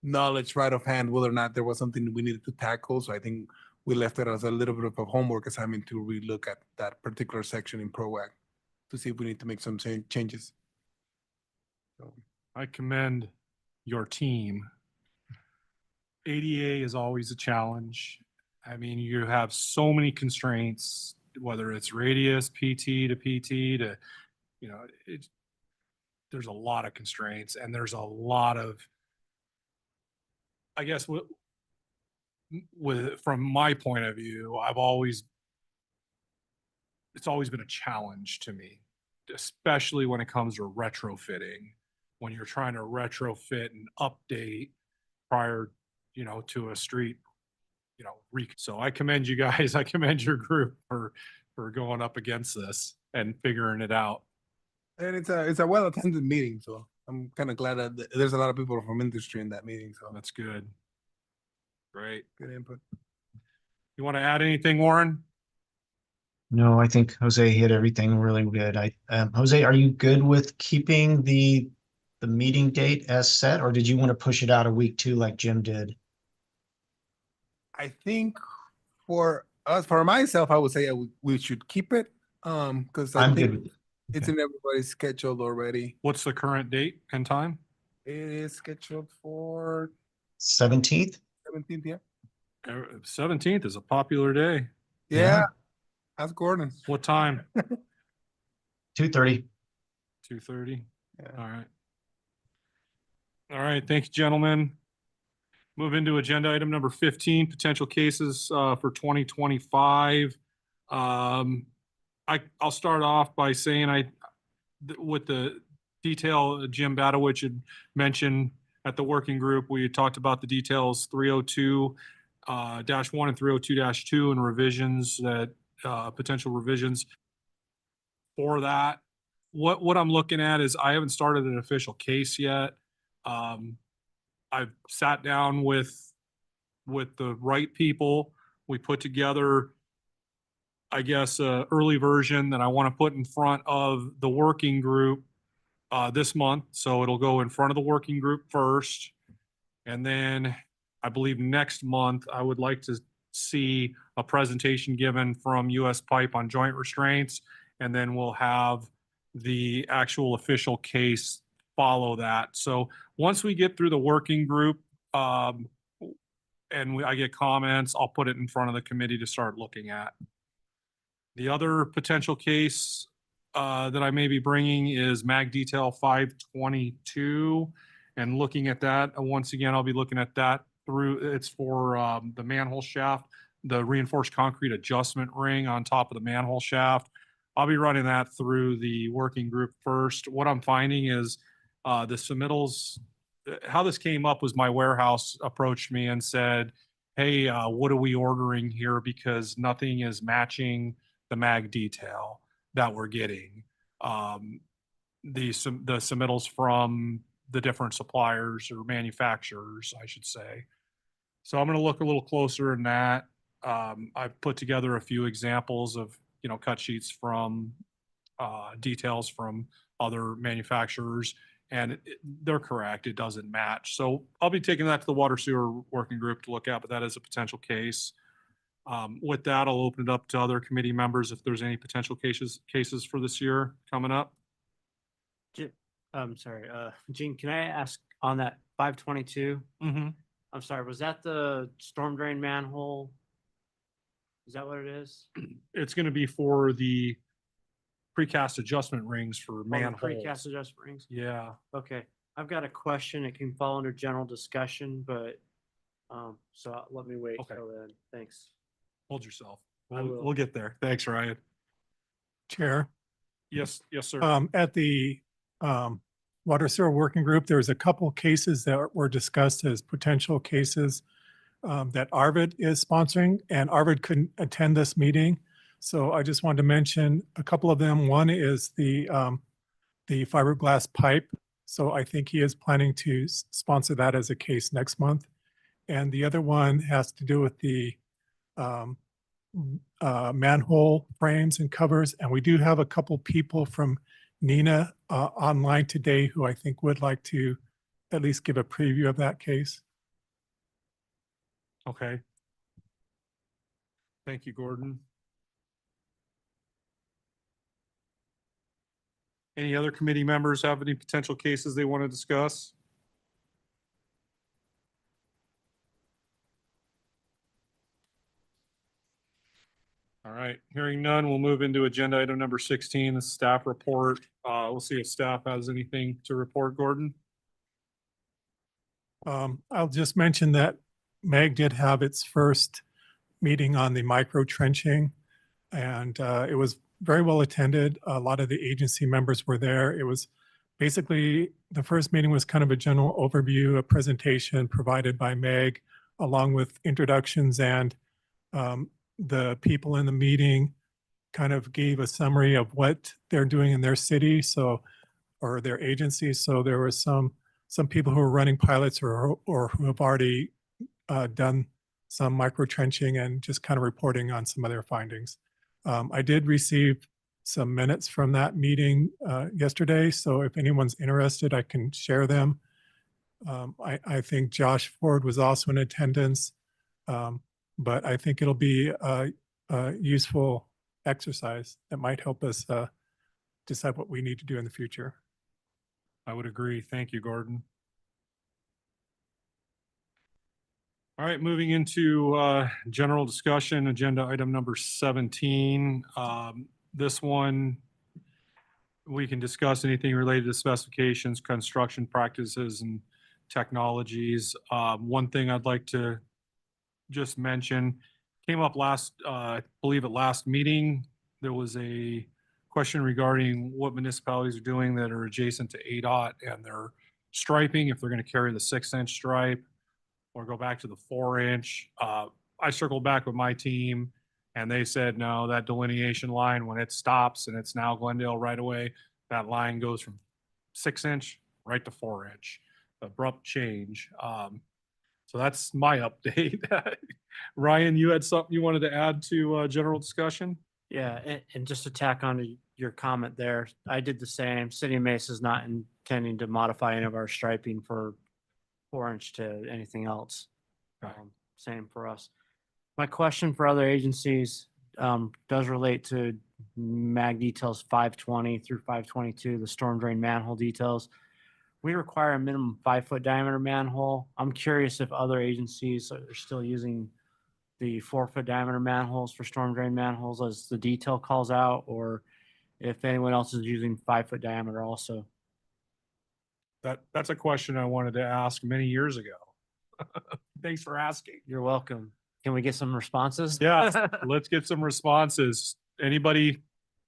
knowledge right offhand whether or not there was something we needed to tackle. So I think we left it as a little bit of a homework assignment to relook at that particular section in ProAct to see if we need to make some changes. So I commend your team. ADA is always a challenge. I mean, you have so many constraints, whether it's radius, PT to PT to, you know, there's a lot of constraints and there's a lot of, I guess, from my point of view, it's always been a challenge to me, especially when it comes to retrofitting, when you're trying to retrofit and update prior, you know, to a street, you know, so I commend you guys. I commend your group for going up against this and figuring it out. And it's a well-attended meeting, so I'm kind of glad that there's a lot of people from industry in that meeting, so That's good. Great. good input. You want to add anything, Warren? No, I think Jose hit everything really good. Jose, are you good with keeping the meeting date as set, or did you want to push it out a week too, like Jim did? I think for myself, I would say we should keep it, because I I'm think good with it. it's in everybody's scheduled already. What's the current date and time? It is scheduled for 17th? 17th, yeah. 17th is a popular day. Yeah, that's Gordon. What time? 2:30. 2:30. Yeah. All right. All right. Thank you, gentlemen. Move into agenda item number 15, potential cases for 2025. I'll start off by saying with the detail Jim Badowich had mentioned at the working group, we talked about the details 302-1 and 302-2 and revisions that potential revisions for that. What I'm looking at is I haven't started an official case yet. I've sat down with the right people. We put together, I guess, a early version that I want to put in front of the working group this month. So it'll go in front of the working group first. And then I believe next month, I would like to see a presentation given from US Pipe on joint restraints. And then we'll have the actual official case follow that. So once we get through the working group and I get comments, I'll put it in front of the committee to start looking at. The other potential case that I may be bringing is Mag Detail 522 and looking at that. Once again, I'll be looking at that it's for the manhole shaft, the reinforced concrete adjustment ring on top of the manhole shaft. I'll be running that through the working group first. What I'm finding is the submittals, how this came up was my warehouse approached me and said, hey, what are we ordering here? Because nothing is matching the mag detail that we're getting. The submittals from the different suppliers or manufacturers, I should say. So I'm going to look a little closer in that. I've put together a few examples of, you know, cut sheets from details from other manufacturers, and they're correct. It doesn't match. So I'll be taking that to the water sewer working group to look at, but that is a potential case. With that, I'll open it up to other committee members if there's any potential cases for this year coming up. I'm sorry, Gene, can I ask on that 522? Mm-hmm. I'm sorry, was that the storm drain manhole? Is that what it is? It's going to be for the precast adjustment rings for manholes. Precast adjustment rings? Yeah. Okay, I've got a question. It can fall under general discussion, but so let me wait Okay. till then. Thanks. Hold yourself. I will. We'll get there. Thanks, Ryan. Chair. Yes, yes, sir. At the Water Sewer Working Group, there was a couple cases that were discussed as potential cases that Arvid is sponsoring, and Arvid couldn't attend this meeting. So I just wanted to mention a couple of them. One is the fiberglass pipe. So I think he is planning to sponsor that as a case next month. And the other one has to do with the manhole frames and covers. And we do have a couple people from NINA online today who I think would like to at least give a preview of that case. Okay. Thank you, Gordon. Any other committee members have any potential cases they want to discuss? All right, hearing none, we'll move into agenda item number 16, the staff report. We'll see if staff has anything to report, Gordon. I'll just mention that MEG did have its first meeting on the micro trenching, and it was very well attended. A lot of the agency members were there. It was basically, the first meeting was kind of a general overview, a presentation provided by MEG, along with introductions, and the people in the meeting kind of gave a summary of what they're doing in their city, or their agency. So there was some people who are running pilots or who have already done some micro trenching and just kind of reporting on some of their findings. I did receive some minutes from that meeting yesterday, so if anyone's interested, I can share them. I think Josh Ford was also in attendance, but I think it'll be a useful exercise that might help us decide what we need to do in the future. I would agree. Thank you, Gordon. All right, moving into general discussion, agenda item number 17. This one, we can discuss anything related to specifications, construction practices, and technologies. One thing I'd like to just mention, came up last, I believe at last meeting, there was a question regarding what municipalities are doing that are adjacent to ADOT and their striping, if they're going to carry the 6-inch stripe or go back to the 4-inch. I circled back with my team and they said, no, that delineation line, when it stops and it's now Glendale right away, that line goes from 6-inch right to 4-inch. Abrupt change. So that's my update. Ryan, you had something you wanted to add to general discussion? Yeah, and just to tack on to your comment there, I did the same. City of Mesa is not intending to modify any of our striping for 4-inch to anything else. Same for us. My question for other agencies does relate to MAG details 520 through 522, the storm drain manhole details. We require a minimum 5-foot diameter manhole. I'm curious if other agencies are still using the 4-foot diameter manholes for storm drain manholes as the detail calls out, or if anyone else is using 5-foot diameter also. That's a question I wanted to ask many years ago. Thanks for asking. You're welcome. Can we get some responses? Yeah, let's get some responses. Anybody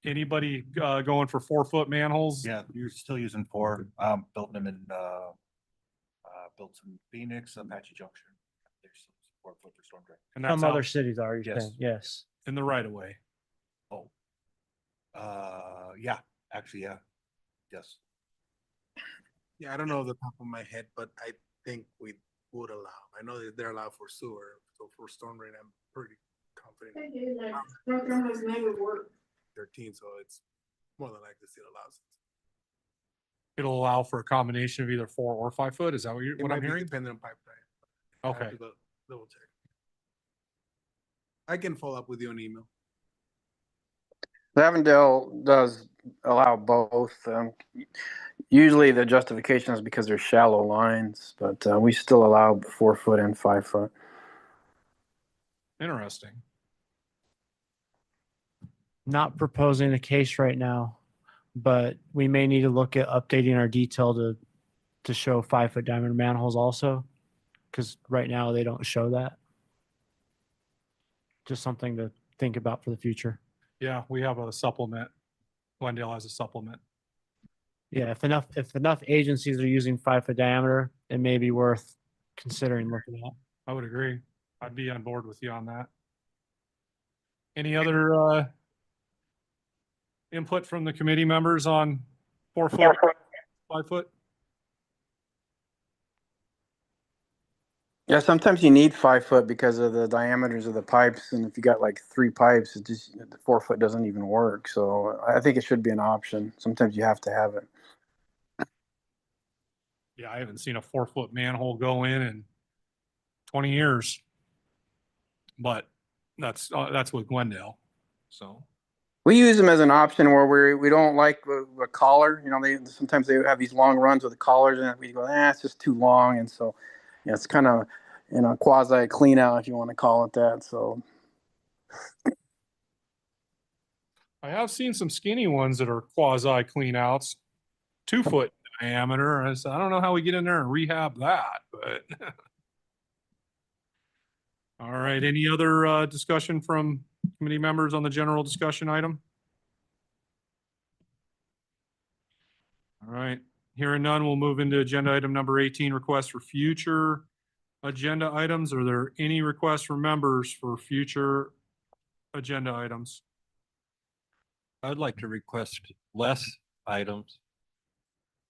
going for 4-foot manholes? Yeah, you're still using 4, built them in, built some Phoenix, Apache Junction. There's 4-foot for storm drain. And that's Some out other cities are, you're Yes. saying? Yes. in the right of way. Oh. Yeah, actually, yeah. Yes. Yeah, I don't know the top of my head, but I think we would allow. I know that they're allowed for sewer, so for storm drain, I'm pretty confident. Program has never worked. 13, so it's more than likely still allows. It'll allow for a combination of either 4 or 5 foot. Is that what It I'm might be hearing? dependent on pipe type. I have Okay. to go double check. I can follow up with you on email. Avondale does allow both. Usually the justification is because they're shallow lines, but we still allow 4-foot and 5-foot. Interesting. Not proposing a case right now, but we may need to look at updating our detail to show 5-foot diameter manholes also, because right now they don't show that. Just something to think about for the future. Yeah, we have a supplement Glendale as a supplement. Yeah, if enough agencies are using 5-foot diameter, it may be worth considering looking at. I would agree. I'd be on board with you on that. Any other input from the committee members on 4 foot, 5 foot? Yeah, sometimes you need 5 foot because of the diameters of the pipes, and if you got like 3 pipes, it just the 4 foot doesn't even work. So I think it should be an option. Sometimes you have to have it. Yeah, I haven't seen a 4 foot manhole go in 20 years. But that's with Glendale. So We use them as an option where we don't like a collar. You know, sometimes they have these long runs with the collars, and we go, it's just too long, and so it's kind of quasi clean out, if you want to call it that. So I have seen some skinny ones that are quasi clean outs, 2 foot diameter. I don't know how we get in there and rehab that, but all right. Any other discussion from committee members on the general discussion item? All right. Hearing none, we'll move into agenda item number 18, requests for future agenda items. Are there any requests from members for future agenda items? I'd like to request less items.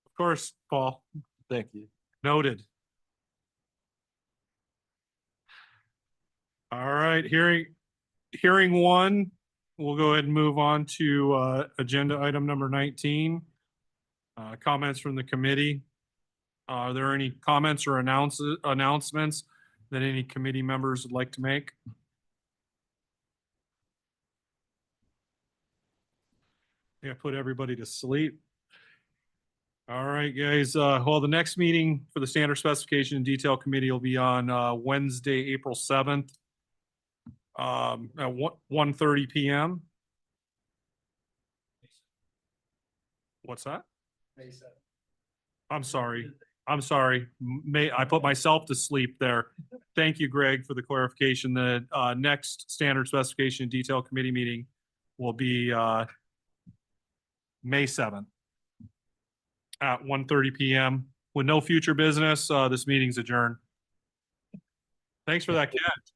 Of course, Paul. Thank you. Noted. All right, hearing one, we'll go ahead and move on to agenda item number 19. Comments from the committee. Are there any comments or announcements that any committee members would like to make? Yeah, put everybody to sleep. All right, guys. Well, the next meeting for the Standard Specification and Detail Committee will be on Wednesday, April 7th at 1:30 p.m. What's that? I'm sorry. I put myself to sleep there. Thank you, Greg, for the clarification. The next Standard Specification and Detail Committee meeting will be May 7th at 1:30 p.m. With no future business, this meeting's adjourned. Thanks for that catch.